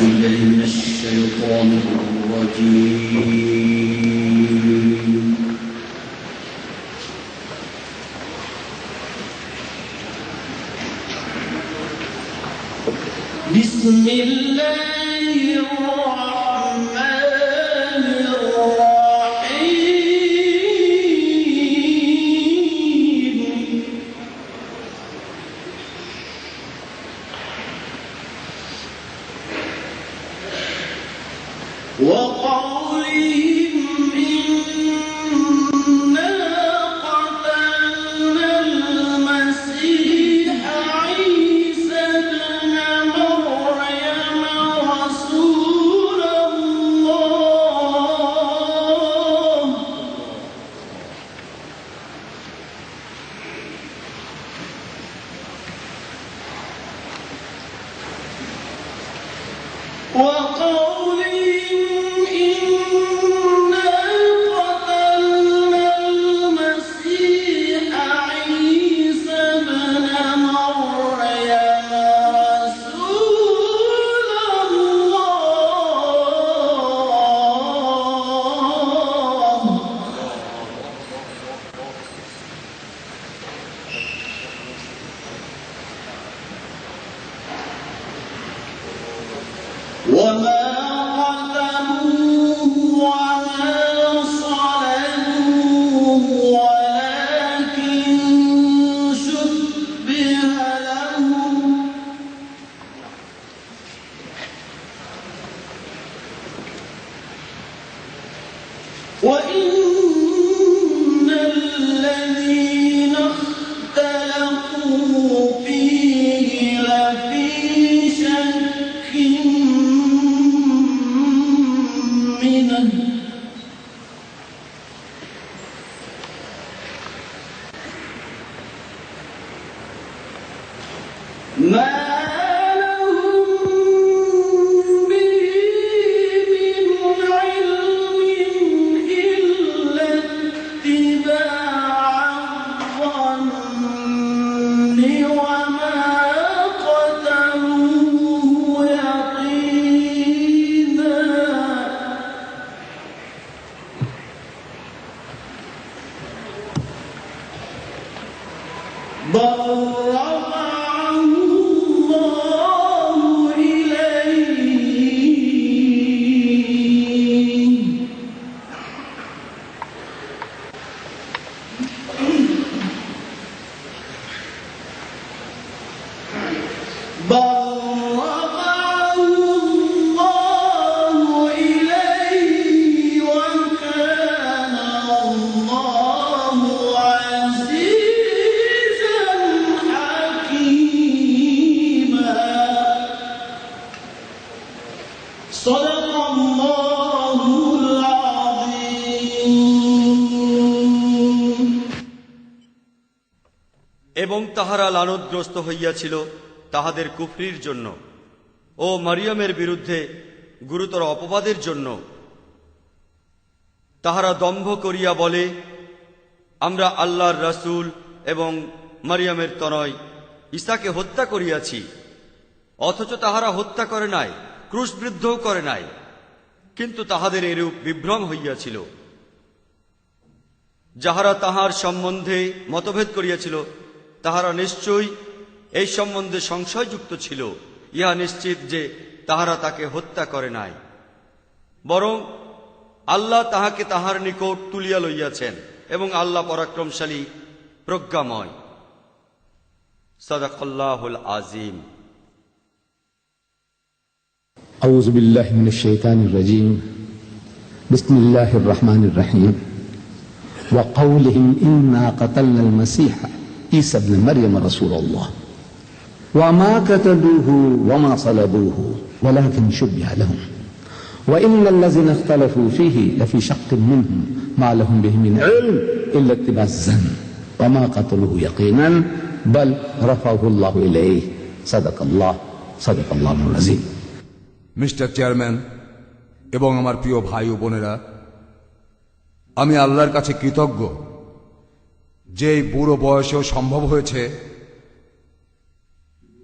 بالله من الشيطان الرجيم. بسم الله الرحمن الرحيم. وقولهم إنا قتلنا المسيح عيسى ابن مريم رسول الله وقولهم إنا قتلنا المسيح عيسى ابن مريم رسول الله وما قتلوه وما صلبوه ولكن شبه لهم وإن الذين اختلفوا فيه لفي شك منه ما لهم به من علم إلا اتباع الظن وما قتلوه يقينا بل رفعه الله إليه وكان الله عزيزا حكيما. صدق الله العظيم. এবং তাহারা লানতগ্রস্ত হইয়াছিল তাহাদের কুফরির জন্য ও মরিয়মের বিরুদ্ধে গুরুতর অপবাদের জন্য। তাহারা দম্ভ করিয়া বলে, আমরা আল্লাহর রাসূল এবং মরিয়মের তনয় ঈসাকে হত্যা করিয়াছি, অথচ তাহারা হত্যা করে নাই, ক্রুশবিদ্ধও করে নাই। কিন্তু তাহাদের এরূপ বিভ্রম হইয়াছিল। যাহারা তাহার সম্বন্ধে মতভেদ করিয়াছিল তাহারা নিশ্চয়ই এই সম্বন্ধে সংশয়যুক্ত ছিল। ইহা নিশ্চিত যে তাহারা তাকে হত্যা করে নাই, বরং আল্লাহ তাহাকে তাহার নিকট তুলিয়া লইয়াছেন এবং আল্লাহ পরাক্রমশালী, প্রজ্ঞাময়। সাদাকাল্লাহুল আযীম। أعوذ بالله من الشيطان الرجيم. بسم الله الرحمن الرحيم. وقولهم إنا قتلنا المسيح عيسى ابن مريم رسول الله وما قتلوه وما صلبوه ولكن شبه لهم وإن الذين اختلفوا فيه لفي شق منهم ما لهم به من علم إلا اتباع الظن وما قتلوه يقينا بل رفعه الله إليه. صدق الله العظيم. মিস্টার চেয়ারম্যান এবং আমার প্রিয় ভাই ও বোনেরা, আমি আল্লাহর কাছে কৃতজ্ঞ যে এই বুড়ো বয়সেও সম্ভব হয়েছে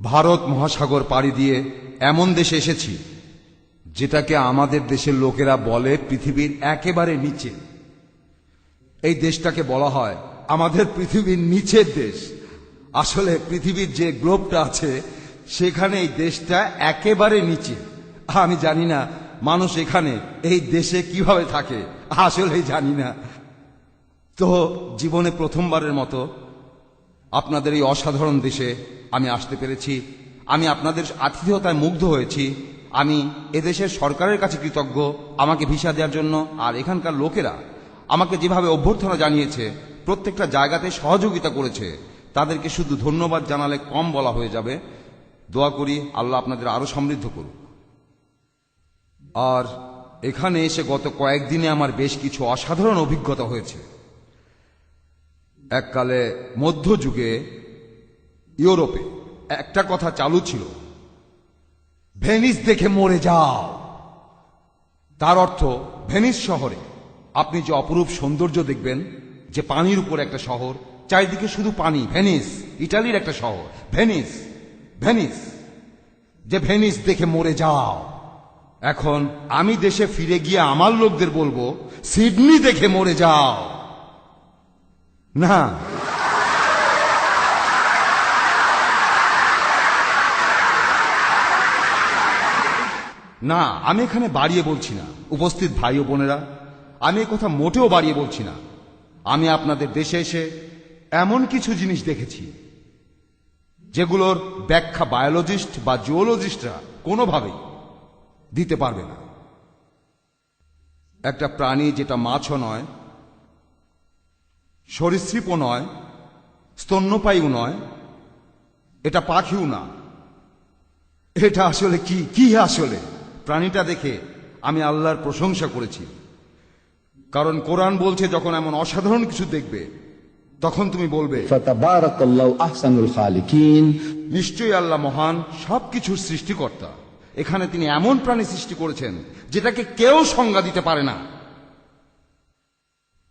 ভারত মহাসাগর পাড়ি দিয়ে এমন দেশে এসেছি যেটাকে আমাদের দেশের লোকেরা বলে পৃথিবীর একেবারে নিচে। এই দেশটাকে বলা হয় আমাদের পৃথিবীর নিচের দেশ। আসলে পৃথিবীর যে গ্লোবটা আছে সেখানে এই দেশটা একেবারে নিচে। আমি জানি না মানুষ এখানে এই দেশে কিভাবে থাকে, আসলে জানি না। তো জীবনে প্রথমবারের মতো আপনাদের এই অসাধারণ দেশে আমি আসতে পেরেছি। আমি আপনাদের আতিথেয়তায় মুগ্ধ হয়েছি। আমি এদেশের সরকারের কাছে কৃতজ্ঞ আমাকে ভিসা দেওয়ার জন্য। আর এখানকার লোকেরা আমাকে যেভাবে অভ্যর্থনা জানিয়েছে, প্রত্যেকটা জায়গাতে সহযোগিতা করেছে, তাদেরকে শুধু ধন্যবাদ জানালে কম বলা হয়ে যাবে। দোয়া করি আল্লাহ আপনাদের আরো সমৃদ্ধ করুন। আর এখানে এসে গত কয়েকদিনে আমার বেশ কিছু অসাধারণ অভিজ্ঞতা হয়েছে। এককালে মধ্যযুগে ইউরোপে একটা কথা চালু ছিল, ভেনিস দেখে মরে যাও। তার অর্থ ভেনিস শহরে আপনি যে অপরূপ সৌন্দর্য দেখবেন, যে পানির উপর একটা শহর, চারিদিকে শুধু পানি। ভেনিস ইটালির একটা শহর, ভেনিস। ভেনিস যে ভেনিস দেখে মরে যাও। এখন আমি দেশে ফিরে গিয়ে আমার লোকদের বলবো, সিডনি দেখে মরে যাও। না, না, আমি এখানে বাড়িয়ে বলছি না। উপস্থিত ভাই ও বোনেরা, আমি এ কথা মোটেও বাড়িয়ে বলছি না। আমি আপনাদের দেশে এসে এমন কিছু জিনিস দেখেছি যেগুলোর ব্যাখ্যা বায়োলজিস্ট বা জিওলজিস্টরা কোনোভাবেই দিতে পারবে না। একটা প্রাণী যেটা মাছও নয়, সরীসৃপও নয়, স্তন্যপায়ীও নয়, এটা পাখিও না। এটা আসলে কি? কি আসলে? প্রাণীটা দেখে আমি আল্লাহর প্রশংসা করেছি, কারণ কোরআন বলছে যখন এমন অসাধারণ কিছু দেখবে তখন তুমি বলবে ফাতাবারাকাল্লাহু আহসানুল খালিকিন। নিশ্চয়ই আল্লাহ মহান, সবকিছুর সৃষ্টিকর্তা। এখানে তিনি এমন প্রাণী সৃষ্টি করেছেন যেটাকে কেউ সংজ্ঞা দিতে পারে না।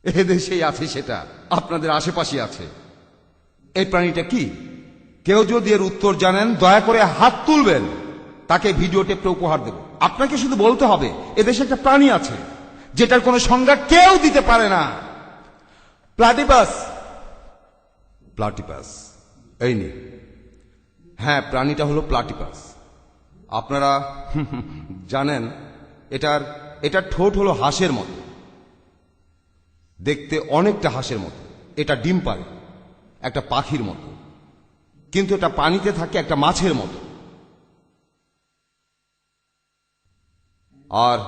এদেশেই আছে, সেটা আপনাদের আশেপাশে আছে। এই প্রাণীটা কি? কেউ যদি এর উত্তর জানেন দয়া করে হাত তুলবেন, তাকে ভিডিও টেপটা উপহার দেব। আপনাকে শুধু বলতে হবে এদেশে একটা প্রাণী আছে যেটার কোনো সংজ্ঞা কেউ দিতে পারে না। প্লাটিপাস। প্লাটিপাস, এই নে। হ্যাঁ, প্রাণীটা হলো প্লাটিপাস। আপনারা জানেন এটার ঠোঁট হলো হাঁসের মতো, দেখতে অনেকটা হাঁসের মতো। এটা ডিম পাড়ে একটা পাখির মতো, কিন্তু এটা পানিতে থাকে একটা মাছের মতো। আর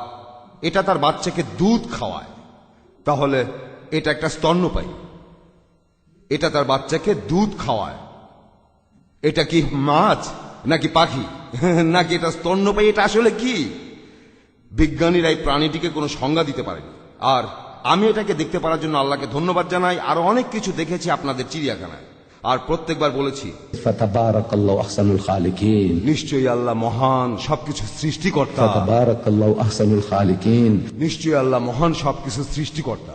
এটা তার বাচ্চাকে দুধ খাওয়ায়। তাহলে এটা একটা স্তন্যপায়ী, এটা তার বাচ্চাকে দুধ খাওয়ায়। এটা কি মাছ নাকি পাখি নাকি এটা স্তন্যপায়ী? এটা আসলে কি? বিজ্ঞানীরা এই প্রাণীটিকে কোনো সংজ্ঞা দিতে পারেনি। আর আমি এটাকে দেখতে পারার জন্য আল্লাহকে ধন্যবাদ জানাই। আরো অনেক কিছু দেখেছি আপনাদের চিড়িয়াখানায়, আর প্রত্যেকবার বলেছি ফাতাবারাকাল্লাহু আহসানুল খালিকিন। নিশ্চয়ই আল্লাহ মহান, সবকিছু সৃষ্টিকর্তা। ফাতাবারাকাল্লাহু আহসানুল খালিকিন। নিশ্চয়ই আল্লাহ মহান, সবকিছু সৃষ্টিকর্তা।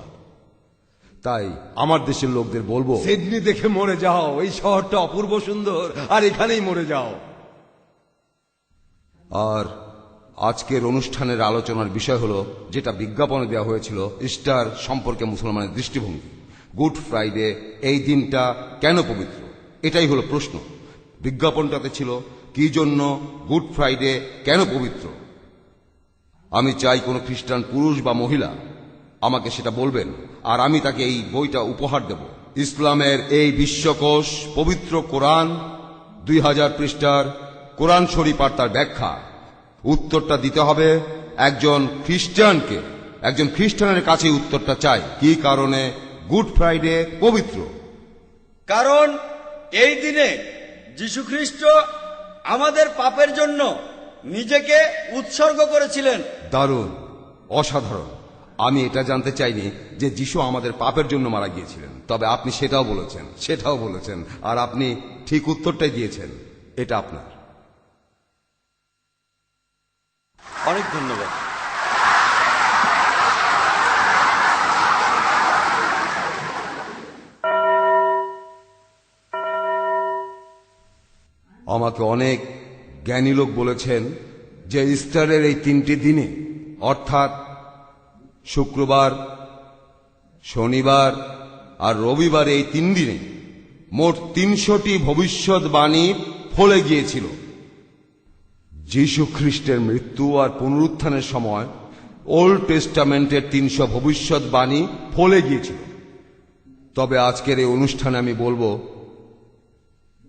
তাই আমার দেশের লোকদের বলবো, সিডনি দেখে মরে যাও। এই শহরটা অপূর্ব সুন্দর, আর এখানেই মরে যাও। আর আজকের অনুষ্ঠানের আলোচনার বিষয় হলো, যেটা বিজ্ঞাপনে দেওয়া হয়েছিল, ইস্টার সম্পর্কে মুসলমানের দৃষ্টিভঙ্গি। গুড ফ্রাইডে এই দিনটা কেন পবিত্র, এটাই হলো প্রশ্ন। বিজ্ঞাপনটাতে ছিল কি জন্য গুড ফ্রাইডে কেন পবিত্র। আমি চাই কোনো খ্রিস্টান পুরুষ বা মহিলা আমাকে সেটা বলবেন, আর আমি তাকে এই বইটা উপহার দেব। ইসলামের এই বিশ্বকোষ পবিত্র কোরআন, 2000 পৃষ্ঠার কোরআন শরীফ আর তার ব্যাখ্যা। উত্তরটা দিতে হবে একজন খ্রিস্টানকে। একজন খ্রিস্টানের কাছে উত্তরটা চাই, কি কারণে গুড ফ্রাইডে পবিত্র। কারণ এই দিনে যীশুখ্রিস্ট আমাদের পাপের জন্য নিজেকে উৎসর্গ করেছিলেন। দারুণ, অসাধারণ। আমি এটা জানতে চাইনি যে যিশু আমাদের পাপের জন্য মারা গিয়েছিলেন, তবে আপনি সেটাও বলেছেন, আর আপনি ঠিক উত্তরটাই দিয়েছেন। এটা আপনার। অনেক ধন্যবাদ। আমাকে অনেক জ্ঞানী লোক বলেছেন যে ইস্টারের এই 3টি দিনে, অর্থাৎ শুক্রবার, শনিবার আর রবিবার, এই 3 দিনে মোট 300টি ভবিষ্যৎবাণী ফলে গিয়েছিল। যীশু খ্রিস্টের মৃত্যু আর পুনরুত্থানের সময় ওল্ড টেস্টামেন্টের 300 ভবিষ্যৎবাণী ফলে গিয়েছিল। তবে আজকের এই অনুষ্ঠানে আমি বলবো,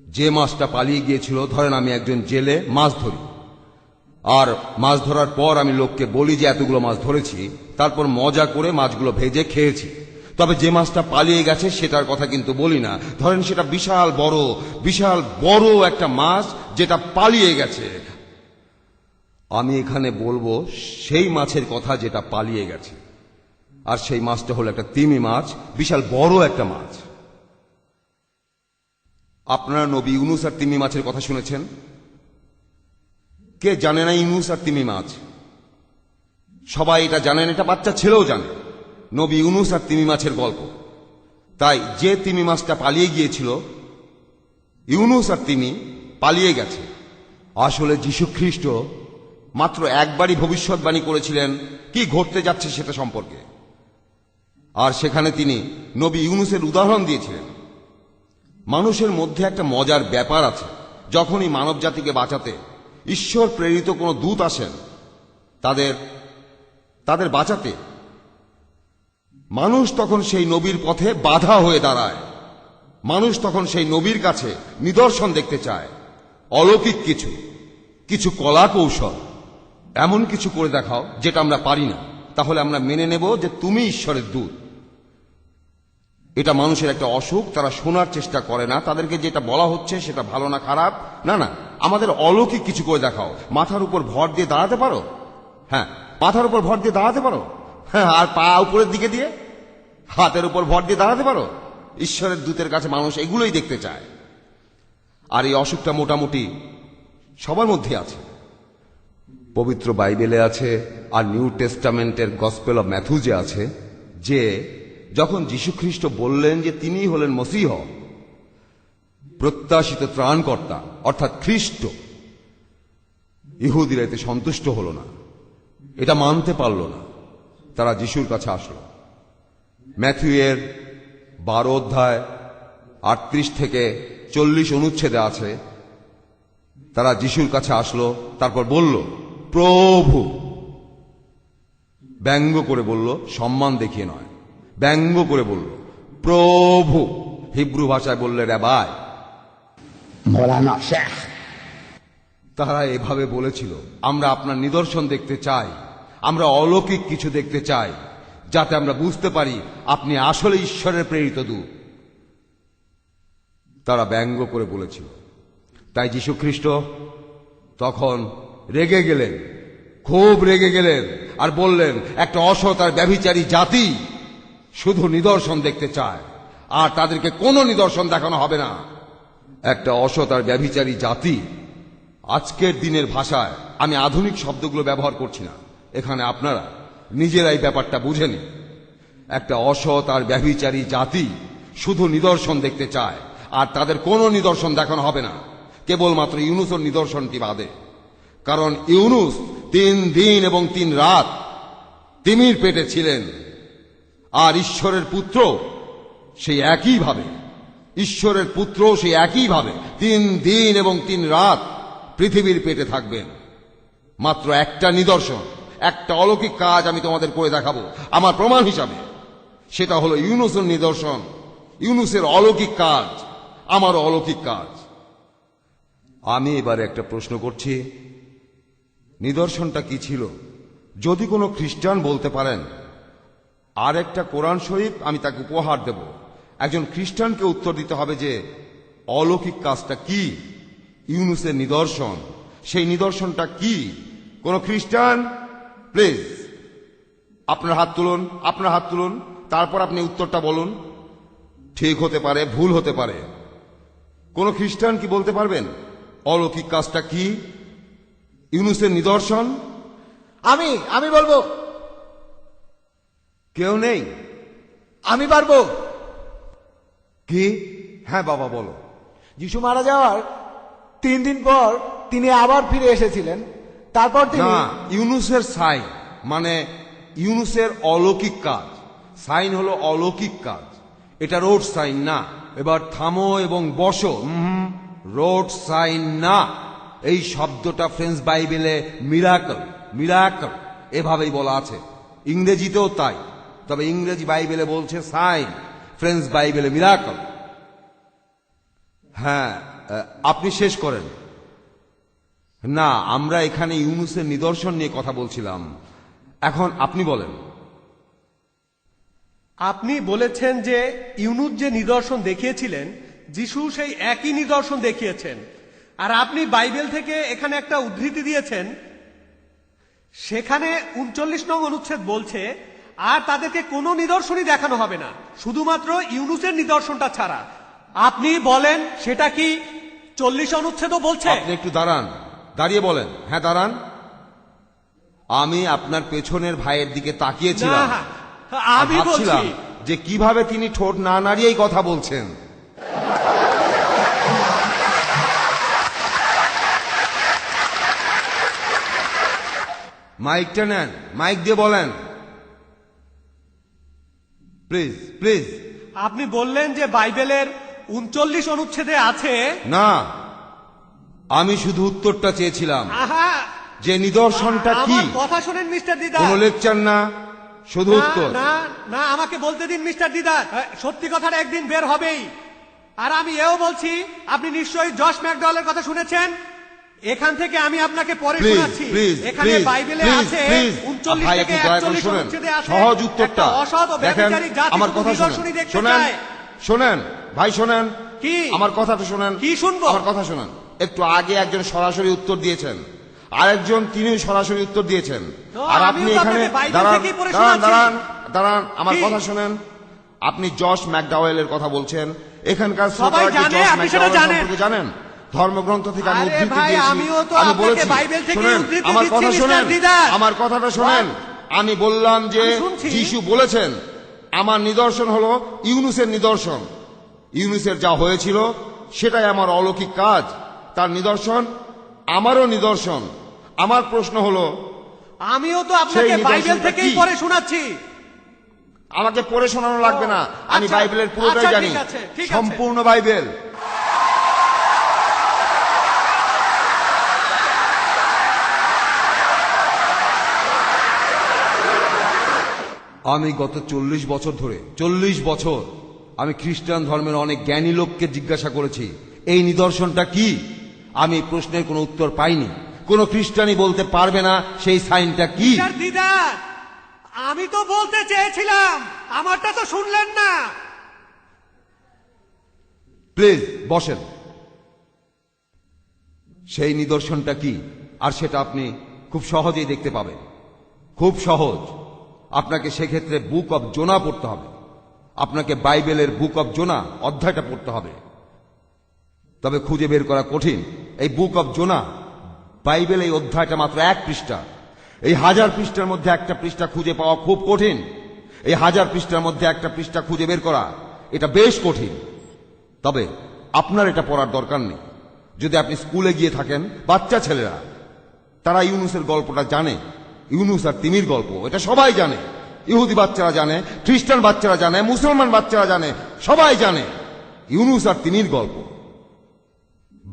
যে মাছটা পালিয়ে গিয়েছিল, ধরেন আমি একজন জেলে মাছ ধরি, আর মাছ ধরার পর আমি লোককে বলি যে এতগুলো মাছ ধরেছি, তারপর মজা করে মাছগুলো ভেজে খেয়েছি। তবে যে মাছটা পালিয়ে গেছে সেটার কথা কিন্তু বলি না। ধরেন সেটা বিশাল বড় একটা মাছ যেটা পালিয়ে গেছে। আমি এখানে বলবো সেই মাছের কথা যেটা পালিয়ে গেছে, আর সেই মাছটা হলো একটা তিমি মাছ, বিশাল বড় একটা মাছ। আপনারা নবী ইউনুস আর তিমি মাছের কথা শুনেছেন? কে জানে না ইউনুস আর তিমি মাছ? সবাই এটা জানেন, এটা বাচ্চা ছেলেও জানে, নবী ইউনুস আর তিমি মাছের গল্প। তাই যে তিমি মাছটা পালিয়ে গিয়েছিল, ইউনুস আর তিমি পালিয়ে গেছে। আসলে যীশু খ্রিস্ট মাত্র একবারই ভবিষ্যৎবাণী করেছিলেন কি ঘটতে যাচ্ছে সেটা সম্পর্কে, আর সেখানে তিনি নবী ইউনুসের উদাহরণ দিয়েছিলেন। মানুষের মধ্যে একটা মজার ব্যাপার আছে, যখনই মানব জাতিকে বাঁচাতে ঈশ্বর প্রেরিত কোনো দূত আসেন তাদের বাঁচাতে, মানুষ তখন সেই নবীর পথে বাধা হয়ে দাঁড়ায়। মানুষ তখন সেই নবীর কাছে নিদর্শন দেখতে চায়, অলৌকিক কিছু কলা কৌশল, এমন কিছু করে দেখাও যেটা আমরা পারি না, তাহলে আমরা মেনে নেব যে তুমি ঈশ্বরের দূত। এটা মানুষের একটা অসুখ, তারা শোনার চেষ্টা করে না, তাদেরকে যেটা বলা হচ্ছে সেটা ভালো না খারাপ, না, আমাদের অলৌকিক কিছু করে দেখাও। মাথার উপর ভর দিয়ে দাঁড়াতে পারো? হ্যাঁ, মাথার উপর ভর দিয়ে দাঁড়াতে পারো? হ্যাঁ, আর পা উপরের দিকে দিয়ে হাতের উপর ভর দিয়ে দাঁড়াতে পারো? ঈশ্বরের দূতের কাছে মানুষ এগুলোই দেখতে চায়। আর এই অসুখটা মোটামুটি সবার মধ্যে আছে। পবিত্র বাইবেলে আছে, আর নিউ টেস্টামেন্টের গসপেল অব ম্যাথুজে আছে যে যখন যীশু খ্রিস্ট বললেন যে তিনিই হলেন মসীহ, প্রত্যাশিত ত্রাণকর্তা অর্থাৎ খ্রিস্ট, ইহুদিরা এতে সন্তুষ্ট হল না, এটা মানতে পারল না। তারা যিশুর কাছে আসলো। ম্যাথুয়ের 12 অধ্যায় 38 থেকে 40 অনুচ্ছেদে আছে, তারা যিশুর কাছে আসলো, তারপর বলল প্রভু। ব্যঙ্গ করে বলল, সম্মান দেখিয়ে নয়, ব্যঙ্গ করে বলল প্রভু। হিব্রু ভাষায় বললে রাবাই। मौलाना शेख। তারা এভাবে বলেছিল, আমরা আপনার নিদর্শন দেখতে চাই, আমরা অলৌকিক কিছু দেখতে চাই, যাতে আমরা বুঝতে পারি আপনি আসলে ঈশ্বরের প্রেরিত দূত। তারা ব্যঙ্গ করে বলেছিল। তাই যীশু খ্রিস্ট তখন রেগে গেলেন, খুব রেগে গেলেন, আর বললেন একটা অসৎ আর ব্যভিচারী জাতি শুধু নিদর্শন দেখতে চায়, আর তাদেরকে কোনো নিদর্শন দেখানো হবে না। একটা অসৎ আর ব্যভিচারী জাতি। আজকের দিনের ভাষায় আমি আধুনিক শব্দগুলো ব্যবহার করছি না, এখানে আপনারা নিজেরাই ব্যাপারটা বুঝে নিন। একটা অসৎ আর ব্যভিচারী জাতি শুধু নিদর্শন দেখতে চায়, আর তাদের কোনো নিদর্শন দেখানো হবে না, কেবলমাত্র ইউনুসের নিদর্শনটি বাদে। কারণ ইউনুস 3 দিন এবং 3 রাত তিমির পেটে ছিলেন, আর ঈশ্বরের পুত্র সেই একইভাবে, ঈশ্বরের পুত্র সেই একইভাবে 3 দিন এবং 3 রাত পৃথিবীর পেটে থাকবেন। মাত্র একটা নিদর্শন, একটা অলৌকিক কাজ আমি তোমাদের করে দেখাবো আমার প্রমাণ হিসাবে। সেটা হলো ইউনুসের নিদর্শন, ইউনুসের অলৌকিক কাজ, আমারও অলৌকিক কাজ। আমি এবারে একটা প্রশ্ন করছি, নিদর্শনটা কি ছিল? যদি কোনো খ্রিস্টান বলতে পারেন, আর একটা কোরআন শরীফ আমি তাকে উপহার দেব। একজন খ্রিস্টানকে উত্তর দিতে হবে যে অলৌকিক কাজটা কি, ইউনুসের নিদর্শন, সেই নিদর্শনটা কি? কোন খ্রিস্টান প্লিজ আপনার হাত তুলুন, আপনার হাত তুলুন, তারপর আপনি উত্তরটা বলুন। ঠিক হতে পারে, ভুল হতে পারে। কোন খ্রিস্টান কি বলতে পারবেন অলৌকিক কাজটা কি, ইউনুসের নিদর্শন? আমি বলবো। কেউ নেই? আমি পারবো। কি? হ্যাঁ বাবা বলো। যিশু মারা যাওয়ার 3 দিন পর তিনি আবার ফিরে এসেছিলেন। তারপর তিনি না, ইউনুসের সাইন মানে ইউনুসের অলৌকিক কাজ। সাইন হলো অলৌকিক কাজ, এটা রোড সাইন না। এবার থামো এবং বসো। রোড সাইন না, এই শব্দটা ফ্রেঞ্চ বাইবেলে মিরাকল মিরাকল এভাবেই বলা আছে, ইংরেজিতেও তাই। তবে ইংরেজি বাইবেলে বলছে সাইন, ফ্রেঞ্চ বাইবেলে মিরাকল। হ্যাঁ, আপনি শেষ করেন। না, আমরা এখানে ইউনুসের নিদর্শন নিয়ে কথা বলছিলাম, এখন আপনি বলেন। আপনি বলেছেন যে ইউনুস যে নিদর্শন দেখিয়েছিলেন, যিশু সেই একই নিদর্শন দেখিয়েছেন। আর আপনি বাইবেল থেকে এখানে একটা উদ্ধৃতি দিয়েছেন, সেখানে 39 নং অনুচ্ছেদ বলছে আর তাদেরকে কোনো নিদর্শনই দেখানো হবে না, শুধুমাত্র ইউনুসের নিদর্শনটা ছাড়া। আপনি বলেন সেটা কি 40 অনুচ্ছেদও বলছে? আপনি একটু দাঁড়ান, দাঁড়িয়ে বলেন। হ্যাঁ দাঁড়ান। আমি আপনার পেছনের ভাইয়ের দিকে তাকিয়েছিলাম, না, আমি ভাবছিলাম বলছি যে কিভাবে তিনি ঠোঁট না নাড়িয়েই কথা বলছেন। মাইকটা নেন, মাইক দিয়ে বলেন প্লিজ প্লিজ। আপনি বললেন যে বাইবেলের 39 অনুচ্ছেদে আছে। না, আমি শুধু উত্তরটা চেয়েছিলাম আহা, যে নিদর্শনটা কি। আমার কথা শোনেন মিস্টার দিদার। কোনো লেকচার না, শুধু না, উত্তর। না না, আমাকে বলতে দিন মিস্টার দিদার। সত্যি কথাটা একদিন বের হবেই। আর আমি এও বলছি, আপনি নিশ্চয়ই জশ ম্যাকডওয়েলের কথা শুনেছেন। এখান থেকে আমি আপনাকে পরে প্লিজ শোনাচ্ছি। প্লিজ এখানে প্লিজ বাইবেলে প্লিজ আছে প্লিজ 39 ভাই, থেকে একটু দয়া করে 41 শুনেন অনুচ্ছেদে আছে সহজ উত্তরটা। একটা অসৎ ও দেখেন, ব্যভিচারী জাতি আমার শুধু কথা নিদর্শনই শুনেন, দেখতে শোনেন চায়। শোনেন ভাই, শোনেন কি? আমার কথাটা শোনেন। কি শুনবো? আমার কথা শোনেন। একটু আগে একজন সরাসরি উত্তর দিয়েছেন, আরেকজন তিনি সরাসরি উত্তর দিয়েছেন। তো আর আমিও আপনি তো এখানে আপনাকে বাইবেল দাঁড়ান থেকেই পড়ে দাঁড়ান শোনাচ্ছি। দাঁড়ান দাঁড়ান, আমার কি? কথা শোনেন। আপনি জশ ম্যাকডাওয়েলের কথা বলছেন, এখানকার সবাই শ্রোতারা কি জানে, জশ আপনি সেটা ম্যাকডাওয়েল জানেন। সম্পর্কে জানেন? ধর্মগ্রন্থ থেকে আমি আরে উদ্ধৃতি ভাই, দিয়েছি, আমিও তো আমি আপনাকে বলেছি। বাইবেল থেকে শোনেন, উদ্ধৃতি আমার দিচ্ছি, কথা মিস্টার শোনেন, দিদার। আমার কথাটা শোনেন। আমি বললাম যে আমি শুনছি। যিশু বলেছেন আমার নিদর্শন হলো ইউনুসের নিদর্শন। ইউনুসের যা হয়েছিল সেটাই আমার অলৌকিক কাজ, তার নিদর্শন আমারও নিদর্শন। আমার প্রশ্ন হলো, আমিও তো আপনাকে সেই নিদর্শনটা বাইবেল থেকেই কি? পড়ে শোনাচ্ছি। আমাকে পড়ে শোনানো লাগবে না, আমি আচ্ছা, বাইবেলের পুরোটাই আচ্ছা, জানি, ঠিক আছে, ঠিক আছে। সম্পূর্ণ বাইবেল। আমি গত 40 বছর ধরে 40 বছর আমি খ্রিস্টান ধর্মের অনেক জ্ঞানী লোককে জিজ্ঞাসা করেছি এই নিদর্শনটা কি। আমি এই প্রশ্নের কোনো উত্তর পাইনি। কোন খ্রিস্টানই বলতে পারবে না সেই সাইনটা কি। মিস্টার দিদার, আমি তো বলতে চেয়েছিলাম, আমারটা তো শুনলেন না। প্লিজ বসেন। সেই নিদর্শনটা কি, আর সেটা আপনি খুব সহজেই দেখতে পাবেন। খুব সহজ। আপনাকে সেক্ষেত্রে বুক অব জোনা পড়তে হবে, আপনাকে বাইবেলের বুক অব জোনা অধ্যায়টা পড়তে হবে। তবে খুঁজে বের করা কঠিন। এই বুক অব জোনা বাইবেল এই অধ্যায়টা মাত্র 1 পৃষ্ঠা। এই 1000 পৃষ্ঠার মধ্যে একটা পৃষ্ঠা খুঁজে পাওয়া খুব কঠিন। এই 1000 পৃষ্ঠার মধ্যে একটা পৃষ্ঠা খুঁজে বের করা এটা বেশ কঠিন। তবে আপনার এটা পড়ার দরকার নেই। যদি আপনি স্কুলে গিয়ে থাকেন, বাচ্চা ছেলেরা তারা ইউনুসের গল্পটা জানে। ইউনুস আর তিমির গল্প এটা সবাই জানে। ইহুদি বাচ্চারা জানে, খ্রিস্টান বাচ্চারা জানে, মুসলমান বাচ্চারা জানে, সবাই জানে ইউনুস আর তিমির গল্প।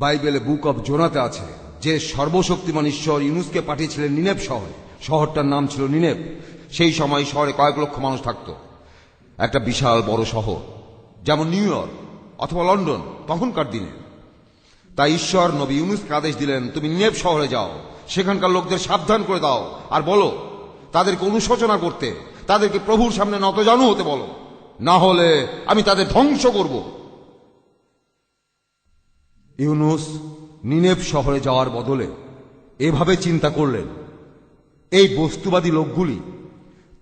বাইবেলে বুক অব জোনাতে আছে যে সর্বশক্তিমান ঈশ্বর ইউনুসকে পাঠিয়েছিলেন নিনেভ শহরে। শহরটার নাম ছিল নিনেভ। সেই সময় শহরে কয়েক লক্ষ মানুষ থাকত। একটা বিশাল বড় শহর, যেমন নিউ ইয়র্ক অথবা লন্ডন তখনকার দিনে। তাই ঈশ্বর নবী ইউনুসকে আদেশ দিলেন, তুমি নিনেভ শহরে যাও, সেখানকার লোকদের সাবধান করে দাও, আর বলো তাদেরকে অনুশোচনা করতে, তাদেরকে প্রভুর সামনে নতজানু হতে বলো, না হলে আমি তাদের ধ্বংস করব। ইউনুস নিনেভ শহরে যাওয়ার বদলে এভাবে চিন্তা করলেন, এই বস্তুবাদী লোকগুলি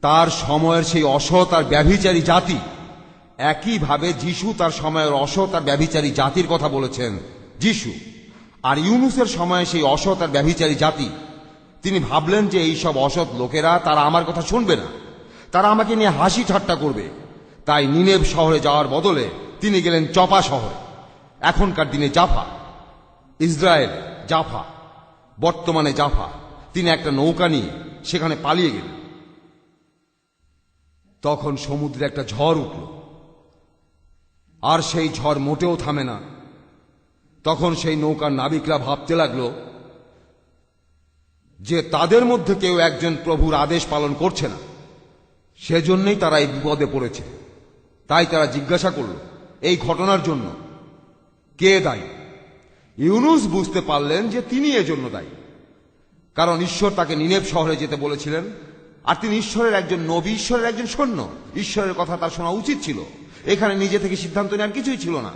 তার সময়ের সেই অসৎ আর ব্যভিচারী জাতি। একইভাবে যিশু তার সময়ের অসৎ আর ব্যভিচারী জাতির কথা বলেছেন। যিশু আর ইউনুসের সময়ে সেই অসৎ আর ব্যভিচারী জাতি। তিনি ভাবলেন যে এই সব অসৎ লোকেরা তারা আমার কথা শুনবে না, তারা আমাকে নিয়ে হাসি ঠাট্টা করবে। তাই নিনেভ শহরে যাওয়ার বদলে তিনি গেলেন চপা শহরে, এখনকার দিনে জাফা, ইসরায়েল জাফা, বর্তমানে জাফা। তিনি একটা নৌকা নিয়ে সেখানে পালিয়ে গেলেন। তখন সমুদ্রে একটা ঝড় উঠল, আর সেই ঝড় মোটেও থামে না। তখন সেই নৌকার নাবিকরা ভাবতে লাগলো যে তাদের মধ্যে কেউ একজন প্রভুর আদেশ পালন করছে না, সেজন্যই তারা এই বিপদে পড়েছে। তাই তারা জিজ্ঞাসা করল, এই ঘটনার জন্য কে দায়ী? ইউনুস বুঝতে পারলেন যে তিনি এজন্য দায়ী, কারণ ঈশ্বর তাকে নিনেভ শহরে যেতে বলেছিলেন, আর তিনি ঈশ্বরের একজন নবী, ঈশ্বরের একজন সৈন্য। ঈশ্বরের কথা তার শোনা উচিত ছিল। এখানে নিজে থেকে সিদ্ধান্ত নেওয়ার কিছুই ছিল না।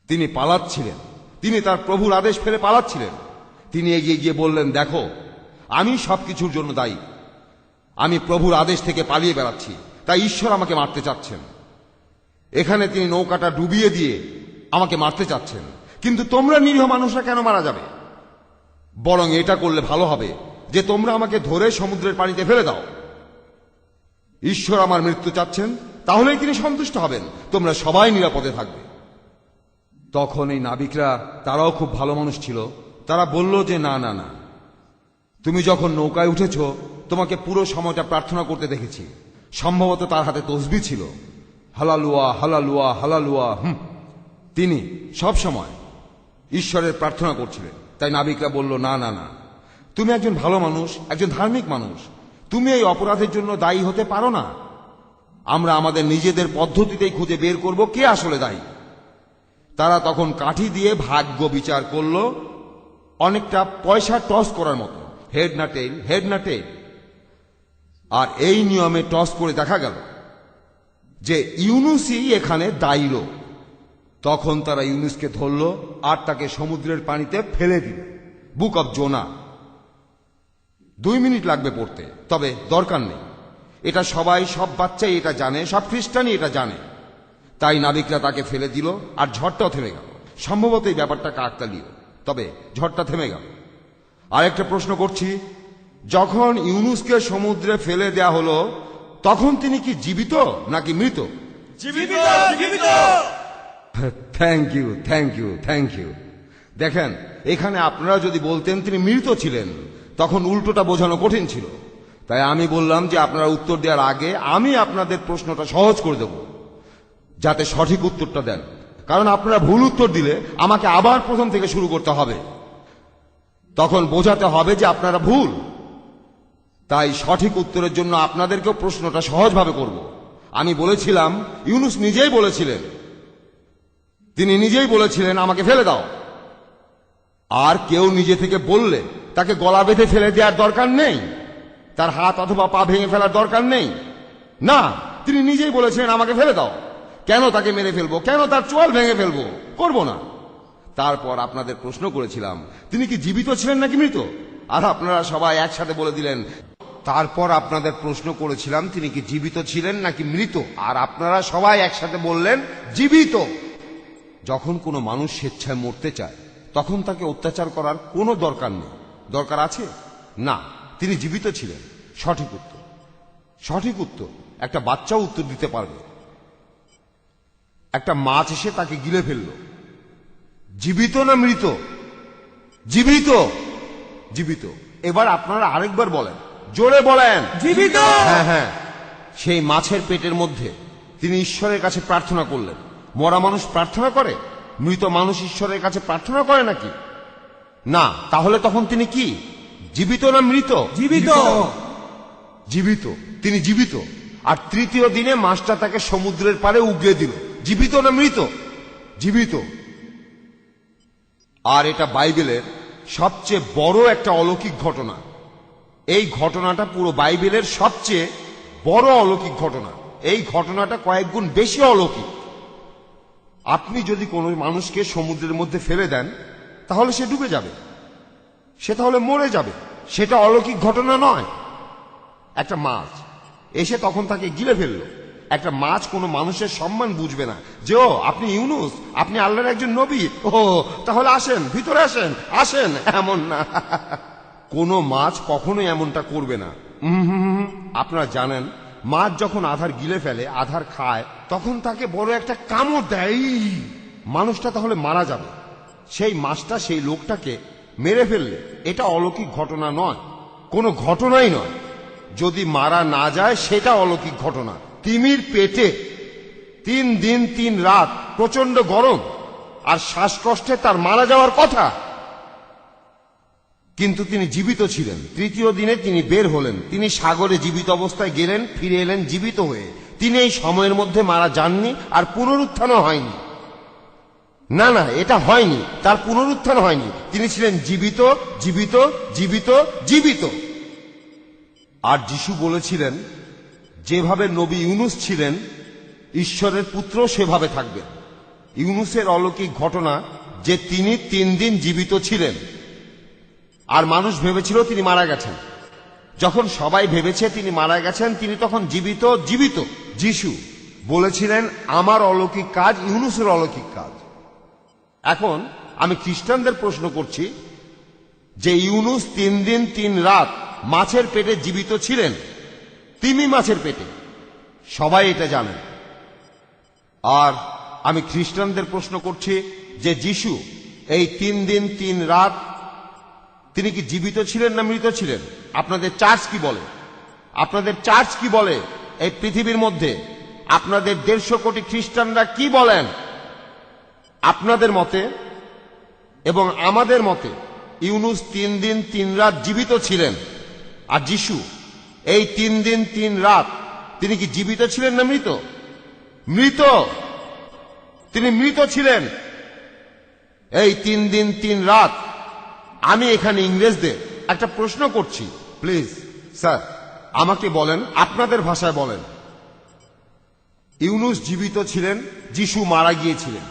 তিনি পালাচ্ছিলেন, তিনি তার প্রভুর আদেশ ফেলে পালাচ্ছিলেন। তিনি এগিয়ে গিয়ে বললেন, দেখো, আমি সবকিছুর জন্য দায়ী। আমি প্রভুর আদেশ থেকে পালিয়ে বেড়াচ্ছি, তাই ঈশ্বর আমাকে মারতে চাচ্ছেন। এখানে তিনি নৌকাটা ডুবিয়ে দিয়ে আমাকে মারতে চাচ্ছেন, কিন্তু তোমরা নিরীহ মানুষরা কেন মারা যাবে? বরং এটা করলে ভালো হবে যে তোমরা আমাকে ধরে সমুদ্রের পানিতে ফেলে দাও। ঈশ্বর আমার মৃত্যু চাচ্ছেন, তাহলেই তিনি সন্তুষ্ট হবেন, তোমরা সবাই নিরাপদে থাকবে। তখন এই নাবিকরা, তারাও খুব ভালো মানুষ ছিল, তারা বলল যে না না না, তুমি যখন নৌকায় উঠেছ তোমাকে পুরো সময়টা প্রার্থনা করতে দেখেছি। সম্ভবত তার হাতে তসবিহ ছিল, হালালুয়া হালালুয়া হালালুয়া। তিনি সব সময় ঈশ্বরের প্রার্থনা করছিলেন। তাই নাবিকরা বলল, না না না, তুমি একজন ভালো মানুষ, একজন ধার্মিক মানুষ, তুমি এই অপরাধের জন্য দায়ী হতে পারো না। আমরা আমাদের নিজেদের পদ্ধতিতেই খুঁজে বের করব কে আসলে দায়ী। তারা তখন কাঠি দিয়ে ভাগ্য বিচার করল, অনেকটা পয়সা টস করার মতো, হেড না টেইল, হেড না টেইল। আর এই নিয়মে টস করে দেখা গেল যে ইউনুসই এখানে দায়ী লোক। তখন তারা ইউনুসকে ধরল আর তাকে সমুদ্রের পানিতে ফেলে দিল। Book of zona. 2 মিনিট লাগবে পড়তে, তবে দরকার নেই। এটা সবাই, সব বাচ্চাই এটা জানে, সব খ্রিস্টানই এটা জানে। তাই নাবিকরা তাকে ফেলে দিল, আর ঝড়টাও থেমে গেল। সম্ভবত এই ব্যাপারটা কাকতালীয়, তবে ঝড়টা থেমে গেল। আরেকটা প্রশ্ন করছি, যখন ইউনুসকে সমুদ্রে ফেলে দেয়া হলো তখন তিনি কি জীবিত নাকি মৃত? Thank you, thank you, thank you. দেখেন, এখানে আপনারা যদি বলতেন তিনি মৃত ছিলেন, তখন উল্টোটা বোঝানো কঠিন ছিল। তাই আমি বললাম যে আপনারা উত্তর দেওয়ার আগে আমি আপনাদের প্রশ্নটা সহজ করে দেব, যাতে সঠিক উত্তরটা দেন। কারণ আপনারা ভুল উত্তর দিলে আমাকে আবার প্রথম থেকে শুরু করতে হবে, তখন বোঝাতে হবে যে আপনারা ভুল। তাই সঠিক উত্তরের জন্য আপনাদেরকেও প্রশ্নটা সহজভাবে করব। আমি বলেছিলাম, ইউনুস নিজেই বলেছিলেন, তিনি নিজেই বলেছিলেন আমাকে ফেলে দাও। আর কেউ নিজে থেকে বললে তাকে গলা বেঁধে ফেলে দেওয়ার দরকার নেই, তার হাত অথবা পা ভেঙে ফেলার দরকার নেই। না, তিনি নিজেই বলেছিলেন আমাকে ফেলে দাও। কেন তাকে মেরে ফেলবো? কেন তার চোয়াল ভেঙে ফেলবো? করব না। তারপর আপনাদের প্রশ্ন করেছিলাম তিনি কি জীবিত ছিলেন নাকি মৃত, আর আপনারা সবাই একসাথে বলে দিলেন। তারপর আপনাদের প্রশ্ন করেছিলাম তিনি কি জীবিত ছিলেন নাকি মৃত, আর আপনারা সবাই একসাথে বললেন জীবিত। যখন কোনো মানুষ স্বেচ্ছায় মরতে চায় তখন তাকে অত্যাচার করার কোনো দরকার নেই। দরকার আছে না, তিনি জীবিত ছিলেন। সঠিক উত্তর, সঠিক উত্তর। একটা বাচ্চাও উত্তর দিতে পারবে। একটা মাছ এসে তাকে গিলে ফেলল। জীবিত না মৃত? জীবিত, জীবিত। এবার আপনারা আরেকবার বলেন, জোরে বলেন, জীবিত। হ্যাঁ হ্যাঁ। সেই মাছের পেটের মধ্যে তিনি ঈশ্বরের কাছে প্রার্থনা করলেন। মরা মানুষ প্রার্থনা করে? মৃত মানুষ ঈশ্বরের কাছে প্রার্থনা করে নাকি? না। তাহলে তখন তিনি কি জীবিত না মৃত? জীবিত। জীবিত, তিনি জীবিত। আর তৃতীয় দিনে মাছটা তাকে সমুদ্রের পাড়ে উগড়ে দিল। জীবিত না মৃত? জীবিত। আর এটা বাইবেলের সবচেয়ে বড় একটা অলৌকিক ঘটনা। এই ঘটনাটা পুরো বাইবেলের সবচেয়ে বড় অলৌকিক ঘটনা। এই ঘটনাটা কয়েক গুণ বেশি অলৌকিক। আপনি যদি কোনো মানুষকে সমুদ্রের মধ্যে ফেলে দেন তাহলে সে ডুবে যাবে, সে তাহলে মরে যাবে। সেটা অলৌকিক ঘটনা নয়। একটা মাছ এসে তখন তাকে গিলে ফেলল। একটা মাছ কোনো মানুষের সম্মান বুঝবে না যে ও আপনি ইউনুস, আপনি আল্লাহর একজন নবী, ও তাহলে আসেন, ভিতরে আসেন, আসেন। এমন না, কোনো মাছ কখনোই এমনটা করবে না। আপনারা জানেন, মাছ যখন আধার গিলে ফেলে, আধার খায়, তখন তাকে বড় একটা কামড় দেয়। মানুষটা তাহলে মারা যাবে। সেই মাছটা সেই লোকটাকে মেরে ফেললে এটা অলৌকিক ঘটনা নয়, কোনো ঘটনাই নয়। যদি মারা না যায় সেটা অলৌকিক ঘটনা। তিমির পেটে 3 দিন 3 রাত প্রচন্ড গরম আর শ্বাসকষ্টে তার মারা যাওয়ার কথা, কিন্তু তিনি জীবিত ছিলেন। 3য় দিনে তিনি বের হলেন, তিনি সাগরে জীবিত অবস্থায় গেলেন, ফিরে এলেন জীবিত হয়ে। তিনি এই সময়ের মধ্যে মারা যাননি আর পুনরুত্থানও হয়নি। না না, এটা হয়নি, তার পুনরুত্থান হয়নি। তিনি ছিলেন জীবিত জীবিত জীবিত জীবিত। আর যিশু বলেছিলেন, যেভাবে নবী ইউনুস ছিলেন ঈশ্বরের পুত্র সেভাবে থাকবেন। ইউনুসের অলৌকিক ঘটনা যে তিনি 3 দিন জীবিত ছিলেন, আর মানুষ ভেবেছিল তিনি মারা গেছেন। যখন সবাই ভেবেছে তিনি মারা গেছেন, তিনি তখন জীবিত জীবিত। যিশু বলেছিলেন, আমার অলৌকিক কাজ ইউনুসের অলৌকিক কাজ। এখন আমি খ্রিস্টানদের প্রশ্ন করছি যে ইউনুস 3 দিন 3 রাত মাছের পেটে জীবিত ছিলেন, তিমি মাছের পেটে, সবাই এটা জানেন। আর আমি খ্রিস্টানদের প্রশ্ন করছি যে যিশু এই 3 দিন 3 রাত তিনি কি জীবিত ছিলেন না মৃত ছিলেন? আপনাদের চার্চ কি বলে? আপনাদের চার্চ কি বলে? এই পৃথিবীর মধ্যে আপনাদের 150 কোটি খ্রিস্টানরা কি বলেন? আপনাদের মতে এবং আমাদের মতে ইউনুস 3 দিন 3 রাত জীবিত ছিলেন, আর যিশু এই 3 দিন 3 রাত তিনি কি জীবিত ছিলেন না মৃত? মৃত। তিনি মৃত ছিলেন এই 3 দিন 3 রাত। আমি এখানে ইংরেজদের একটা প্রশ্ন করছি, প্লিজ স্যার আমাকে বলেন, আপনাদের ভাষায় বলেন, ইউনুস জীবিত ছিলেন, যিশু মারা গিয়েছিলেন,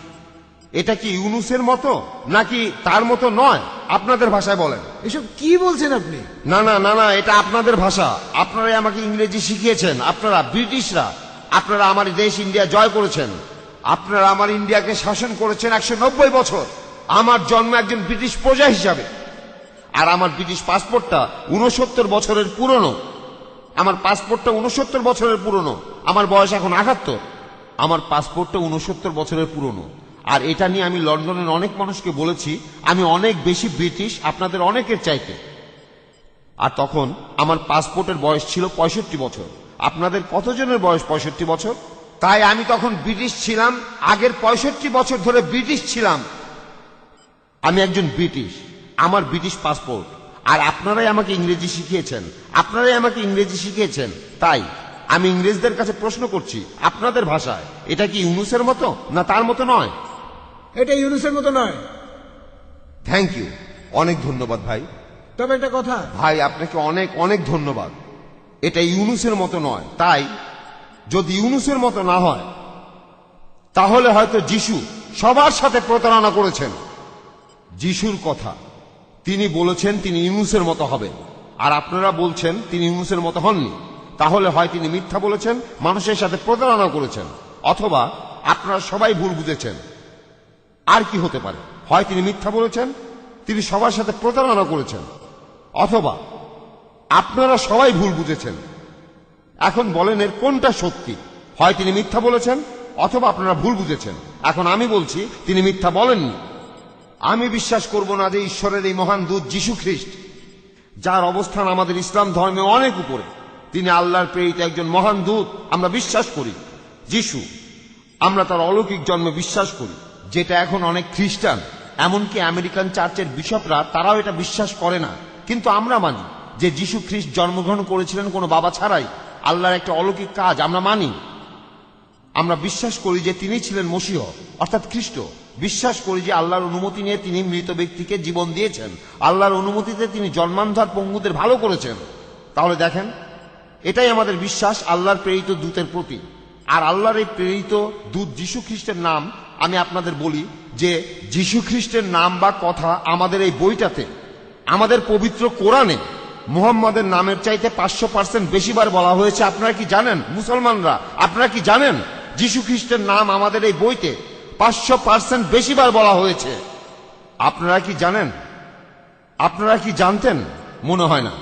এটা কি ইউনুসের মতো নাকি তার মতো নয়? আপনাদের ভাষায় বলেন। এসব কি বলছেন আপনি? না না না না, এটা আপনাদের ভাষা। আপনারাই আমাকে ইংরেজি শিখিয়েছেন। আপনারা ব্রিটিশরা, আপনারা আমার দেশ ইন্ডিয়া জয় করেছেন, আপনারা আমার ইন্ডিয়াকে শাসন করেছেন 190 বছর। আমার জন্ম একজন ব্রিটিশ প্রজা হিসাবে, আর আমার ব্রিটিশ পাসপোর্টটা 69 বছরের পুরনো। আমার পাসপোর্টটা 69 বছরের পুরনো। আমার বয়স এখন 78। আমার পাসপোর্টটা 69 বছরের পুরনো। আর এটা নিয়ে আমি লন্ডনের অনেক মানুষকে বলেছি আমি অনেক বেশি ব্রিটিশ আপনাদের অনেকের চাইতে। আর তখন আমার পাসপোর্টের বয়স ছিল 65 বছর। আপনাদের কতজনের বয়স 65 বছর? তাই আমি তখন ব্রিটিশ ছিলাম, আগের 65 বছর ধরে ব্রিটিশ ছিলাম। আমি একজন ব্রিটিশ, আমার ব্রিটিশ পাসপোর্ট। আর আপনারাই আমাকে ইংরেজি শিখিয়েছেন, আপনারাই আমাকে ইংরেজি শিখিয়েছেন। তাই আমি ইংরেজদের কাছে প্রশ্ন করছি আপনাদের ভাষায়, এটা কি ইউনুসের মতো না তার মতো নয়? এটা ইউনুসের মতো নয়। থ্যাংক ইউ, অনেক ধন্যবাদ ভাই। তবে একটা কথা ভাই, আপনাকে অনেক অনেক ধন্যবাদ। এটা ইউনুসের মতো নয়। তাই যদি ইউনুসের মতো না হয় তাহলে হয়তো যিশু সবার সাথে প্রতারণা করেছেন। যিশুর কথা, তিনি বলেছেন তিনি ইউনুসের মতো হবেন, আর আপনারা বলছেন তিনি ইউনুসের মতো হননি। তাহলে হয় তিনি মিথ্যা বলেছেন, মানুষের সাথে প্রতারণা করেছেন, অথবা আপনারা সবাই ভুল বুঝেছেন। আর কি হতে পারে? হয় তিনি মিথ্যা বলেছেন, তিনি সবার সাথে প্রতারণা করেছেন, অথবা আপনারা সবাই ভুল বুঝেছেন। এখন বলেন এর কোনটা সত্যি? হয় তিনি মিথ্যা বলেছেন, অথবা আপনারা ভুল বুঝেছেন। এখন আমি বলছি তিনি মিথ্যা বলেননি। আমি বিশ্বাস করব না যে ঈশ্বরের এই মহান দূত যীশু খ্রিস্ট, যার অবস্থান আমাদের ইসলাম ধর্মে অনেক উপরে, তিনি আল্লাহর প্রেরিত একজন মহান দূত। আমরা বিশ্বাস করি যিশু, আমরা তার অলৌকিক জন্মে বিশ্বাস করি, যেটা এখন অনেক খ্রিস্টান, এমনকি আমেরিকান চার্চের বিশপরা, তারাও এটা বিশ্বাস করে না। কিন্তু আমরা মানি যে যীশু খ্রিস্ট জন্মগ্রহণ করেছিলেন কোনো বাবা ছাড়াই, আল্লাহর একটা অলৌকিক কাজ আমরা মানি। আমরা বিশ্বাস করি যে তিনি ছিলেন মসীহ অর্থাৎ খ্রিস্ট। বিশ্বাস করি যে আল্লাহর অনুমতি নিয়ে তিনি মৃত ব্যক্তিকে জীবন দিয়েছেন, আল্লাহর অনুমতিতে তিনি জন্মান্ধর পঙ্গুদের ভালো করেছেন। তাহলে দেখেন, এটাই আমাদের বিশ্বাস আল্লাহর প্রেরিত দূতের প্রতি। আর আল্লাহর এই প্রেরিত দূত যীশু খ্রিস্টের নাম, আমি আপনাদের বলি যে যীশু খ্রিস্টের নাম বা কথা আমাদের এই বইটাতে, আমাদের পবিত্র কোরআনে মুহাম্মাদের নামের চাইতে 500% বেশিবার বলা হয়েছে। আপনারা কি জানেন মুসলমানরা? আপনারা কি জানেন যীশু খ্রিস্টের নাম আমাদের এই বইতে 500% বেশিবার বলা হয়েছে? আপনারা কি জানেন? আপনারা কি জানতেন? মনে হয় না।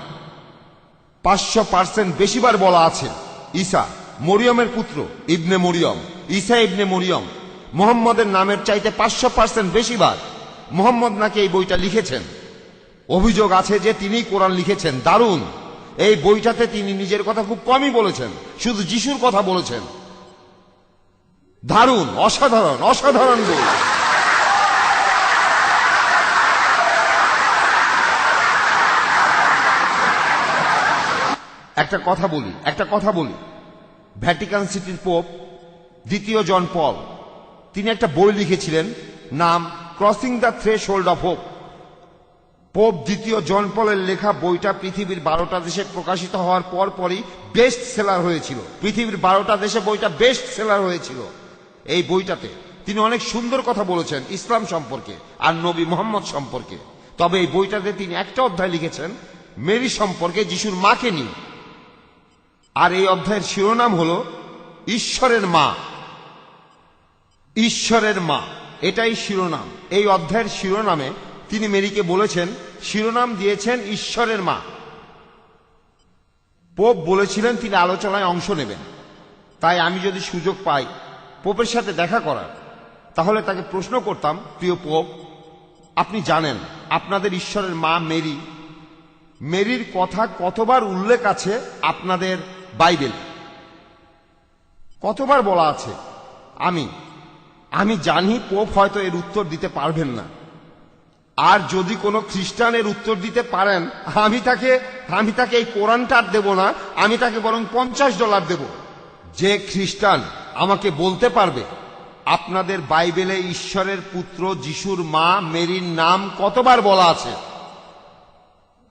500% বেশিবার বলা আছে ঈসা মরিয়মের পুত্র, ইবনে মরিয়ম, ঈসা ইবনে মরিয়ম, মুহাম্মদের নামের চাইতে 500% বেশিবার। মুহাম্মদ নাকি এই বইটা লিখেছেন। অভিযোগ আছে যে তিনি কোরআন লিখেছেন। দারুণ। এই বইটাতে তিনি নিজের কথা খুব কমই বলেছেন, শুধু যিশুর কথা বলেছেন। দারুণ, অসাধারণ, অসাধারণ বই। একটা কথা বলি, ভ্যাটিকান সিটির পোপ দ্বিতীয় জন পল, তিনি একটা বই লিখেছিলেন, নাম crossing the threshold of hope. Pope দ্বিতীয় জন পলের লেখা বইটা পৃথিবীর 12টা দেশে প্রকাশিত হওয়ার পরই বেস্ট সেলার হয়েছিল। পৃথিবীর 12টা দেশে বইটা বেস্ট সেলার হয়েছিল। এই বইটাতে তিনি অনেক সুন্দর কথা বলেছেন ইসলাম সম্পর্কে আর নবী মোহাম্মদ সম্পর্কে। তবে এই বইটাতে তিনি একটা অধ্যায় লিখেছেন মেরি সম্পর্কে, যিশুর মাকে নিয়ে। আর এই অধ্যায়ের শিরোনাম হলো ঈশ্বরের মা। ঈশ্বরের মা, এটাই শিরোনাম। এই অধ্যায়ের শিরোনামে তিনি মেরিকে বলেছেন, শিরোনাম দিয়েছেন ঈশ্বরের মা। পোপ বলেছিলেন তিনি আলোচনায় অংশ নেবেন। তাই আমি যদি সুযোগ পাই পোপের সাথে দেখা করার, তাহলে তাকে প্রশ্ন করতাম, প্রিয় পোপ, আপনি জানেন আপনাদের ঈশ্বরের মা মেরি, মেরির কথা কতবার উল্লেখ আছে আপনাদের বাইবেল? কতবার বলা আছে? আমি জানি পোপ হয়তো এর উত্তর দিতে পারবেন না। আর যদি কোনো খ্রিস্টানের উত্তর দিতে পারেন, আমি তাকে এই কোরআনটা আর দেব না, আমি তাকে বরং $50 দেব। যে খ্রিস্টান আমাকে বলতে পারবে আপনাদের বাইবেলে ঈশ্বরের পুত্র যিশুর মা মেরির নাম কতবার বলা আছে,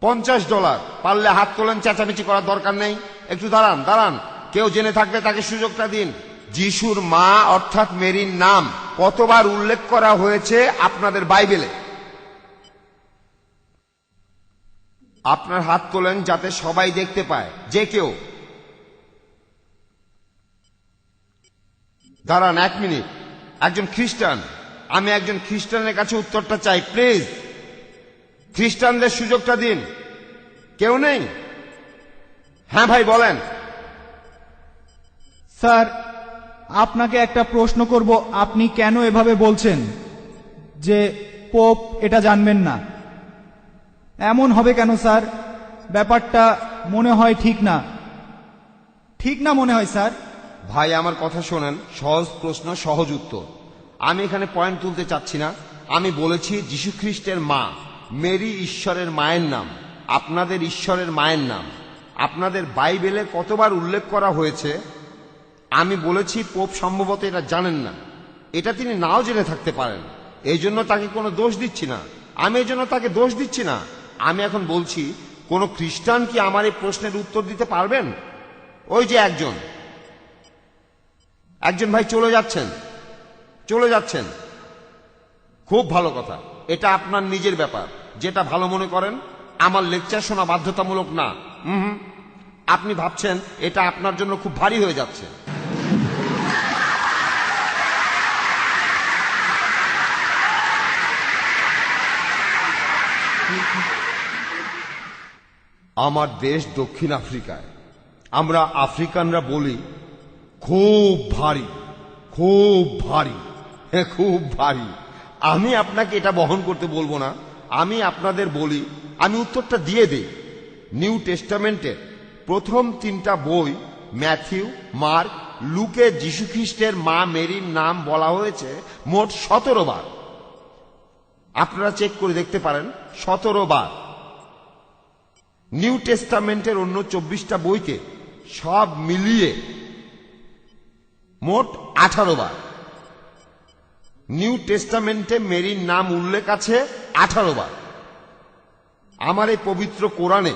$50। পারলে হাত তোলেন, চেঁচামেচি করার দরকার নেই। একটু দাঁড়ান, কেউ জেনে থাকলে তাকে সুযোগটা দিন। যিশুর মা অর্থাৎ মেরির নাম কতবার উল্লেখ করা হয়েছে আপনাদের বাইবেলে? আপনার হাত তোলেন যাতে সবাই দেখতে পায়। যে কেউ দাঁড়ান 1 মিনিট। একজন খ্রিস্টান, আমি একজন খ্রিস্টানের কাছে উত্তরটা চাই, প্লিজ। খ্রিস্টানদের সুযোগটা দিন। কেউ নেই? হ্যাঁ ভাই বলেন। স্যার, আপনাকে একটা প্রশ্ন করব, আপনি কেন এভাবে বলছেন যে পোপ এটা জানবেন না? এমন হবে কেন স্যার? ব্যাপারটা মনে হয় ঠিক না মনে হয় স্যার। ভাই আমার কথা শোনেন, সহজ প্রশ্ন সহজ উত্তর। আমি এখানে পয়েন্ট তুলতে চাচ্ছি না। আমি বলেছি যীশু খ্রিস্টের মা মেরি ঈশ্বরের মায়ের নাম, আপনাদের ঈশ্বরের মায়ের নাম আপনাদের বাইবেলে কতবার উল্লেখ করা হয়েছে। আমি বলেছি পোপ সম্ভবত এটা জানেন না, এটা তিনি নাও জেনে থাকতে পারেন। এই জন্য তাকে কোনো দোষ দিচ্ছি না, আমি এখন বলছি কোন খ্রিস্টান কি আমার এই প্রশ্নের উত্তর দিতে পারবেন? ওই যে একজন ভাই চলে যাচ্ছেন। খুব ভালো কথা, এটা আপনার নিজের ব্যাপার, যেটা ভালো মনে করেন। আমার লেকচার শোনা বাধ্যতামূলক না। আপনি ভাবছেন এটা আপনার জন্য খুব ভারী হয়ে যাচ্ছে। আমার দেশ দক্ষিণ আফ্রিকায়। আমরা আফ্রিকানরা বলি খুব ভারী, খুব ভারী, খুব ভারী। আমি আপনাকে এটা বহন করতে বলবো না, আমি আপনাদের বলি, আমি উত্তরটা দিয়ে দেই। নিউ টেস্টামেন্টের প্রথম 3টা বই ম্যাথিউ, মার্ক, লুকে যীশু খ্রিস্টের মা মেরির নাম বলা হয়েছে মোট 17 বার। আপনারা চেক করে দেখতে পারেন, 17 বার। নিউ টেস্টামেন্টের অন্য 24টা বইতে সব মিলিয়ে মোট 18 বার। নিউ টেস্টামেন্টে মেরির নাম উল্লেখ আছে 18 বার। আমার এই পবিত্র কোরআনে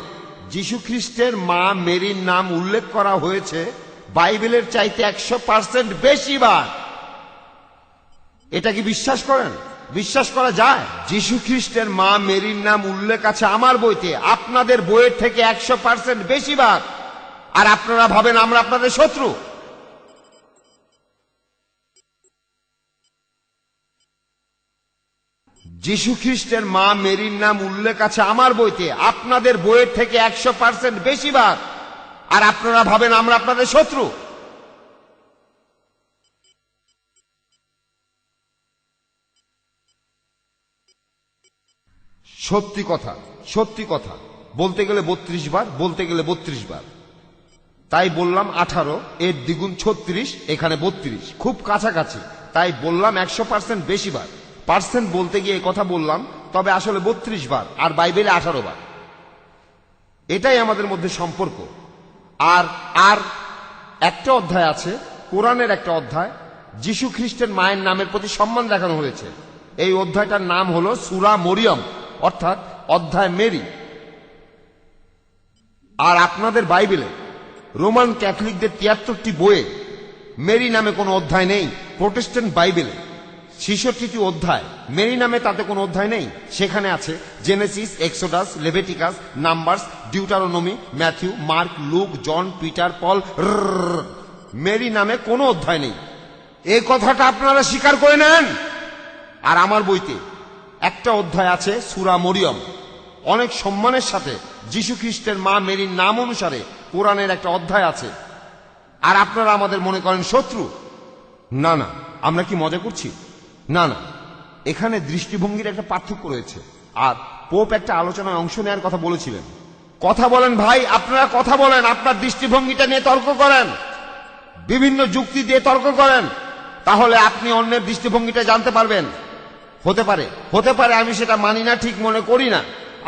যীশু খ্রিস্টের মা মেরির নাম উল্লেখ করা হয়েছে বাইবেলের চাইতে 100% বেশি বার। এটা কি বিশ্বাস করেন? বিশ্বাস করা যায়? যীশু খ্রিস্টের মা মেরির নাম উল্লেখ আছে আমার বইতে আপনাদের বইয়ের থেকে 100% বেশি বার। আর আপনারা ভাবেন আমরা আপনাদের শত্রু। যীশু খ্রিস্টের মা মেরির নাম উল্লেখ আছে আমার বইতে আপনাদের বইয়ের থেকে 100% বেশি বার। আর আপনারা ভাবেন আমরা আপনাদের শত্রু। সত্যি কথা, সত্যি কথা, বলতে গেলে 32 বার, বলতে গেলে 32 বার। তাই বললাম 18, এর দ্বিগুণ 36, এখানে 32, খুব কাছাকাছি। তাই বললাম 100% বেশি বার। পার্সেন্ট বলতে গিয়ে এই কথা বললাম, তবে আসলে 32 বার, আর বাইবেলে 18 বার। এটাই আমাদের মধ্যে সম্পর্ক। আর আর একটা অধ্যায় আছে, কোরআনের একটা অধ্যায়, যিশু খ্রিস্টের মায়ের নামের প্রতি সম্মান দেখানো হয়েছে। এই অধ্যায়টার নাম হলো সূরা মরিয়ম, অর্থাৎ অধ্যায় মেরি। আর আপনাদের বাইবেলে, রোমান ক্যাথলিকদের 73টি বইয়ে মেরি নামে কোনো অধ্যায় নেই। প্রোটেস্ট্যান্ট বাইবেলে 66টি অধ্যায়, মেরি নামে তাতে কোনো অধ্যায় নেই। সেখানে আছে Genesis, Exodus, Leviticus, Numbers, Deuteronomy, Matthew, Mark, Luke, John, Peter, Paul. Mary নামে কোনো অধ্যায় নেই। এই কথাটা আপনারা স্বীকার করে নেন। আর আমার বইতে একটা অধ্যায় আছে, সূরা মরিয়ম। অনেক সম্মানের সাথে যিশু খ্রিস্টের মা মেরির নাম অনুসারে কোরআনের একটা অধ্যায় আছে। আর আপনারা আমাদের মনে করেন শত্রু। না না, আমরা কি মজা করছি? না না, এখানে দৃষ্টিভঙ্গির একটা পার্থক্য রয়েছে। আর পোপ একটা আলোচনায় অংশ নেওয়ার কথা বলেছিলেন। কথা বলেন ভাই, আপনারা কথা বলেন, আপনার দৃষ্টিভঙ্গিটা নিয়ে তর্ক করেন, বিভিন্ন যুক্তি দিয়ে তর্ক করেন, তাহলে আপনি অন্যের দৃষ্টিভঙ্গিটা জানতে পারবেন। হতে পারে আমি সেটা মানি না, ঠিক মনে করি না,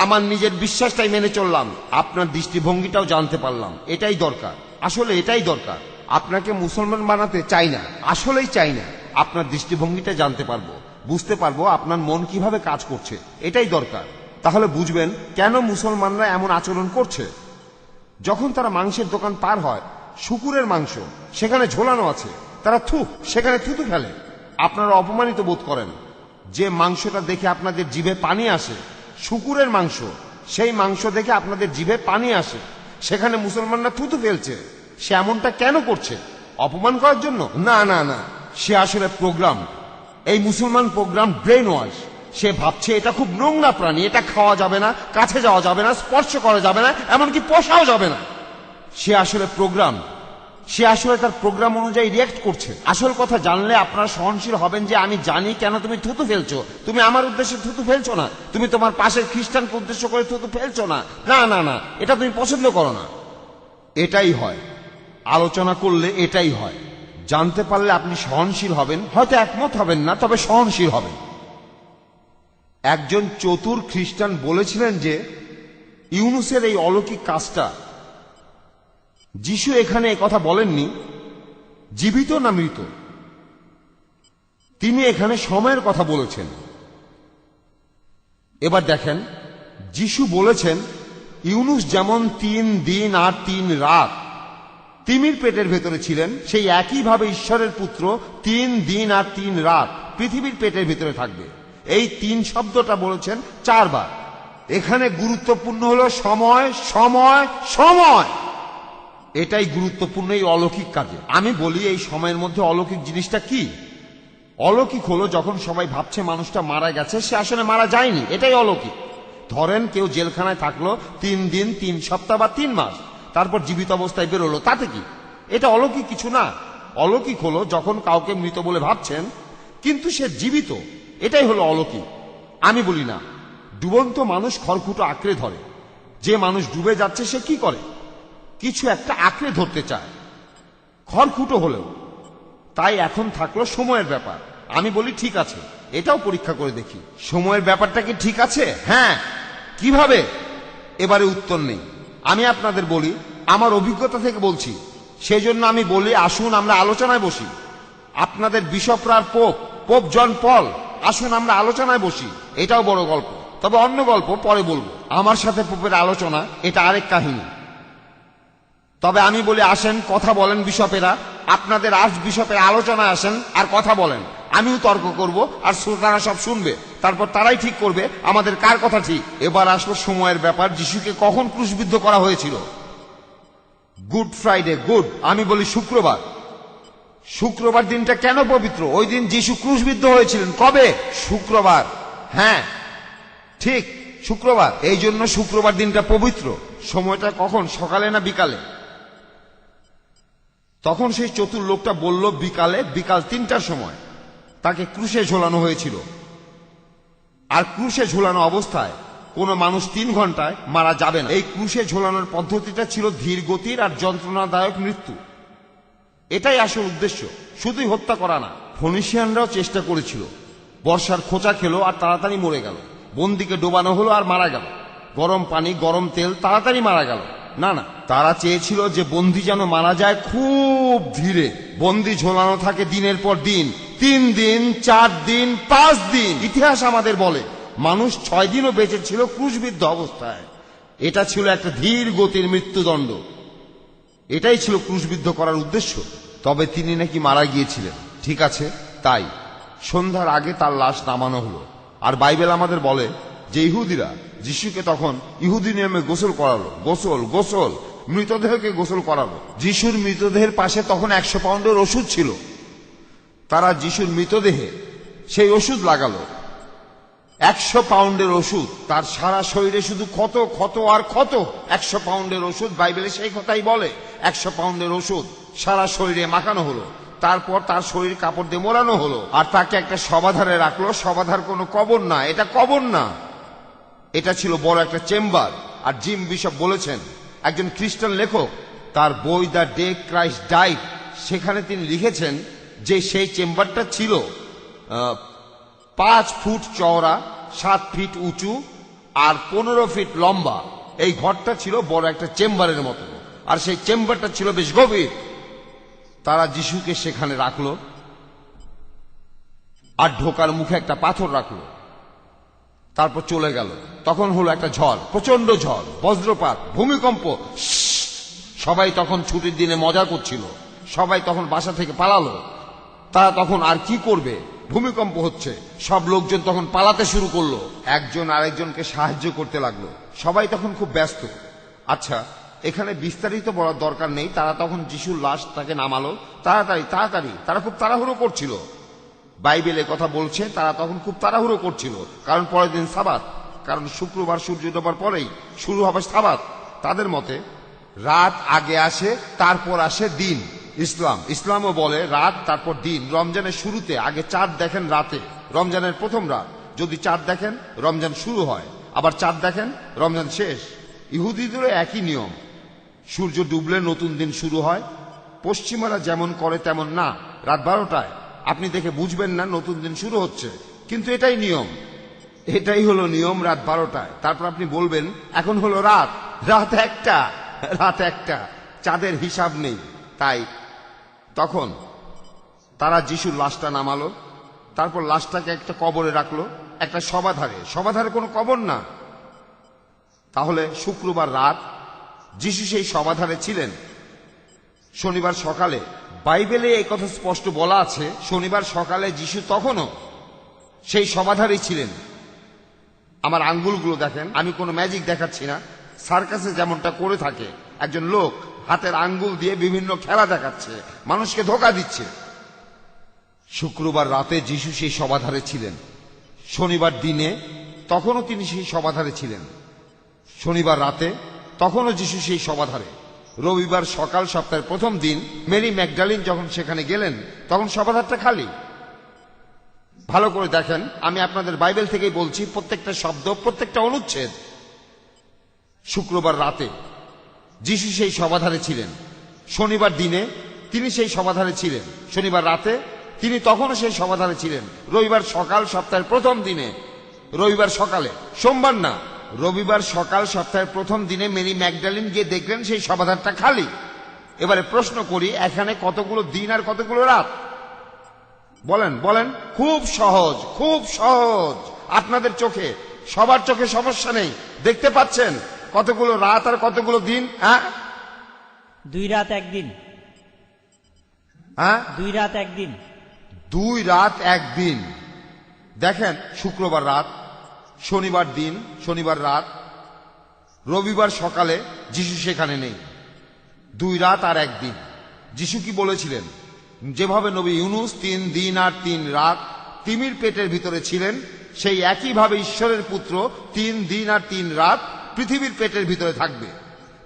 আমার নিজের বিশ্বাসটাই মেনে চললাম, আপনার দৃষ্টিভঙ্গিটাও জানতে পারলাম। এটাই দরকার, আসলে এটাই দরকার। আপনাকে মুসলমান বানাতে চাই না, আসলেই চাই না। আপনার দৃষ্টিভঙ্গিটা জানতে পারবো, বুঝতে পারবো আপনার মন কিভাবে কাজ করছে, এটাই দরকার। তাহলে বুঝবেন কেন মুসলমানরা এমন আচরণ করছে। যখন তারা মাংসের দোকান পার হয়, শুকুরের মাংস সেখানে ঝোলানো আছে, তারা সেখানে থুতু ফেলে। আপনারা অপমানিত বোধ করেন। যে মাংসটা দেখে আপনাদের জিভে পানি আসে, শুকুরের মাংস, সেই মাংস দেখে আপনাদের জিভে পানি আসে, সেখানে মুসলমানরা থুতু ফেলছে। সে এমনটা কেন করছে? অপমান করার জন্য? না না না, সে আসলে প্রোগ্রাম। এই মুসলমান প্রোগ্রাম ব্রেন ওয়াশ। সে ভাবছে এটা খুব নোংরা প্রাণী, এটা খাওয়া যাবে না, কাছে যাওয়া যাবে না, স্পর্শ করা যাবে না, এমনকি পোষাও যাবে না। সে আসলে প্রোগ্রাম। সে আসলে তার প্রোগ্রাম অনুযায়ী রিয়েক্ট করছে। আসল কথা জানলে আপনারা সহনশীল হবেন যে আমি জানি কেন তুমি থুতু ফেলছো। তুমি আমার উদ্দেশ্যে থুতু ফেলছো না, তুমি তোমার পাশের খ্রিস্টানকে উদ্দেশ্য করে থুতু ফেলছো না। না না না, এটা তুমি পছন্দ করো না। এটাই হয়, আলোচনা করলে এটাই হয়। জানতে পারলে আপনি সহনশীল হবেন, হয়তো একমত হবেন না, তবে সহনশীল হবেন। একজন চতুর খ্রিস্টান বলেছিলেন যে ইউনুসের এই অলৌকিক কাজটা, যিশু এখানে কথা বলেননি জীবিত না মৃত, তিনি এখানে সময়ের কথা বলেছেন। এবার দেখেন, যিশু বলেছেন ইউনুস যেমন 3 দিন আর 3 রাত তিমির পেটের ভেতরে ছিলেন, সেই একইভাবে ঈশ্বরের পুত্র 3 দিন আর 3 রাত পৃথিবীর পেটের ভেতরে থাকবে। এই 3 শব্দটা বলেছেন 4 বার। এখানে গুরুত্বপূর্ণ হলো সময়, সময়, সময়। এটাই গুরুত্বপূর্ণ এই অলৌকিক কাজে। আমি বলি এই সময়ের মধ্যে অলৌকিক জিনিসটা কি? অলৌকিক হলো যখন সবাই ভাবছে মানুষটা মারা গেছে, সে আসলে মারা যায়নি, এটাই অলৌকিক। ধরেন কেউ জেলখানায় থাকলো 3 দিন 3 সপ্তাহ বা 3 মাস, তারপর জীবিত অবস্থায় বেরোলো, তাতে কি? এটা অলৌকিক কিছু না। অলৌকিক হলো যখন কাউকে মৃত বলে ভাবছেন কিন্তু সে জীবিত, এটাই হলো অলৌকিক। আমি বলি না ডুবন্ত মানুষ খড়কুটো আঁকড়ে ধরে। যে মানুষ ডুবে যাচ্ছে সে কি করে? কিছু একটা আঁকড়ে ধরতে চায়, খড়কুটো হলেও। তাই এখন থাকলো সময়ের ব্যাপার। আমি বলি ঠিক আছে, এটাও পরীক্ষা করে দেখি। সময়ের ব্যাপারটা কি ঠিক আছে? হ্যাঁ। কিভাবে? এবারে উত্তর নেই। আমি আপনাদের বলি, আমার অভিজ্ঞতা থেকে বলছি, সেই জন্য আমি বলি আসুন আমরা আলোচনায় বসি। আপনাদের বিশপরা আর পোপ জন পল, আসুন আমরা আলোচনায় বসি। এটাও বড় গল্প, তবে অন্য গল্প পরে বলবো। আমার সাথে পোপের আলোচনা এটা আরেক কাহিনী। তবে আমি বলি আসেন কথা বলেন বিশপেরা, আপনাদের আর্চ বিশপের আলোচনায় আসেন আর কথা বলেন। আমিও তর্ক করব আর শ্রোতারা সব শুনবে, তারপর তারাই ঠিক করবে আমাদের কার কথা ঠিক। এবার আসলো সময়ের ব্যাপার। যিশুকে কখন ক্রুশবিদ্ধ করা হয়েছিল? Good Friday. গুড। আমি বলি শুক্রবার। শুক্রবার দিনটা কেন পবিত্র? ওই দিন যিশু ক্রুশবিদ্ধ হয়েছিলেন। কবে? শুক্রবার। হ্যাঁ ঠিক, শুক্রবার। এই জন্য শুক্রবার দিনটা পবিত্র। সময়টা কখন? সকালে না বিকালে? তখন সেই চতুর লোকটা বলল বিকালে। বিকাল 3টার সময় তাকে ক্রুশে ঝোলানো হয়েছিল। আর ক্রুশে ঝোলানো অবস্থায় কোনো মানুষ 3 ঘন্টায় মারা যাবে না। এই ক্রুশে ঝোলানোর পদ্ধতিটা ছিল ধীর গতির আর যন্ত্রণাদায়ক মৃত্যু। এটাই আসল উদ্দেশ্য, শুধুই হত্যা করা না। ফনিশিয়ানরাও চেষ্টা করেছিল, বর্ষার খোঁচা খেলো আর তাড়াতাড়ি মরে গেল। বন্দীকে ডোবানো হলো আর মারা গেল। গরম পানি, গরম তেল, তাড়াতাড়ি মারা গেল। না না, তারা চেয়েছিল যে বন্দী যেন মারা যায় খুব ধীরে। বন্দী ঝোলানো থাকে দিনের পর দিন, 3 দিন, 4 দিন, 5 দিন। ইতিহাস আমাদের বলে মানুষ 6 দিনও বেঁচে ছিল ক্রুশবিদ্ধ অবস্থায়। এটা ছিল একটা ধীর গতির মৃত্যুদণ্ড। এটাই ছিল ক্রুশবিদ্ধ করার উদ্দেশ্য। তবে তিনি নাকি মারা গিয়েছিলেন। ঠিক আছে, তাই সন্ধ্যার আগে তার লাশ নামানো হলো। আর বাইবেল আমাদের বলে যে ইহুদিরা যিশুকে তখন ইহুদি নিয়মে গোসল করালো। গোসল গোসল মৃতদেহকে গোসল করালো। যিশুর মৃতদেহের পাশে তখন 100 পাউন্ডের ওষুধ ছিল। তারা যিশুর মৃতদেহে সেই ওষুধ লাগালো। 100 পাউন্ডের ওষুধ, তার সারা শরীরে শুধু ক্ষত ক্ষত আর ক্ষত। 100 পাউন্ডের ওষুধ, বাইবেলে সেই কথাই বলে। 100 পাউন্ডের ওষুধ সারা শরীরে মাখানো হলো। তারপর তার শরীর কাপড় দিয়ে মোড়ানো হলো আর তাকে একটা শবাধারে রাখলো। শবাধার কোনো কবর না, এটা কবর না, এটা ছিল বড় একটা চেম্বার। আর জিম বিশপ বলেছেন, একজন খ্রিস্টান লেখক তার বই দ্য ডে ক্রাইস্ট ডাইড, সেখানে তিনি লিখেছেন যে সেই চেম্বারটা ছিল 5 ফুট চওড়া, 7 ফিট উঁচু আর 15 ফিট লম্বা। এই ঘরটা ছিল বড় একটা চেম্বারের মতো, আর সেই চেম্বারটা ছিল বেশ গভীর। তারা যিশুকে সেখানে রাখলো আর ঢোকার মুখে একটা পাথর রাখলো। তারপর চলে গেল। তখন হলো একটা ঝড়, প্রচন্ড ঝড়, বজ্রপাত, ভূমিকম্প। সবাই তখন ছুটির দিনে মজা করছিল। সবাই তখন বাসা থেকে পালালো। তারা তখন আর কি করবে, ভূমিকম্প হচ্ছে। সব লোকজন তখন পালাতে শুরু করলো। একজন আরেকজনকে সাহায্য করতে লাগলো। সবাই তখন খুব ব্যস্ত। আচ্ছা, এখানে বিস্তারিত বলার দরকার নেই। তারা তখন যিশুর লাশ তাকে নামালো। তাড়াতাড়ি তাড়াতাড়ি, তারা খুব তাড়াহুড়ো করছিল। বাইবেলে কথা বলছে তারা তখন খুব তাড়াহুড়ো করছিল, কারণ পরের দিন সাবাত। কারণ শুক্রবার সূর্য ডোবার পরেই শুরু হবে সাবাত। তাদের মতে রাত আগে আসে, তারপর আসে দিন। ইসলামও বলে রাত তারপর দিন। রমজানের শুরুতে আগে চাঁদ দেখেন রাতে, রমজানের প্রথম রাত। যদি চাঁদ দেখেন রমজান শুরু হয়, আবার চাঁদ দেখেন রমজান শেষ। ইহুদিদেরও একই নিয়ম। সূর্য ডুবলে নতুন দিন শুরু হয়। পশ্চিমারা যেমন করে তেমন না। রাত 12টায় আপনি দেখে বুঝবেন না নতুন দিন শুরু হচ্ছে, কিন্তু এটাই নিয়ম। এটাই হলো নিয়ম, রাত 12টায়। তারপর আপনি বলবেন এখন হলো রাত 1টা। চাঁদের হিসাব নেই। তাই তখন তারা যিশুর লাশটা নামালো। তারপর লাশটাকে একটা কবরে রাখলো, একটা শবাধারে। শবাধারে কোনো কবর না। তাহলে শুক্রবার রাত যিশু সেই শবাধারে ছিলেন। শনিবার সকালে বাইবেলে এই কথা স্পষ্ট বলা আছে, শনিবার সকালে যিশু তখনও সেই শবাধারেই ছিলেন। আমার আঙ্গুলগুলো দেখেন, আমি কোনো ম্যাজিক দেখাচ্ছি না। সার্কাসে যেমনটা করে থাকে, একজন লোক হাতের আঙ্গুল দিয়ে বিভিন্ন খেলা দেখাচ্ছে, মানুষকে ধোঁকা দিচ্ছে। শুক্রবার রাতে যিশু সেই শবাধারে ছিলেন। শনিবার দিনে তখনও তিনি সেই শবাধারে ছিলেন। শনিবার রাতে তখনও যিশু সেই শবাধারে। রবিবার সকাল, সপ্তাহের প্রথম দিন মেরি ম্যাগডালিন যখন সেখানে গেলেন তখন শবাধারটা খালি। ভালো করে দেখেন, আমি আপনাদের বাইবেল থেকেই বলছি, প্রত্যেকটা শব্দ, প্রত্যেকটা অনুচ্ছেদ। শুক্রবার রাতে যিশু সেই শবাধারে ছিলেন। শনিবার দিনে তিনি সেই শবাধারে ছিলেন। শনিবার রাতে তিনি তখনও সেই শবাধারে ছিলেন। রবিবার সকাল, সপ্তাহের প্রথম দিনে, রবিবার সকালে, সোমবার না, রবিবার সকাল সপ্তাহের প্রথম দিনে মেরি ম্যাগডালিন গিয়ে দেখলেন সেই শবাধারটা খালি। এবারে প্রশ্ন করি, এখানে কতগুলো দিন আর কতগুলো রাত? বলেন বলেন। খুব সহজ, খুব সহজ। আপনাদের চোখে, সবার চোখে সমস্যা নেই, দেখতে পাচ্ছেন কতগুলো রাত আর কতগুলো দিন? হ্যাঁ, 2 রাত 1 দিন। হ্যাঁ, 2 রাত 1 দিন। 2 রাত 1 দিন। দেখেন, শুক্রবার রাত, শনিবার দিন, শনিবার রাত, রবিবার সকালে যিশু সেখানে নেই। 2 রাত আর 1 দিন। যিশু কি বলেছিলেন? যেভাবে নবী ইউনুস 3 দিন আর 3 রাত তিমির পেটের ভিতরে ছিলেন, সেই একইভাবে ঈশ্বরের পুত্র 3 দিন আর 3 রাত পৃথিবীর পেটের ভিতরে থাকবে।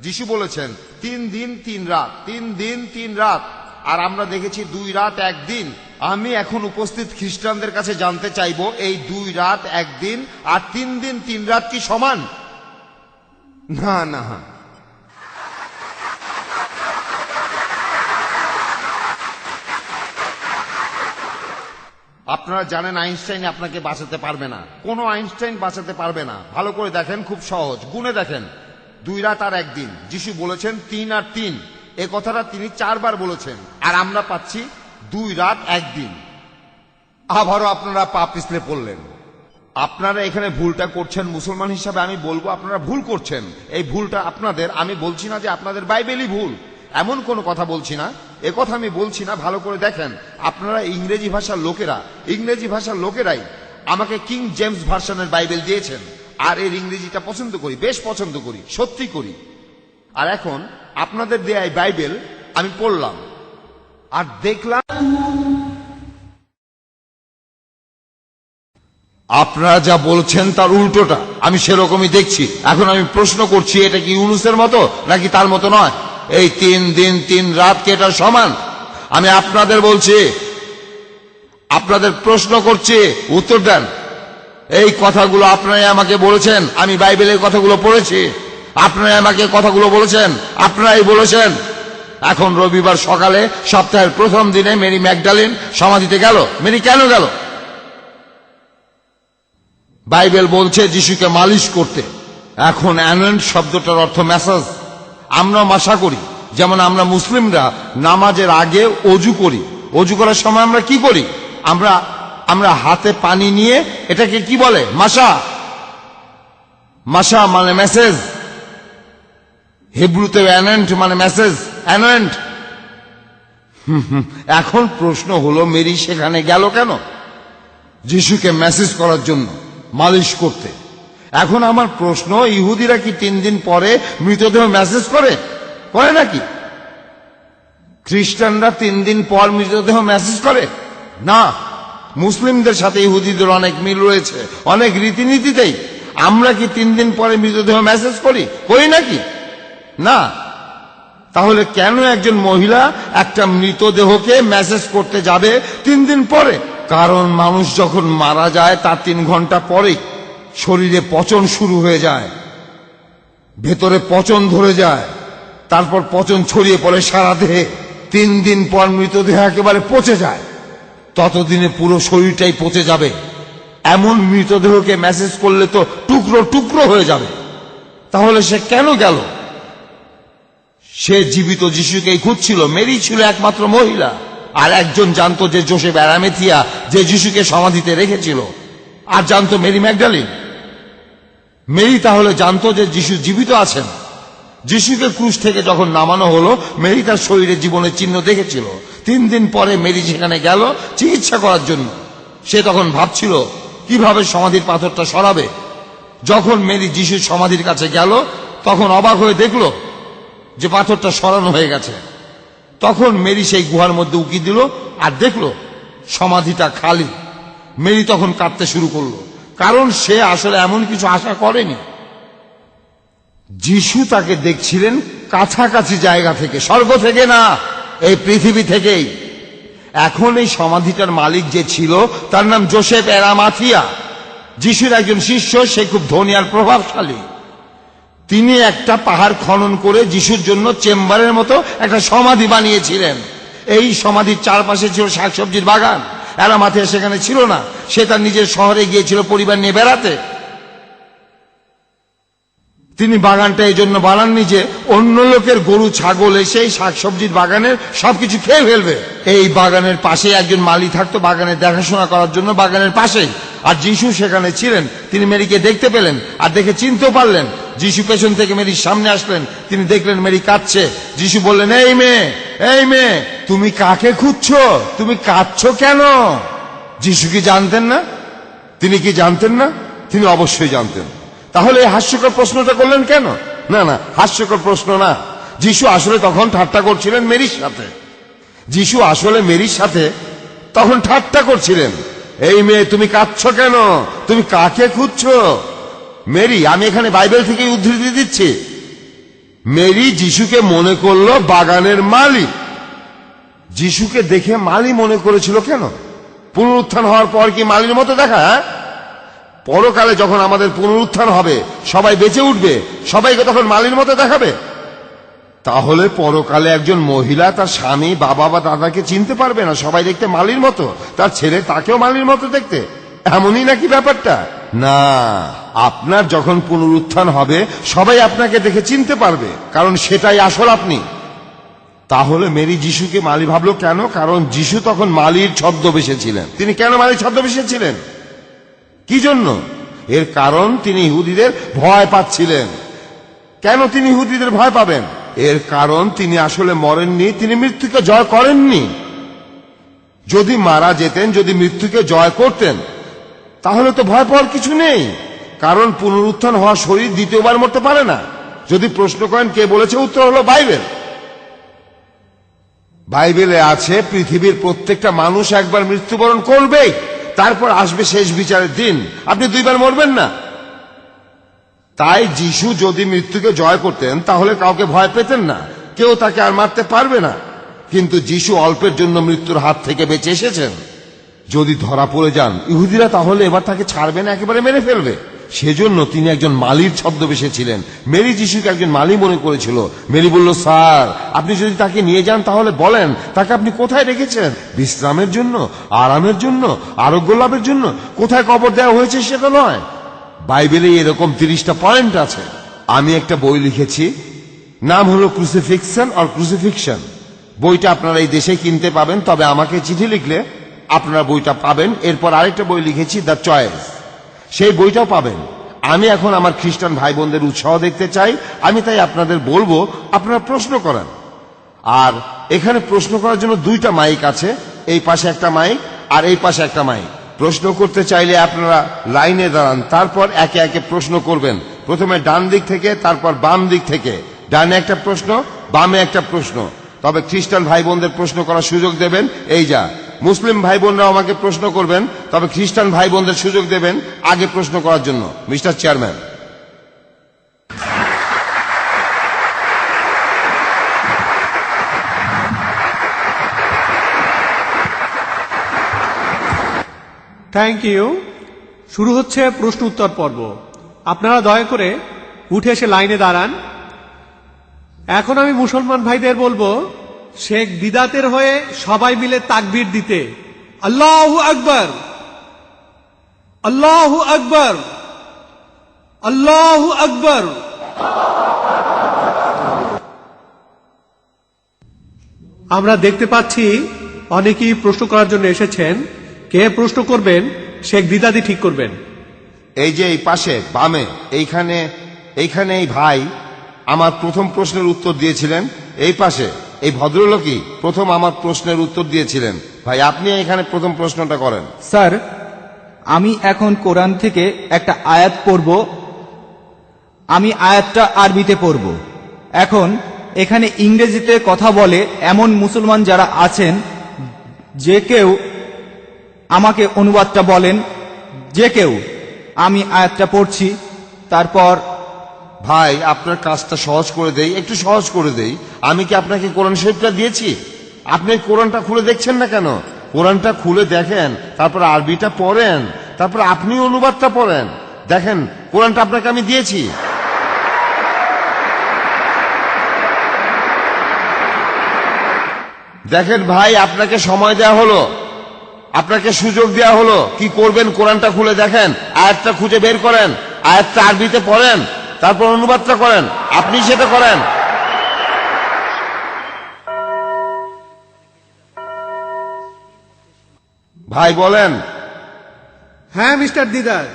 যিশু বলেছেন 3 দিন 3 রাত, 3 দিন 3 রাত। আর আমরা দেখেছি 2 রাত 1 দিন। আমি এখন উপস্থিত খ্রিস্টানদের কাছে জানতে চাইবো এই 2 রাত 1 দিন আর 3 দিন 3 রাত কি সমান? না না, আপনারা জানেন আইনস্টাইন আপনাকে বাঁচাতে পারবে না, কোনো আইনস্টাইন বাঁচাতে পারবে না। ভালো করে দেখেন, খুব সহজ, গুণে দেখেন। 2 রাত আর 1 দিন, যিশু বলেছেন 3 আর 3, এ কথাটা তিনি 4 বার বলেছেন, আর আমরা পাচ্ছি 2 রাত 1 দিন। আবারও আপনারা পা পিছলে পড়লেন। আপনারা এখানে ভুলটা করছেন, মুসলমান হিসাবে আমি বলবো আপনারা ভুল করছেন। এই ভুলটা আপনাদের, আমি বলছি না যে আপনাদের বাইবেলই ভুল, এমন কোনো কথা বলছি না, এ কথা আমি বলছি না। ভালো করে দেখেন, আপনারা ইংরেজি ভাষার লোকেরাই আমাকে কিং জেমস ভার্সনের বাইবেল দিয়েছেন, আর এর ইংরেজিটা পছন্দ করি, বেশ পছন্দ করি, সত্যি করি। আর এখন আপনাদের দেয়া এই বাইবেল আমি পড়লাম আর দেখলাম আপনারা যা বলছেন তার উল্টোটা, আমি সেরকমই দেখছি। এখন আমি প্রশ্ন করছি, এটা কি ইউনুসের মতো নাকি তার মতো নয়? এই 3 দিন 3 রাত কি এটা সমান? আমি আপনাদের বলছি, আপনাদের প্রশ্ন করছি, উত্তর দেন। এই কথাগুলো আপনারাই আমাকে বলেছেন, আমি বাইবেলের কথাগুলো পড়েছি, আপনারাই আমাকে কথাগুলো বলেছেন, আপনারাই বলেছেন। এখন রবিবার সকালে সপ্তাহের প্রথম দিনে মেরি ম্যাগডালিন সমাধিতে গেল। মেরি কেন গেল? বাইবেল বলছে যিশুকে মালিশ করতে। এখন অ্যানোয়েন্ট শব্দটার অর্থ মেসাজ। আমরা মাসা করি, যেমন আমরা মুসলিমরা নামাজের আগে অজু করি। অজু করার সময় আমরা কি করি? আমরা হাতে পানি নিয়ে এটাকে কি বলে? মাসা। মাসা মানে মেসেজ, হিব্রুতে অ্যানোয়েন্ট মানে মেসেজ, অ্যানোয়েন্ট। এখন প্রশ্ন হলো, মেরি সেখানে গেল কেন? যিশুকে মেসেজ করার জন্য, মালিশ করতে। এখন আমার প্রশ্ন, ইহুদিরা কি 3 দিন পরে মৃতদেহ মেসেজ করে নাকি? খ্রিস্টানরা 3 দিন পর মৃতদেহ মেসেজ করে না। মুসলিমদের সাথে ইহুদিদের অনেক মিল রয়েছে, অনেক রীতিনীতিতেই। আমরা কি 3 দিন পরে মৃতদেহ মেসেজ করি নাকি? না। তাহলে কেন একজন মহিলা একটা মৃতদেহকে মেসেজ করতে যাবে 3 দিন পরে? কারণ মানুষ যখন মারা যায় তার 3 ঘন্টা পরেই শরীরে পচন শুরু হয়ে যায়, ভেতরে পচন ধরে যায়, তারপর পচন ছড়িয়ে পড়ে সারা দেহে। 3 দিন পর মৃতদেহ একেবারে পচে যায়, ততদিনে পুরো শরীরটাই পচে যাবে। এমন মৃতদেহকে মেসেজ করলে তো টুকরো টুকরো হয়ে যাবে। তাহলে সে কেন গেল? সে জীবিত যিশুকেই খুঁজছিল। মেরি ছিল একমাত্র মহিলা, আর একজন জানতো যে যোসেফ অ্যারামেথিয়া যে যিশুকে সমাধিতে রেখেছিল, আর জানতো মেরি ম্যাগডালিন। মেরি তাহলে জানতো যে যিশু জীবিত আছেন। যিশুকে ক্রুশ থেকে যখন নামানো হলো, মেরি তার শরীরে জীবনের চিহ্ন দেখেছিল। 3 দিন পরে মেরি সেখানে গেল চিকিৎসা করার জন্য। সে তখন ভাবছিল কিভাবে সমাধির পাথরটা সরাবে। যখন মেরি যিশুর সমাধির কাছে গেল, তখন অবাক হয়ে দেখল যে পাথরটা সরানো হয়ে গেছে। তখন মেরি সেই গুহার মধ্যে উকি দিল আর দেখল সমাধিটা খালি। মেরি তখন কাঁদতে শুরু করলো, কারণ সে আসলে এমন কিছু আশা করেনি। যিশু তাকে দেখছিলেন কাছাকাছি জায়গা থেকে, স্বর্গ থেকে না, এই পৃথিবী থেকেই। এখন এই সমাধিটার মালিক যে ছিল তার নাম যোসেফ অ্যারামাথিয়া। যিশুর একজন শিষ্য, সে খুব ধনী আর প্রভাবশালী। তিনি একটা পাহাড় খনন করে যিশুর জন্য চেম্বারের মতো একটা সমাধি বানিয়েছিলেন। এই সমাধির চারপাশে ছিল শাকসবজির বাগান। অ্যারামাথিয়া সেখানে ছিল না, সে তার নিজের শহরে গিয়েছিল পরিবার নিয়ে বেড়াতে। তিনি বাগানটা এই জন্য বানাননি যে অন্য লোকের গরু ছাগল এসে শাকসবজির বাগানের সবকিছু খেয়ে ফেলবে। এই বাগানের পাশে একজন মালি থাকতো বাগানের দেখাশোনা করার জন্য, বাগানের পাশেই। আর যিশু সেখানে ছিলেন। তিনি মেরিকে দেখতে পেলেন আর দেখে চিনতেও পারলেন। যিশু পেছন থেকে মেরির সামনে আসলেন, তিনি দেখলেন মেরি কাঁদছে। যিশু বললেন, এই মেয়ে, তুমি কাকে খুঁজছো? তুমি কাঁদছো কেন? যিশু কি জানতেন না? তিনি কি জানতেন না? তিনি অবশ্যই জানতেন। তাহলে এই হাস্যকর প্রশ্নটা করলেন কেন? না, হাস্যকর প্রশ্ন না। যিশু আসলে তখন ঠাট্টা করছিলেন মেরির সাথে। যিশু আসলে মেরির সাথে তখন ঠাট্টা করছিলেন। এই মেয়ে, তুমি কাঁদছো কেন? তুমি কাকে খুঁজছো? মেরি, আমি এখানে বাইবেল থেকে উদ্ধৃতি দিচ্ছি, মেরি যিশুকে মনে করলো বাগানের মালিক। যিশুকে দেখে মালি মনে করেছিল কেন? পুনরুত্থান হওয়ার পর কি মালির মতো দেখা? পরকালে যখন আমাদের পুনরুত্থান হবে, সবাই বেঁচে উঠবে, সবাইকে তখন মালির মতো দেখাবে? তাহলে পরকালে একজন মহিলা তার স্বামী, বাবা বা দাদাকে চিনতে পারবে না, সবাই দেখতে মালির মতো, তার ছেলে তাকেও মালির মতো দেখতে। এমনই নাকি ব্যাপারটা? না, আপনার যখন পুনরুত্থান হবে সবাই আপনাকে দেখে চিনতে পারবে, কারণ সেটাই আসল আপনি। তাহলে মেরি যিশুকে মালি ভাবলো কেন? কারণ যিশু তখন মালির ছদ্মবেশে ছিলেন। তিনি কেন মালির ছদ্মবেশে ছিলেন? কি জন্য? এর কারণ তিনি ইহুদিদের ভয় পাচ্ছিলেন। কেন তিনি ইহুদিদের ভয় পাবেন? এর কারণ তিনি আসলে মরেননি, তিনি মৃত্যুকে জয় করেননি। যদি মারা যেতেন, যদি মৃত্যুকে জয় করতেন, তাহলে তো ভয় পাওয়ার কিছু নেই, কারণ পুনরুত্থান হওয়া শরীর দ্বিতীয়বার মরতে পারে না। যদি প্রশ্ন করেন কে বলেছে, উত্তর হলো বাইবেল। বাইবেলে আছে পৃথিবীর প্রত্যেকটা মানুষ একবার মৃত্যুবরণ করবেই, তারপর আসবে শেষ বিচারের দিন। আপনি দুইবার মরবেন না। তাই যিশু যদি মৃত্যুকে জয় করতেন তাহলে কাউকে ভয় পেতেন না, কেউ তাকে আর মারতে পারবে না। কিন্তু যিশু অল্পের জন্য মৃত্যুর হাত থেকে বেঁচে এসেছেন। যদি ধরা পড়ে যান ইহুদিরা, তাহলে এবার তাকে ছাড়বে না, একেবারে মেরে ফেলবে। সেজন্য তিনি একজন মালির ছদ্মবেশে ছিলেন। মেরি যিশুকে একজন মালি মনে করেছিল। মেরি বলল, স্যার আপনি যদি তাকে নিয়ে যান তাহলে বলেন তাকে আপনি কোথায় রেখেছেন? বিশ্রামের জন্য, আরামের জন্য, আরোগ্য লাভের জন্য? কোথায় কবর দেওয়া হয়েছে সেটা নয়। বাইবেলে এরকম 30টা পয়েন্ট আছে। আমি একটা বই লিখেছি, নাম হলো ক্রুসিফিকশন অর ক্রুসিফিকশন। বইটা আপনারা এই দেশে কিনতে পাবেন, তবে আমাকে চিঠি লিখলে আপনারা বইটা পাবেন। এরপর আরেকটা বই লিখেছি, দ্য চয়েস, সেই বইটাও পাবেন। আমি এখন আমার খ্রিস্টান ভাই বোনদের উৎসাহ দেখতে চাই, আমি তাই আপনাদের বলবো আপনারা প্রশ্ন করেন। আর এখানে প্রশ্ন করার জন্য 2টা মাইক আছে, এই পাশে একটা মাইক আর এই পাশে একটা মাইক। প্রশ্ন করতে চাইলে আপনারা লাইনে দাঁড়ান, তারপর একে একে প্রশ্ন করবেন। প্রথমে ডান দিক থেকে, তারপর বাম দিক থেকে। ডানে একটা প্রশ্ন, বামে একটা প্রশ্ন। তবে খ্রিস্টান ভাই বোনদের প্রশ্ন করার সুযোগ দেবেন। এই যা মুসলিম ভাই বোনরাও আমাকে প্রশ্ন করবেন, তবে খ্রিস্টান ভাই বোনদের সুযোগ দেবেন আগে প্রশ্ন করার জন্য। Mister chairman. Thank you. শুরু হচ্ছে প্রশ্ন উত্তর পর্ব। আপনারা দয়া করে উঠে এসে লাইনে দাঁড়ান। এখন আমি মুসলমান ভাইদের বলবো শেখ বিদাতের হয়ে সবাই মিলে তাকবীর দিতে। আল্লাহু আকবার, আল্লাহু আকবার, আল্লাহু আকবার। আমরা দেখতে পাচ্ছি অনেকেই প্রশ্ন করার জন্য এসেছেন। কে প্রশ্ন করবেন শেখ বিদাতি ঠিক করবেন। এই যে এই পাশে বামে, এইখানে এই ভাই আমার প্রথম প্রশ্নের উত্তর দিয়েছিলেন। এই পাশে এই ভদ্রলোকই প্রথম আমার প্রশ্নের উত্তর দিয়েছিলেন। ভাই আপনি এখানে প্রথম প্রশ্নটা করেন। স্যার, আমি এখন কোরআন থেকে একটা আয়াত পড়ব। আমি আয়াতটা আরবিতে পড়ব। এখন এখানে ইংরেজিতে কথা বলে এমন মুসলমান যারা আছেন, যে কেউ আমাকে অনুবাদটা বলেন, যে কেউ। আমি আয়াতটা পড়ছি, তারপর ভাই আপনার কাজটা সহজ করে দেই, একটু সহজ করে দেই। আমি কি আপনাকে কোরআন শরীফটা দিয়েছি? আপনি কোরআনটা খুলে দেখছেন না কেন? কোরআনটা খুলে দেখেন, তারপর আরবিটা পড়েন, তারপর আপনি অনুবাদটা পড়েন। দেখেন কোরআনটা আপনাকে আমি দিয়েছি। দেখেন ভাই, আপনাকে সময় দেয়া হলো, আপনাকে সুযোগ দেয়া হলো। কি করবেন? কোরআনটা খুলে দেখেন, আয়াতটা খুঁজে বের করেন, আয়াতটা আরবিতে পড়েন, তারপর অনুবাদটা করেন। আপনি সেটা করেন। ভাই বলেন। হ্যাঁ মিস্টার দিদার,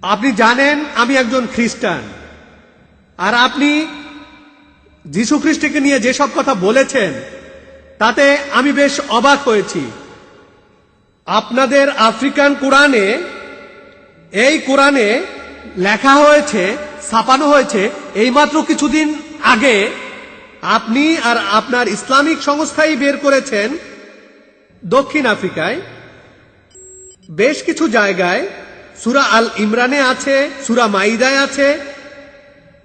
আপনি জানেন আমি একজন খ্রিস্টান, আর আপনি যীশু খ্রিস্টকে নিয়ে যেসব কথা বলেছেন তাতে আমি বেশ অবাক হয়েছি। আপনাদের আফ্রিকান কোরআনে, এই কোরআনে লেখা হয়েছে, ছাপানো হয়েছে এইমাত্র কিছুদিন আগে, আপনি আর আপনার ইসলামিক সংস্থাই বের করেছেন দক্ষিণ আফ্রিকায় বেশ কিছু জায়গায়, সূরা আল ইমরানে আছে, সূরা মাইদায় আছে,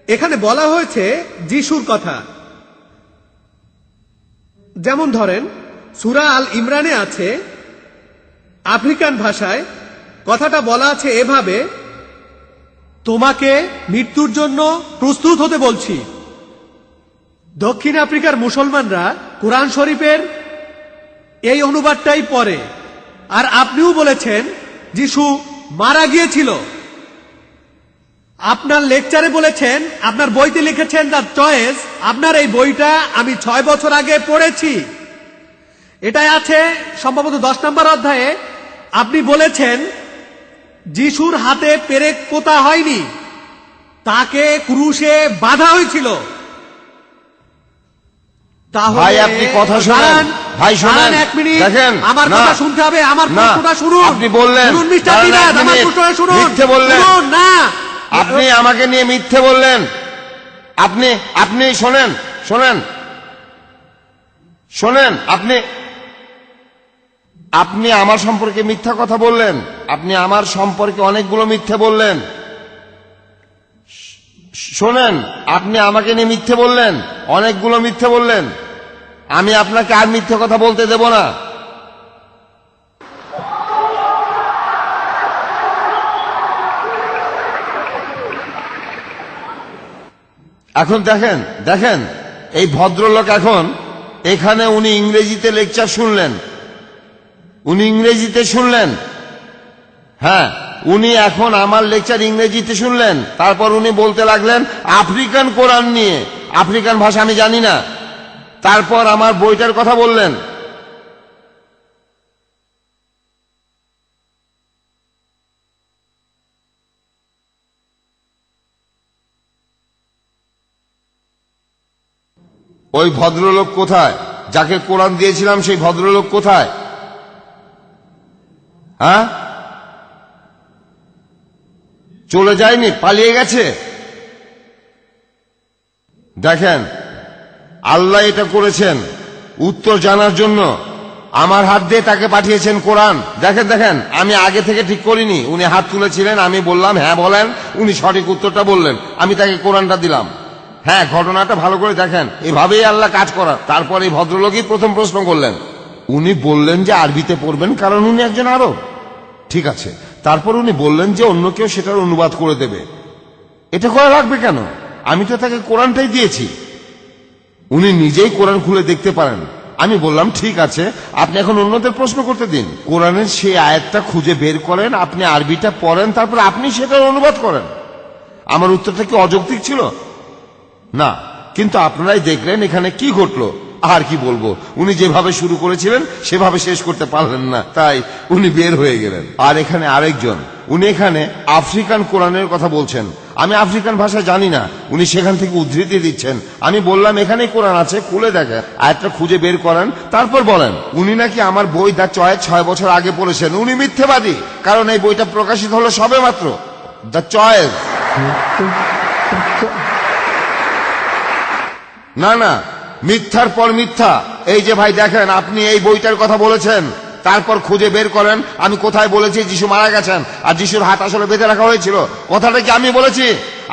এখানে বলা হয়েছে যিশুর কথা। যেমন ধরেন সূরা আল ইমরানে আছে, আফ্রিকান ভাষায় কথাটা বলা আছে এভাবে, তোমাকে মৃত্যুর জন্য প্রস্তুত হতে বলছি। দক্ষিণ আফ্রিকার মুসলমানরা কোরআন শরীফের এই অনুবাদটাই পড়ে। আর আপনিও বলেছেন যিশু মারা গিয়েছিল। আপনার লেকচারে বলেছেন, আপনার বইতে লিখেছেন দ্য চয়েস। আপনার এই বইটা আমি 6 বছর আগে পড়েছি। এটাই আছে সম্ভবত 10 নম্বর অধ্যায়ে। আপনি বলেছেন যিশুর হাতে পেরেক পোতা হয়নি, তাকে ক্রুশে বাঁধা হয়েছিল। ভাই আপনি কথা শোনেন, ভাই শোনেন, এক মিনিট, দেখেন আমার না, কথা শুনতে হবে। আমার না, প্রশ্নটা শুনুন। আপনি বললেন, শুনুন মিস্টার দাঁড়ান দিদার, এক আমার মিনিট, প্রশ্নটা শুনুন। মিথ্যে বললেন। শুনুন না, আপনি আমাকে নিয়ে মিথ্যে বললেন। আপনি শোনেন, শোনেন, শোনেন, আপনি আমার সম্পর্কে মিথ্যা কথা বললেন। আপনি আমার সম্পর্কে অনেকগুলো মিথ্যে বললেন। শোনেন, আপনি আমাকে নিয়ে মিথ্যে বললেন, অনেকগুলো মিথ্যে বললেন। আমি আপনাকে আর মিথ্যে কথা বলতে দেব না। এখন দেখেন, দেখেন এই ভদ্রলোক এখন এখানে উনি ইংরেজিতে লেকচার শুনলেন, উনি ইংরেজিতে শুনলেন। হ্যাঁ, উনি এখন আমার লেকচার ইংরেজিতে শুনলেন। তারপর উনি বলতে লাগলেন আফ্রিকান কোরআন নিয়ে, আফ্রিকান ভাষা আমি জানি না। তারপর আমার বইটার কথা বললেন। ওই ভদ্রলোক কোথায়? যাকে কোরআন দিয়েছিলাম সেই ভদ্রলোক কোথায়? হ্যাঁ, চলে যায়নি, পালিয়ে গেছে? দেখেন, আল্লাহ এটা করেছেন উত্তর জানার জন্য। আমার হাত দিয়ে তাকে পাঠিয়েছেন কোরআন। দেখেন, দেখেন, আমি আগে থেকে ঠিক করিনি। উনি হাত তুলেছিলেন, আমি বললাম হ্যাঁ বলেন, উনি সঠিক উত্তরটা বললেন, আমি তাকে কোরআনটা দিলাম। হ্যাঁ, ঘটনাটা ভালো করে দেখেন, এভাবেই আল্লাহ কাজ করার। তারপর এই ভদ্রলোকই প্রথম প্রশ্ন করলেন। উনি বললেন যে আরবিতে পড়বেন, কারণ উনি একজন আরব। ঠিক আছে, তারপর উনি বললেন যে অন্য কেউ সেটার অনুবাদ করে দেবে। এটা করা লাগবে কেন? আমি তো তাকে কোরআনটাই দিয়েছি। উনি নিজেই কোরআন খুলে দেখতে পারেন। আমি বললাম ঠিক আছে, আপনি এখন অন্যদের প্রশ্ন করতে দিন। কোরআনের সেই আয়াতটা খুঁজে বের করেন, আপনি আরবিটা পড়েন, তারপর আপনি সেটার অনুবাদ করেন। আমার উত্তরটা কি অযৌক্তিক ছিল? না, কিন্তু আপনারাই দেখলেন এখানে কি ঘটলো। আর কি বলবো, উনি যেভাবে শুরু করেছিলেন সেভাবে শেষ করতে পারলেন না, তাই উনি বের হয়ে গেলেন। আর এখানে আরেকজন, উনি এখানে আফ্রিকান কোরআনের কথা বলছেন। আমি আফ্রিকান ভাষা জানি না, উনি সেখান থেকে উদ্ধৃতি দিচ্ছেন। আমি বললাম এখানেই কোরআন আছে, খুলে দেখেন, আয়াতটা খুঁজে বের করেন, তারপর বলেন। উনি নাকি আমার বই দ্য চয়েস 6 বছর আগে পড়েছেন। উনি মিথ্যেবাদী, কারণ এই বইটা প্রকাশিত হলো সবে মাত্র, দ্য চয়েস। না না, মিথ্যার পর মিথ্যা। এই যে ভাই দেখেন, আপনি এই বইটার কথা বলেছেন, তারপর খুঁজে বের করেন আমি কোথায় বলেছি যিশু মারা গেছেন আর যিশুর হাত আসলে বেঁধে রাখা হয়েছিল। কথাটা কি আমি বলেছি?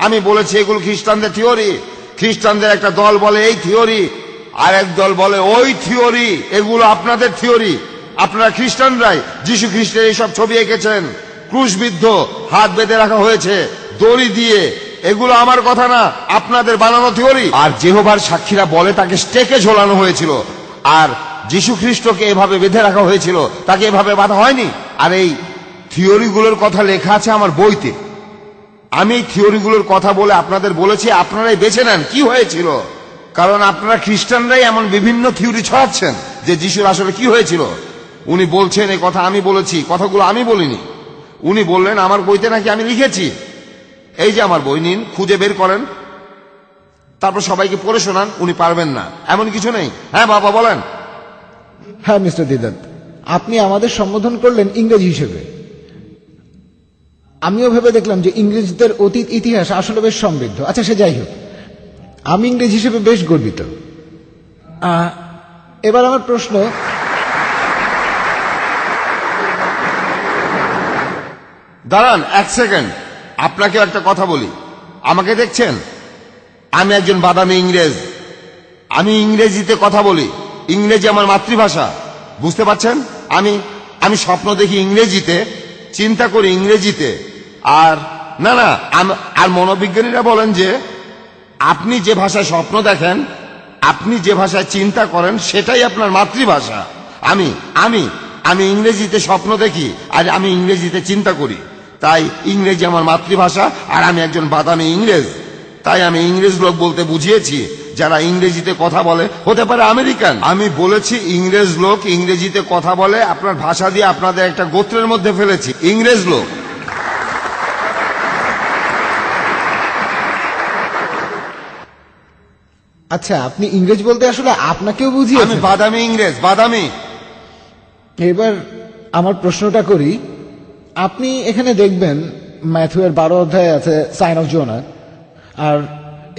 আমি বলেছি এগুলো খ্রিস্টানদের থিওরি। খ্রিস্টানদের একটা দল বলে এই থিওরি, আর এক দল বলে ওই থিওরি। এগুলো আপনাদের থিওরি। আপনারা খ্রিস্টানরাই যিশু খ্রিস্টের এইসব ছবি এঁকেছেন, ক্রুশবিদ্ধ, হাত বেঁধে রাখা হয়েছে দড়ি দিয়ে। এগুলো আমার কথা না, আপনাদের বানানো থিওরি। আর যেহোবার সাক্ষীরা বলে তাকে স্টেকে ঝোলানো হয়েছিল, আর যিশু খ্রিস্টকে এভাবে বেঁধে রাখা হয়েছিল, তাকে এভাবে বাঁধা হয়নি। আর এই থিওরিগুলোর কথা লেখা আছে আমার বইতে। আমি এই থিওরিগুলোর কথা বলে আপনাদের বলেছি, আপনারাই বেছে নেন কি হয়েছিল। কারণ আপনারা খ্রিস্টানরাই এমন বিভিন্ন থিওরি ছড়াচ্ছেন যে যিশুর আসলে কি হয়েছিল। উনি বলছেন এই কথা আমি বলেছি, কথাগুলো আমি বলিনি। উনি বললেন আমার বইতে নাকি আমি লিখেছি। এই যে আমার বই নিন, খুঁজে বের করেন, তারপর সবাইকে পড়ে শোনান। উনি পারবেন না, এমন কিছু নেই। হ্যাঁ বাবা বলেন। হ্যাঁ মিস্টার দিদাত, আপনি আমাদের সম্বোধন করলেন ইংরেজি হিসেবে। আমিও ভেবে দেখলাম যে ইংরেজদের অতীত ইতিহাস আসলে বেশ সমৃদ্ধ। আচ্ছা সে যাই হোক, আমি ইংরেজ হিসেবে বেশ গর্বিত। এবার আমার প্রশ্ন, দাঁড়ান এক সেকেন্ড, আপনাকে একটা কথা বলি। আমাকে দেখছেন? আমি একজন বাদামি ইংরেজ, আমি ইংরেজিতে কথা বলি। ইংরেজি আমার মাতৃভাষা, বুঝতে পারছেন? আমি আমি স্বপ্ন দেখি ইংরেজিতে, চিন্তা করি ইংরেজিতে। আর না না, আর মনোবিজ্ঞানীরা বলেন যে আপনি যে ভাষায় স্বপ্ন দেখেন, আপনি যে ভাষায় চিন্তা করেন, সেটাই আপনার মাতৃভাষা। আমি আমি আমি ইংরেজিতে স্বপ্ন দেখি আর আমি ইংরেজিতে চিন্তা করি, তাই ইংরেজি আমার মাতৃভাষা। আর আমি একজন বাদামি ইংরেজ, তাই আমি ইংরেজ লোক বলতে বুঝিয়েছি যারা ইংরেজিতে কথা বলে, হতে পারে আমেরিকান। আমি বলেছি ইংরেজ লোক ইংরেজিতে কথা বলে, আপনার ভাষা দিয়ে আপনাদের একটা গোত্রের মধ্যে ফেলেছি, ইংরেজ লোক। আচ্ছা, আপনি ইংরেজ বলতে আসলে আপনাকেও আমি বুঝিয়েছেন। বাদামি ইংরেজ, বাদামি। এবার আমার প্রশ্নটা করি, আপনি এখানে দেখবেন ম্যাথুয়ের 12 অধ্যায়ে আছে সাইন অফ জোনা, আর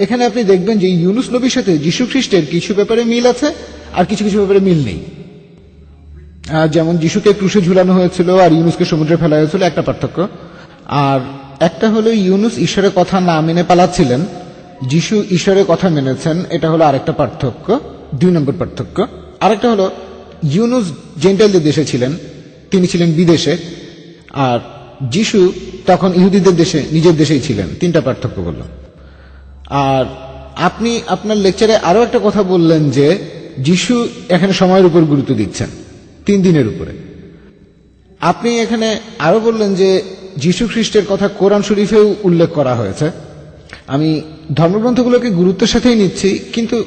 এখানে আপনি দেখবেন যে ইউনুস নবীর সাথে যীশু খ্রিস্টের কিছু ব্যাপারে মিল আছে আর কিছু কিছু ব্যাপারে মিল নেই। যেমন যীশুকে ক্রুশে ঝুলানো হয়েছিল আর ইউনুসকে সমুদ্রে ফেলা হয়েছিল, একটা পার্থক্য। আর একটা হলো ইউনুস ঈশ্বরের কথা না মেনে পালাচ্ছিলেন, যীশু ঈশ্বরের কথা মেনেছেন, এটা হলো আরেকটা পার্থক্য, 2 নম্বর পার্থক্য। আরেকটা হলো ইউনুস জেন্টাইলদের দেশে ছিলেন, তিনি ছিলেন বিদেশে, আর যীশু তখন ইহুদিদের দেশে, নিজের দেশেই ছিলেন, 3টা পার্থক্য বলল। আর আপনি আপনার লেকচারে আরো একটা কথা বললেন যে যীশু এখানে সময়ের উপর গুরুত্ব দিচ্ছেন, 3 দিনের উপরে। আপনি এখানে আরো বললেন যে যীশু খ্রিস্টের কথা কোরআন শরীফেও উল্লেখ করা হয়েছে। আমি ধর্মগ্রন্থগুলোকে গুরুত্বের সাথেই নিচ্ছি, কিন্তু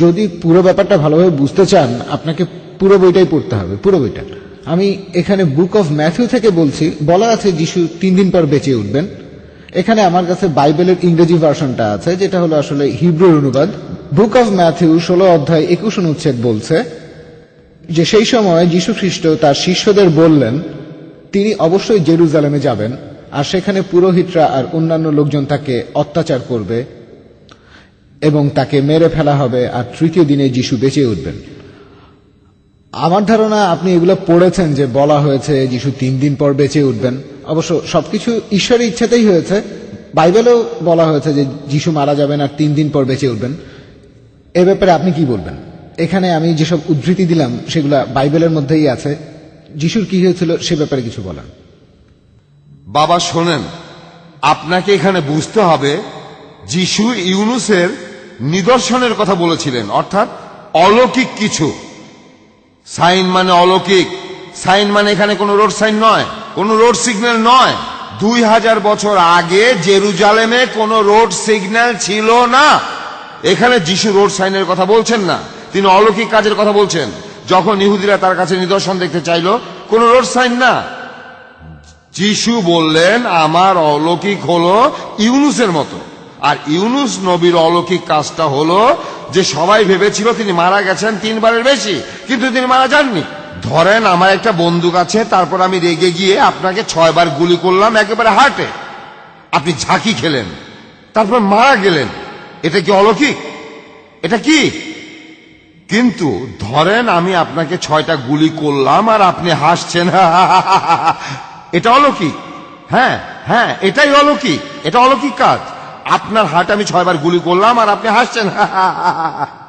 যদি পুরো ব্যাপারটা ভালোভাবে বুঝতে চান আপনাকে পুরো বইটাই পড়তে হবে, পুরো বইটা। আমি এখানে বুক অফ ম্যাথিউ থেকে বলছি, বলা আছে যীশু 3 দিন পর বেঁচে উঠবেন। এখানে আমার কাছে বাইবেলের ইংরেজি ভার্সনটা আছে, যেটা হলো আসলে হিব্রুর অনুবাদ। বুক অফ ম্যাথিউ 16 অধ্যায় 21 অনুচ্ছেদ বলছে যে সেই সময় যীশু খ্রিস্ট তার শিষ্যদের বললেন তিনি অবশ্যই জেরুজালেমে যাবেন, আর সেখানে পুরোহিতরা আর অন্যান্য লোকজন তাকে অত্যাচার করবে এবং তাকে মেরে ফেলা হবে, আর 3য় দিনে যীশু বেঁচে উঠবেন। আমার ধারণা আপনি এগুলো পড়েছেন যে বলা হয়েছে যীশু 3 দিন পর বেঁচে উঠবেন। অবশ্য সবকিছু ঈশ্বরের ইচ্ছাতেই হয়েছে। বাইবেলেও বলা হয়েছে যে যীশু মারা যাবেন আর 3 দিন পর বেঁচে উঠবেন। এ ব্যাপারে আপনি কি বলবেন? এখানে আমি যেসব উদ্ধৃতি দিলাম সেগুলা বাইবেলের মধ্যেই আছে, যীশুর কি হয়েছিল সে ব্যাপারে কিছু বলেন। বাবা শোনেন, আপনাকে এখানে বুঝতে হবে যীশু ইউনুসের নিদর্শনের কথা বলেছিলেন, অর্থাৎ অলৌকিক কিছু। সাইন মানে অলৌকিক, সাইন মানে এখানে কোনো রোড সাইন নয়, কোনো রোড সিগন্যাল নয়। 2000 বছর আগে জেরুজালেমে কোনো রোড সিগন্যাল ছিল না। এখানে যীশু রোড সাইনের কথা বলছেন না, তিনি অলৌকিক কাজের কথা বলছেন। যখন ইহুদিরা তার কাছে নিদর্শন দেখতে চাইল, কোনো রোড সাইন না। যীশু বললেন আমার অলৌকিক হলো ইউনুসের মতো। আর ইউনুস নবীর অলৌকিক কাজটা হলো যে সবাই ভেবেছিল তিনি মারা গেছেন 3 বারের বেশি, কিন্তু তিনি মারা যাননি। ধরেন আমার একটা বন্দুক আছে, তারপর আমি রেগে গিয়ে আপনাকে 6 বার গুলি করলাম একেবারে হার্টে, আপনি ঝাঁকি খেলেন, তারপর মারা গেলেন। এটা কি অলৌকিক? এটা কি? কিন্তু ধরেন আমি আপনাকে 6টা গুলি করলাম আর আপনি হাসছেন, এটা অলৌকিক। হ্যাঁ হ্যাঁ, এটাই অলৌকিক, এটা অলৌকিক কাজ। আপনার হার্টে আমি 6 বার গুলি করলাম আর আপনি হাসছেন,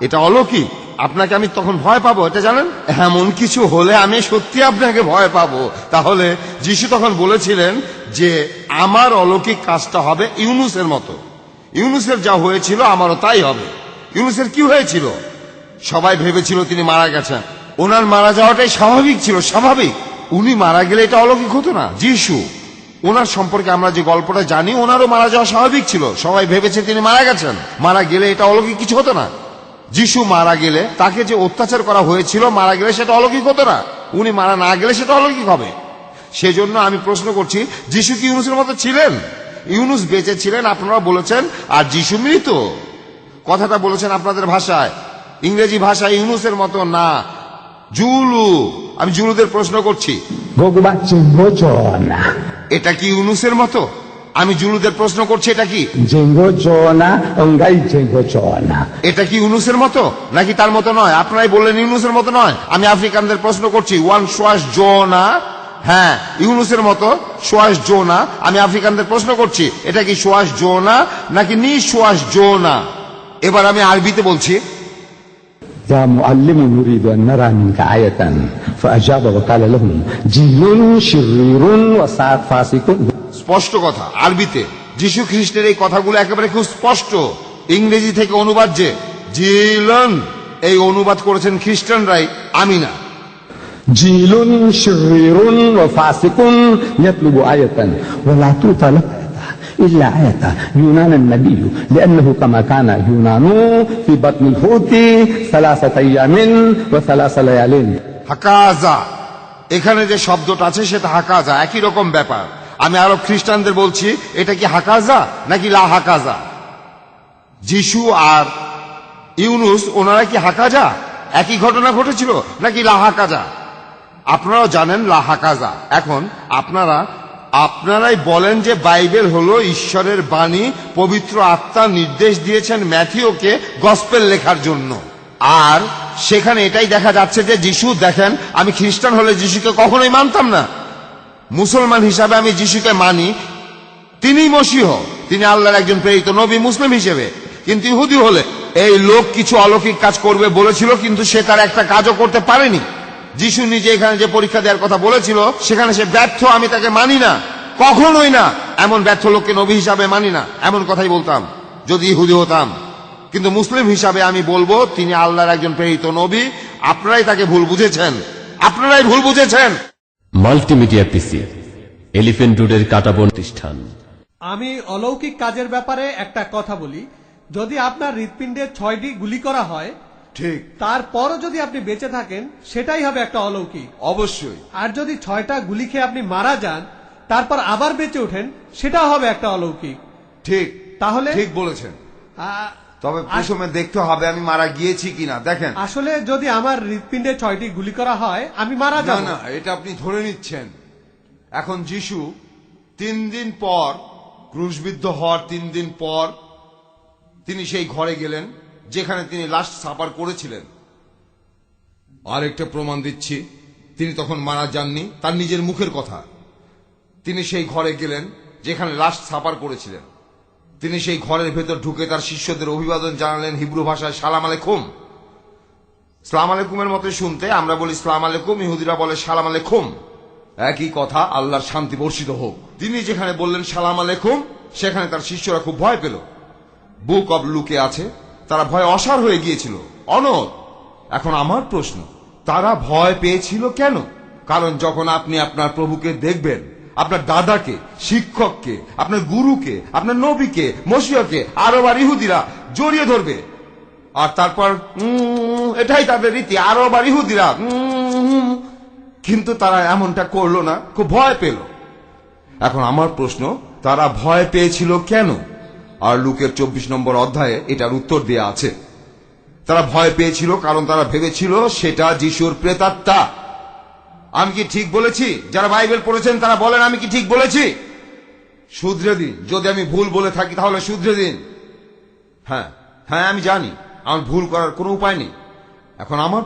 এটা অলৌকিক। আপনাকে আমি তখন ভয় পাবো, এটা জানেন? এমন কিছু হলে আমি সত্যি আপনাকে ভয় পাবো। তাহলে যীশু তখন বলেছিলেন যে আমার অলৌকিক কাজটা হবে ইউনুসের মতো। ইউনুসের যা হয়েছিল আমারও তাই হবে। ইউনুসের কি হয়েছিল? সবাই ভেবেছিল তিনি মারা গেছেন, ওনার মারা যাওয়াটাই স্বাভাবিক ছিল, স্বাভাবিক। উনি মারা গেলে এটা অলৌকিক হতো না। যীশু, ওনার সম্পর্কে আমরা যে গল্পটা জানি, ওনারও মারা যাওয়া স্বাভাবিক ছিল, সবাই ভেবেছে তিনি মারা গেছেন। মারা গেলে এটা অলৌকিক কিছু হতো না। যীশু মারা গেলে তাকে যে অত্যাচার করা হয়েছিল, মারা গেলে সেটা অলৌকিক হতো না। উনি মারা না গেলে সেটা অলৌকিক হবে। সেজন্য আমি প্রশ্ন করছি, যীশু কি ইউনুসের মতো ছিলেন? ইউনুস বেঁচে ছিলেন আপনারা বলেছেন, আর যীশু মৃত। কথাটা বলেছেন আপনাদের ভাষায়, ইংরেজি ভাষায় ইউনুসের মতো না, জুলু। আমি জুলুদের প্রশ্ন করছি, এটা কি ইউনুসের মতো? আমি জুলুদের প্রশ্ন করছি, এটা কি এটা কি ইউনুসের মতো নাকি তার মতো নয়? আপনারাই বললেন ইউনুসের মতো নয়। আমি আফ্রিকানদের প্রশ্ন করছি, ওয়ান সোয়াস জোনা, হ্যাঁ ইউনুসের মতো সোয়াস জোনা। আমি আফ্রিকানদের প্রশ্ন করছি, এটা কি সোয়াস জোনা নাকি নি সোয়াস জোনা? এবার আমি আরবিতে বলছি, يا معلم نريد أن نرى منك آية فأجاب وقال لهم جيل شرير وساعة فاسق. স্পষ্ট কথা আরবিতে যীশু খ্রিস্টের এই কথাগুলো একেবারে খুব স্পষ্ট। ইংরেজি থেকে অনুবাদ যে জিলন, এই অনুবাদ করেছেন খ্রিস্টানরাই, আমি না। جيل شرير وفاسق يطلب آية ولا توتى له إلا آية يونان النبي لأنه كما كان يونان في بطن الحوت 3 أيام و3 ليال. হাকাজা, এখানে যে শব্দটা আছে সেটা হাকাজা, একই রকম ব্যাপার। আমি আরব খ্রিস্টানদের বলছি, এটা কি হাকাজা নাকি লা হাকাজা? যিশু আর ইউনুস ওনারা কি হাকাজা, একই ঘটনা ঘটেছিল নাকি লা হাকাজা? আপনারাও জানেন লা হাকাজা। এখন আপনারাই বলেন যে বাইবেল হলো ঈশ্বরের বাণী, পবিত্র আত্মা নির্দেশ দিয়েছেন ম্যাথিওকে গসপেল লেখার জন্য। আর সেখানে এটাই দেখা যাচ্ছে যে যিশু, দেখেন আমি খ্রিস্টান হলে যিশুকে কখনোই মানতাম না, মুসলমান হিসাবে আমি যিশুকে মানি, তিনিই মসিহ, তিনি আল্লাহর একজন প্রেরিত নবী মুসলিম হিসেবে। কিন্তু ইহুদি হলে এই লোক কিছু অলৌকিক কাজ করবে বলেছিল, কিন্তু সে তার একটা কাজও করতে পারেনি। যিশু নিজে এখানে যে পরীক্ষা দেওয়ার কথা বলেছিল সেখানে সে ব্যর্থ, আমি তাকে মানি না, কখনোই না, এমন ব্যর্থ লোককে নবী হিসাবে মানি না, এমন কথাই বলতাম যদি ইহুদি হতাম। কিন্তু মুসলিম হিসাবে আমি বলবো তিনি আল্লাহর একজন প্রেরিত নবী। আপনারাই তাকে ভুল বুঝেছেন, আপনারাই ভুল বুঝেছেন। মাল্টিমিডিয়া পিসি, এলিফ্যান্ট রোডের কাটাবন প্রতিষ্ঠান। আমি অলৌকিক কাজের ব্যাপারে একটা কথা বলি। যদি আপনার হৃৎপিণ্ডে 6টি গুলি করা হয়, ঠিক, তারপরও যদি আপনি বেঁচে থাকেন, সেটাই হবে একটা অলৌকিক। অবশ্যই। আর যদি 6টা গুলি খেয়ে আপনি মারা যান, তারপর আবার বেঁচে ওঠেন, সেটাও হবে একটা অলৌকিক। ঠিক, তাহলে ঠিক বলেছেন। তবে প্রথমে দেখতে হবে আমি মারা গিয়েছি কিনা। দেখেন, আসলে যদি আমার হৃৎপিণ্ডে 6টি গুলি করা হয়, আমি মারা যাব না, এটা আপনি ধরে নিচ্ছেন। এখন যিশু 3 দিন পর, ক্রুশবিদ্ধ হওয়ার 3 দিন পর তিনি সেই ঘরে গেলেন যেখানে তিনি লাস্ট সাপার করেছিলেন। আরেকটা প্রমাণ দিচ্ছি, তিনি তখন মারা যাননি, তার নিজের মুখের কথা। তিনি সেই ঘরে গেলেন যেখানে লাস্ট সাপার করেছিলেন। তিনি সেই ঘরের ভেতর ঢুকে তার শিষ্যদের অভিবাদন জানালেন হিব্রু ভাষায়, সালাম আলাইকুম। সালাম আলাইকুমের মতো শুনতে, আমরা বলি সালাম আলাইকুম, ইহুদিরা বলে সালাম আলাইকুম, একই কথা, আল্লাহর শান্তি বর্ষিত হোক। তিনি যেখানে বললেন সালাম আলাইকুম, সেখানে তার শিষ্যরা খুব ভয় পেল। বুক অব লুকে আছে, তারা ভয় অসাড় হয়ে গিয়েছিল, অনড়। এখন আমার প্রশ্ন, তারা ভয় পেয়েছিল কেন? কারণ যখন আপনি আপনার প্রভুকে দেখবেন, আপনার দাদাকে, শিক্ষককে, আপনার গুরুকে, আপনার নবীকে, মসিহকে আরব আর ইহুদিরা জড়িয়ে ধরবে, আর তারপর এটাই তাদের রীতি, আরব আর ইহুদিরা। কিন্তু তারা এমনটা করলো না, খুব ভয় পেল। এখন আমার প্রশ্ন, তারা ভয় পেয়েছিল কেন? আর লুকের 24 নম্বর অধ্যায়ে এটার উত্তর দেয়া আছে। তারা ভয় পেয়েছিল কারণ তারা ভেবেছিল সেটা যিশুর প্রেতাত্মা। আমি কি ঠিক বলেছি? যারা বাইবেল পড়েছেন তারা বলেন আমি কি ঠিক বলেছি? শুধরে দিন, যদি আমি ভুল বলে থাকি তাহলে শুধরে দিন। হ্যাঁ, আমি জানি আমার ভুল করার কোনো উপায় নেই। এখন আমার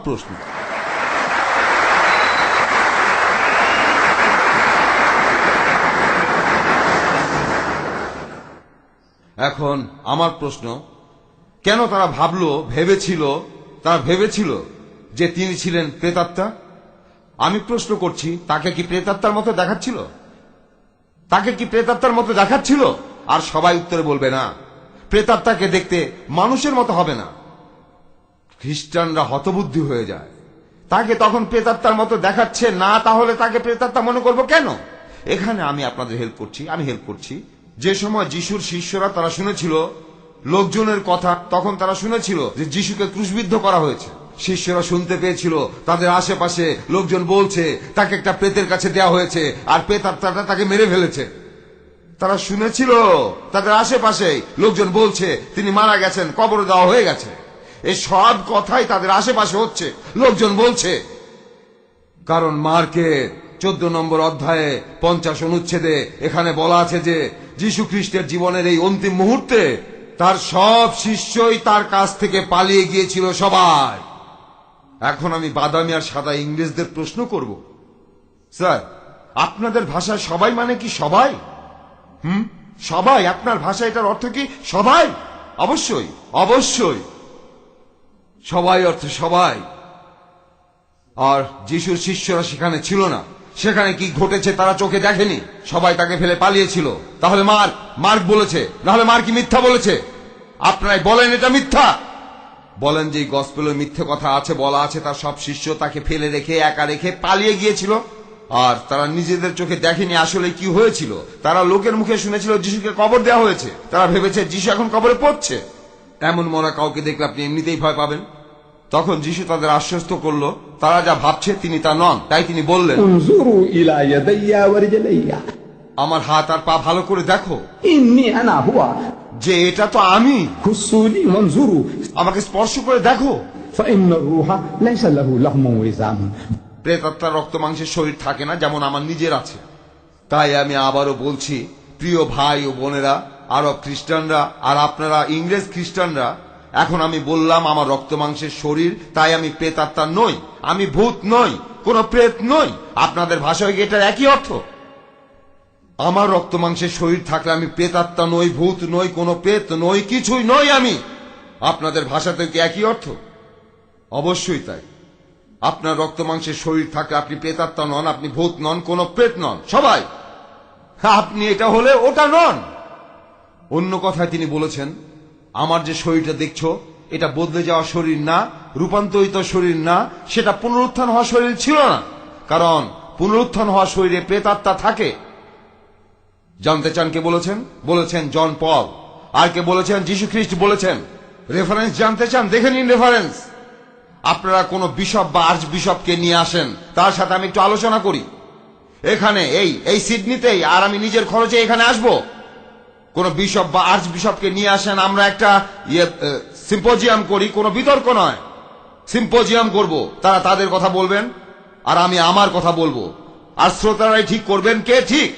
প্রশ্ন, কেন তারা ভেবেছিল যে তিনি ছিলেন প্রেতাত্মা? আমি প্রশ্ন করছি, তাকে কি প্রেতাত্মার মতো দেখাচ্ছিল? আর সবাই উত্তরে বলবে না, প্রেতাত্মাকে দেখতে মানুষের মতো হবে না। খ্রিস্টানরা হতবুদ্ধি হয়ে যায়, তাকে তখন প্রেতাত্মার মতো দেখাচ্ছে না, তাহলে তাকে প্রেতাত্মা মনে করবো কেন? এখানে আমি আপনাদের হেল্প করছি। যে সময় যিশুর শিষ্যরা তারা শুনেছিল লোকজনের কথা, তখন তারা শুনেছিল যে যিশুকে ক্রুশবিদ্ধ করা হয়েছে। শিষ্যরা শুনতে পেয়েছিল তাদের আশেপাশে লোকজন বলছে তাকে একটা প্রেতের কাছে দেওয়া হয়েছে আর প্রেতাত্মাটা তাকে মেরে ফেলেছে। তারা শুনেছিল তাদের আশেপাশে লোকজন বলছে তিনি মারা গেছেন, কবর দেওয়া হয়ে গেছে। এই সব কথাই তাদের আশেপাশে হচ্ছে, লোকজন বলছে। কারণ মার্কের 14 নম্বর অধ্যায়ে 50 অনুচ্ছেদে এখানে বলা আছে যে যীশু খ্রিস্টের জীবনের এই অন্তিম মুহূর্তে তার সব শিষ্যই তার কাছ থেকে পালিয়ে গিয়েছিল সবাই। এখন আমি বাদামি আর সাদা ইংরেজদের প্রশ্ন করব, স্যার আপনাদের ভাষায় সবাই মানে কি সবাই? সবাই, আপনার ভাষায় এটার অর্থ কি সবাই? অবশ্যই। সবাই অর্থ সবাই। আর যিশুর শিষ্যরা সেখানে ছিল না। সেখানে কি ঘটেছে তারা চোখে দেখেনি। সবাই তাকে ফেলে পালিয়েছিল। তাহলে মার্ক বলেছে, নাহলে মার্ক কি মিথ্যা বলেছে? আপনারাই বলেন এটা মিথ্যা। বলেন যে গসপেলে মিথ্যে কথা আছে, বলা আছে তার সব শিষ্য তাকে ফেলে রেখে একা রেখে পালিয়ে গিয়েছিল, আর তারা নিজেদের চোখে দেখেনি আসলে কি হয়েছিল। তারা লোকের মুখে শুনেছিল যিশুকে কবর দেওয়া হয়েছে। তারা ভেবেছে যিশু এখন কবরে পড়ছে। এমন মরা কাউকে দেখলে আপনি এমনিতেই ভয় পাবেন। তখন যিশু তাদের আশ্বস্ত করলো তারা যা ভাবছে তিনি তা নন। তাই তিনি বললেন, انظروا إلى يدي ورجلي আমার হাত আর পা ভালো করে দেখো, إني أنا هو যে এটা তো আমি। خصوا لي وانظروا আমাকে স্পর্শ করে দেখো। فإن الروح ليس له لحم وعظام প্রেতাত্মার রক্ত মাংসের শরীর থাকে না, যেমন আমার নিজের আছে। তাই আমি আবারও বলছি, প্রিয় ভাই ও বোনেরা, আরব খ্রিস্টানরা আর আপনারা ইংরেজ খ্রিস্টানরা, এখন আমি বললাম আমার রক্ত মাংসের শরীর, তাই আমি প্রেতাত্মা নই, আমি ভূত নই, কোন প্রেত নই। আপনাদের ভাষায় কি এটার একই অর্থ? আমার রক্ত মাংসের শরীর থাকলে আমি প্রেতাত্মা নই, ভূত নই, কোন প্রেত নই, কিছুই নই আমি। আপনাদের ভাষাতে কি একই অর্থ? অবশ্যই তাই। আপনার রক্ত মাংসের শরীর থাকলে আপনি প্রেতাত্মা নন, আপনি ভূত নন, কোন প্রেত নন, সবাই। আপনি এটা হলে ওটা নন। অন্য কথায় তিনি বলেছেন, আমার যে শরীরটা দেখছো এটা বদলে যাওয়া শরীর না, রূপান্তরিত শরীর না, সেটা পুনরুত্থান হওয়া শরীর ছিল না। কারণ পুনরুত্থান হওয়া শরীরে প্রেতাত্মা থাকে। জানতে চান কে বলেছেন? বলেছেন জন পল। আর কে বলেছেন? যীশু খ্রিস্ট বলেছেন। রেফারেন্স জানতে চান? দেখে নিন রেফারেন্স। আপনারা কোন বিশপ বা আর্চ বিশপকে নিয়ে আসেন, তার সাথে আমি একটু আলোচনা করি এখানে এই সিডনিতেই, আর আমি নিজের খরচে এখানে আসব। কোন বিশপ বা আর্চ বিশপকে নিয়ে আসেন, আমরা একটা সিম্পোজিয়াম করি, কোনো বিতর্ক নয়, সিম্পোজিয়াম করব। তারা তাদের কথা বলবেন আর আমি আমার কথা bolo, আর শ্রোতারাই ঠিক করবেন কে ঠিক।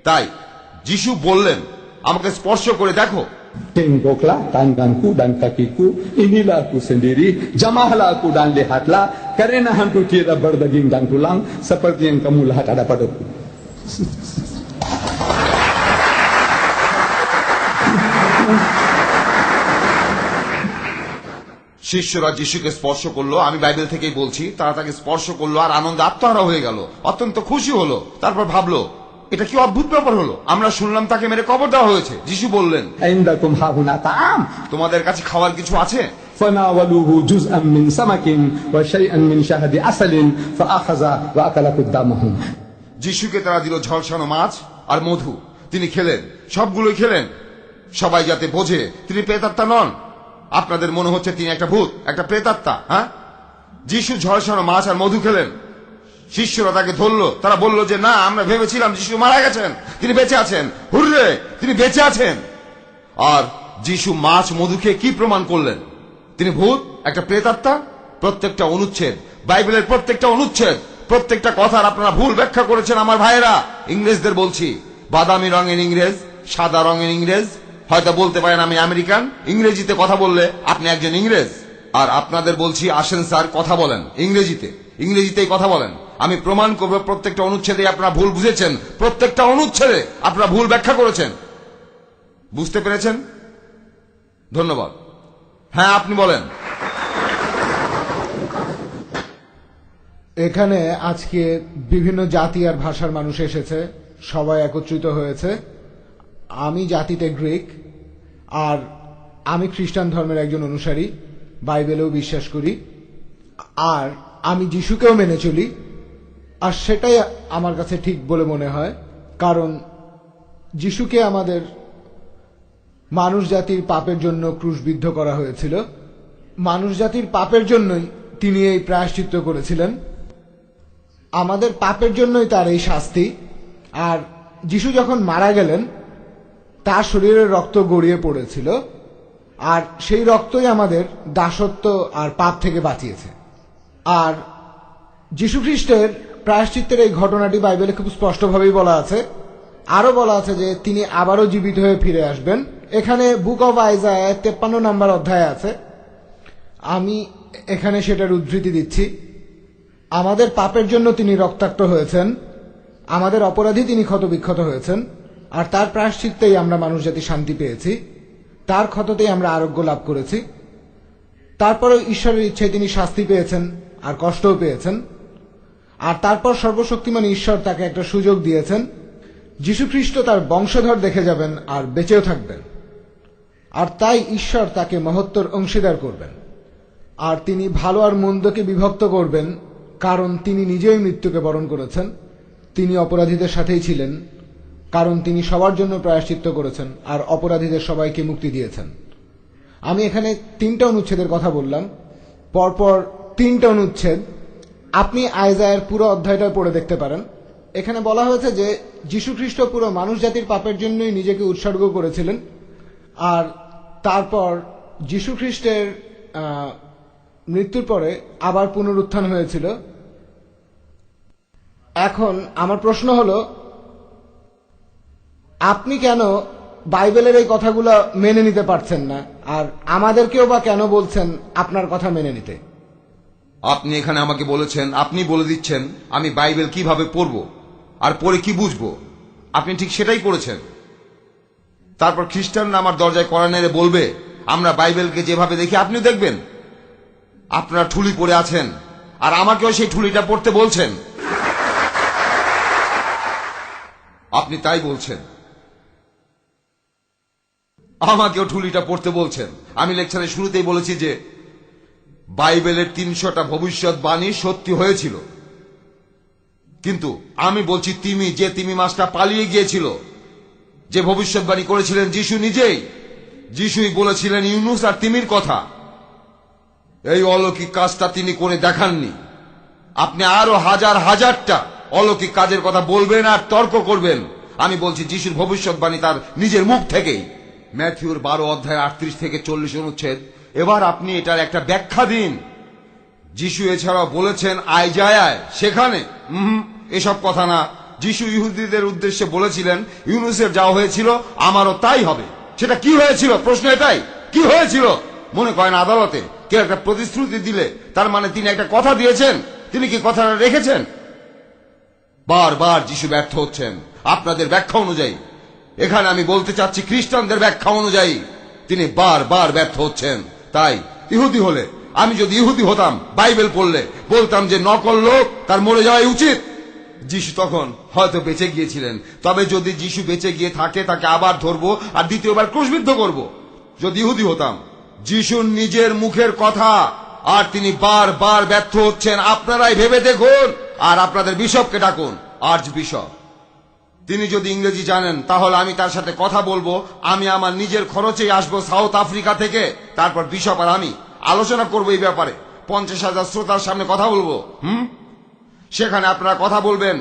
তাই যিশু বললেন, আমাকে স্পর্শ করে দেখো। Tengoklah tanganku dan kakiku, inilah aku sendiri, jamahlah aku dan lihatlah, karena hantu tiada berdaging dan tulang, seperti yang kamu lihat ada padaku. শিষ্যরা যিশুকে স্পর্শ করলো, আমি বাইবেল থেকেই বলছি, তারা তাকে স্পর্শ করলো আর আনন্দে আত্মহারা হয়ে গেল, অত্যন্ত খুশি হলো। তারপর ভাবলো এটা কি অদ্ভুত ব্যাপার হলো, আমরা শুনলাম তাকে মেরে কবর দেওয়া হয়েছে। যিশু বললেন, Indakum hahuna ta'am, তোমাদের কাছে খাওয়ার কিছু আছে? فناولوه جزءا من سمك وشيئا من شهد عسل فأخذ وأكل قدامهم. যিশুকে তারা দিল ঝলসানো মাছ আর মধু, তিনি খেলেন, সবগুলোই খেলেন। সবাই যাতে বোঝে তিনি প্রেতাত্মা নন। আপনাদের মনে হচ্ছে তিনি একটা ভূত, একটা প্রেতাত্মা। হ্যাঁ, যিশু ঝলসানো মাছ আর মধু খেলেন। শিষ্যরা তাকে ধরলো, তারা বলল যে না, আমরা ভেবেছিলাম যিশু মারা গেছেন, তিনি বেঁচে আছেন। হুররে, তিনি বেঁচে আছেন। আর যিশু মাছ মধু খেয়ে কি প্রমাণ করলেন? তিনি ভূত, একটা প্রেতাত্মা। প্রত্যেকটা অনুচ্ছেদ, বাইবেলের প্রত্যেকটা অনুচ্ছেদ, প্রত্যেকটা কথার আপনারা ভুল ব্যাখ্যা করেছেন আমার ভাইয়েরা। ইংরেজদের বলছি, বাদামি রঙের ইংরেজ, সাদা রঙের ইংরেজ, হয়তো বলতে পারেন আমি আমেরিকান, ইংরেজিতে কথা বললে আপনি একজন ইংরেজ। আর আপনাদের বলছি, আসেন স্যার কথা বলেন ইংরেজিতেই কথা বলেন। আমি প্রমাণ করব প্রত্যেকটা অনুচ্ছেদে আপনারা ভুল বুঝেছেন, প্রত্যেকটা অনুচ্ছেদে আপনারা ভুল ব্যাখ্যা করেছেন। বুঝতে পেরেছেন? ধন্যবাদ। হ্যাঁ, আপনি বলেন। এখানে আজকে বিভিন্ন জাতি আর ভাষার মানুষ এসেছে, সবাই একত্রিত হয়েছে। আমি জাতিতে গ্রিক, আর আমি খ্রিস্টান ধর্মের একজন অনুসারী, বাইবেলেও বিশ্বাস করি, আর আমি যিশুকেও মেনে চলি। আর সেটাই আমার কাছে ঠিক বলে মনে হয়, কারণ যিশুকে আমাদের মানুষ জাতির পাপের জন্য ক্রুশবিদ্ধ করা হয়েছিল। মানুষ জাতির পাপের জন্যই তিনি এই প্রায়শ্চিত্ত করেছিলেন, আমাদের পাপের জন্যই তার এই শাস্তি। আর যিশু যখন মারা গেলেন, তার শরীরের রক্ত গড়িয়ে পড়েছিল, আর সেই রক্তই আমাদের দাসত্ব আর পাপ থেকে বাঁচিয়েছে। আর যিশু খ্রিস্টের প্রায়শ্চিত্তের এই ঘটনাটি বাইবেলে খুব স্পষ্টভাবেই বলা আছে। আরো বলা আছে যে তিনি আবারও জীবিত হয়ে ফিরে আসবেন। এখানে বুক অব আইজায়া 53 নম্বর অধ্যায় আছে, আমি এখানে সেটার উদ্ধৃতি দিচ্ছি। আমাদের পাপের জন্য তিনি রক্তাক্ত হয়েছেন, আমাদের অপরাধী তিনি ক্ষতবিক্ষত হয়েছেন, আর তার প্রায়শ্চিত্তেই আমরা মানুষ জাতি শান্তি পেয়েছি, তার ক্ষততেই আমরা আরোগ্য লাভ করেছি। তারপরেও ঈশ্বরের ইচ্ছায় তিনি শাস্তি পেয়েছেন আর কষ্টও পেয়েছেন। আর তারপর সর্বশক্তিমান ঈশ্বর তাকে একটা সুযোগ দিয়েছেন, যীশুখ্রিস্ট তার বংশধর দেখে যাবেন আর বেঁচেও থাকবেন। আর তাই ঈশ্বর তাকে মহত্তর অংশীদার করবেন, আর তিনি ভালো আর মন্দকে বিভক্ত করবেন, কারণ তিনি নিজেই মৃত্যুকে বরণ করেছেন। তিনি অপরাধীদের সাথেই ছিলেন, কারণ তিনি সবার জন্য প্রায়শ্চিত্ত করেছেন আর অপরাধীদের সবাইকে মুক্তি দিয়েছেন। আমি এখানে 3টা অনুচ্ছেদের কথা বললাম, পরপর 3টা অনুচ্ছেদ। আপনি আইজায়ার পুরো অধ্যায়টা পড়ে দেখতে পারেন। এখানে বলা হয়েছে যে যীশুখ্রিস্ট পুরো মানুষ জাতির পাপের জন্যই নিজেকে উৎসর্গ করেছিলেন, আর তারপর যীশুখ্রিস্টের মৃত্যুর পরে আবার পুনরুত্থান হয়েছিল। এখন আমার প্রশ্ন হলো, আপনি কেন বাইবেলের এই কথাগুলো মেনে নিতে পারছেন না, আর আমাদেরকেও বা কেন বলছেন আপনার কথা মেনে নিতে? আপনি এখানে আমাকে বলেছেন, আপনি বলে দিচ্ছেন আমি বাইবেল কিভাবে পড়ব আর পড়ে কি বুঝবো। আপনি ঠিক সেটাই করেছেন। তারপর খ্রিস্টানরা আমার দরজায় কড়া নেড়ে বলবে আমরা বাইবেলকে যেভাবে দেখি আপনিও দেখবেন। আপনারা ঠুলি পড়ে আছেন আর আমাকেও সেই ঠুলিটা পড়তে বলছেন। আপনি তাই বলছেন, আমাকেও ঠুলিটা পড়তে বলছেন। আমি লেকচারের শুরুতেই বলেছি যে বাইবেলের 300টা ভবিষ্যৎবাণী সত্যি হয়েছিল, কিন্তু আমি বলছি তিমি মাসটা পালিয়ে গিয়েছিল, যে ভবিষ্যৎবাণী করেছিলেন যিশু নিজেই। যিশুই বলেছিলেন ইউনুস আর তিমির কথা। এই অলৌকিক কাজটা তিনি করে দেখাননি। আপনি আরো হাজারটা অলৌকিক কাজের কথা বলবেন আর তর্ক করবেন। আমি বলছি যিশুর ভবিষ্যৎবাণী তার নিজের মুখ থেকেই। ম্যাথিউর 12 অধ্যায় 38 থেকে 40 অনুচ্ছেদ। এবার আপনি এটার একটা ব্যাখ্যা দিন। যিশু এছাড়াও বলেছেন আইজায়ায়, সেখানে এসব কথা না। যিশু ইহুদিদের উদ্দেশ্যে বলেছিলেন ইউনুসের যা হয়েছিল আমারও তাই হবে। সেটা কি হয়েছিল? প্রশ্ন এটাই, কি হয়েছিল? মনে করেন আদালতে কেউ একটা প্রতিশ্রুতি দিলে তার মানে তিনি একটা কথা দিয়েছেন। তিনি কি কথাটা রেখেছেন? বারবার যিশু ব্যর্থ হচ্ছেন আপনাদের ব্যাখ্যা অনুযায়ী। এখানে আমি বলতে চাচ্ছি খ্রিস্টানদের ব্যাখ্যা অনুযায়ী তিনি বারবার ব্যর্থ হচ্ছেন। তাই ইহুদি হলে, আমি যদি ইহুদি হতাম, বাইবেল পড়লে বলতাম যে নকল লোক তার মরে যাওয়াই উচিত। যিশু তখন হয়তো বেঁচে গিয়েছিলেন, তবে যদি যিশু বেঁচে গিয়ে থাকে তাকে আবার ধরবো আর দ্বিতীয়বার ক্রুশবিদ্ধ করব। যদি ইহুদি হতাম। যিশুর নিজের মুখের কথা, আর তিনি বারবার ব্যর্থ হচ্ছেন। আপনারাই ভেবে দেখুন আর আপনাদের বিশপকে ডাকুন, আর্চ বিশপ। তিনি যদি ইংরেজি জানেন তাহলে আমি তার সাথে কথা বলবো। আমি আমার নিজের খরচেই আসবো সাউথ আফ্রিকা থেকে। তারপর বিশপ আর আমি আলোচনা করবো এই ব্যাপারে। 50,000 শ্রোতার সামনে কথা বলবো। সেখানে আপনারা কথা বলবেন,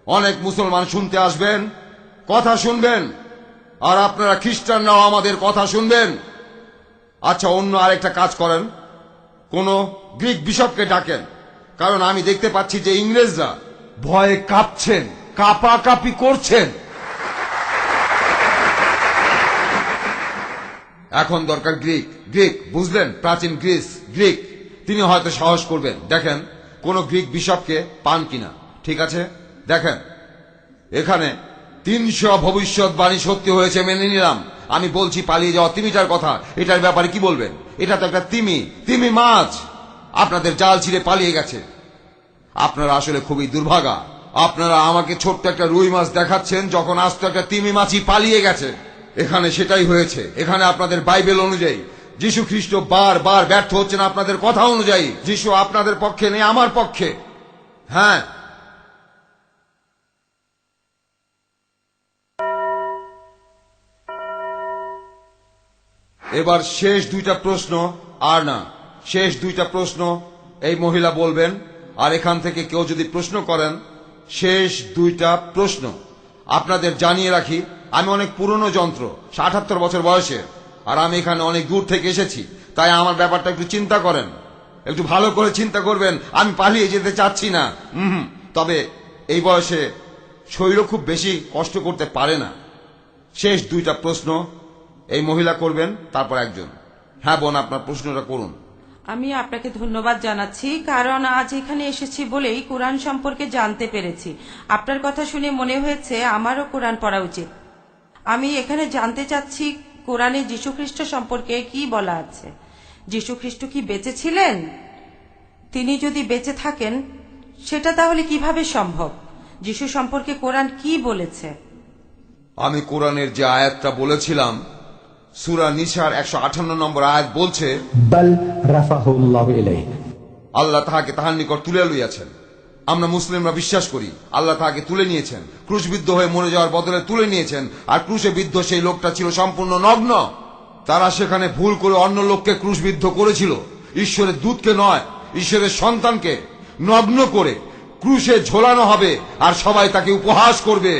অনেক মুসলমান শুনতে আসবেন, কথা শুনবেন, আর আপনারা খ্রিস্টানরাও আমাদের কথা শুনবেন। আচ্ছা, অন্য আরেকটা কাজ করেন, কোন গ্রিক বিশপকে ডাকেন, কারণ আমি দেখতে পাচ্ছি যে ইংরেজরা ভয়ে কাঁপছেন, কাঁপাকাঁপি করছেন। এখন দরকার গ্রিক, বুঝলেন? প্রাচীন গ্রিক। তিনি হয়তো সাহস করবেন। দেখেন কোন গ্রিক বিশপকে পান কিনা। ঠিক আছে, দেখেন এখানে 300 ভবিষ্যৎবাণী সত্যি হয়েছে, মেনে নিলাম। আমি বলছি পালিয়ে যাওয়া তিমিটার কথা। এটার ব্যাপারে কি বলবেন? এটা তো একটা তিমি মাছ আপনাদের জাল ছিঁড়ে পালিয়ে গেছে। আপনারা আসলে খুবই দুর্ভাগা। আপনারা আমাকে ছোট্ট একটা রুই মাছ দেখাচ্ছেন, যখন আস্ত একটা তিমি মাছই পালিয়ে গেছে। এখানে সেটাই হয়েছে। এখানে আপনাদের বাইবেল অনুযায়ী যিশু খ্রিস্ট বারবার ব্যর্থ হচ্ছেন আপনাদের কথা অনুযায়ী। যিশু আপনাদের পক্ষে নেই, আমার পক্ষে। হ্যাঁ, এবার শেষ 2টা প্রশ্ন, আর না, শেষ 2টা প্রশ্ন এই মহিলা বলবেন। আর এখান থেকে কেউ যদি প্রশ্ন করেন, শেষ 2টা প্রশ্ন আপনাদের জানিয়ে রাখি, আমি অনেক পুরনো যন্ত্র, 78 বছর বয়সে, আর আমি এখানে অনেক দূর থেকে এসেছি। তাই আমার ব্যাপারটা একটু চিন্তা করেন, একটু ভালো করে চিন্তা করবেন। আমি পালিয়ে যেতে চাচ্ছি না, তবে এই বয়সে শরীরও খুব বেশি কষ্ট করতে পারে না। শেষ 2টা প্রশ্ন এই মহিলা করবেন, তারপর একজন। হ্যাঁ বোন, আপনার প্রশ্নটা করুন। আমি আপনাকে ধন্যবাদ জানাচ্ছি, কারণ আজ এখানে এসেছি বলেই কোরআন সম্পর্কে জানতে পেরেছি। আপনার কথা শুনে মনে হয়েছে আমারও কোরআন পড়া উচিত। আমি এখানে জানতে চাচ্ছি কোরআনে যীশুখ্রিস্ট সম্পর্কে কি বলা আছে। যীশু খ্রিস্ট কি বেঁচে ছিলেন? তিনি যদি বেঁচে থাকেন সেটা তাহলে কিভাবে সম্ভব? যীশু সম্পর্কে কোরআন কি বলেছে? আমি কোরআনের যে আয়াতটা বলেছিলাম, সূরা নিসার 158 নম্বর আয়াত বলছে, बल रफाहुल्लाहु इलैहि, আল্লাহ তাহাকে তাহার নিকট তুলে লইয়াছেন। আমরা মুসলিমরা বিশ্বাস করি আল্লাহ তাহাকে তুলে নিয়েছেন, ক্রুশবিদ্ধ হয়ে মরে যাওয়ার বদলে তুলে নিয়েছেন। আর ক্রুশে বিদ্ধ সেই লোকটা ছিল সম্পূর্ণ নগ্ন। তারা সেখানে ভুল করে অন্য লোককে ক্রুশবিদ্ধ করেছিল, ঈশ্বরের দূতকে নয়, ঈশ্বরের সন্তানকে নগ্ন করে ক্রুশে ঝোলানো হবে আর সবাই তাকে উপহাস করবে।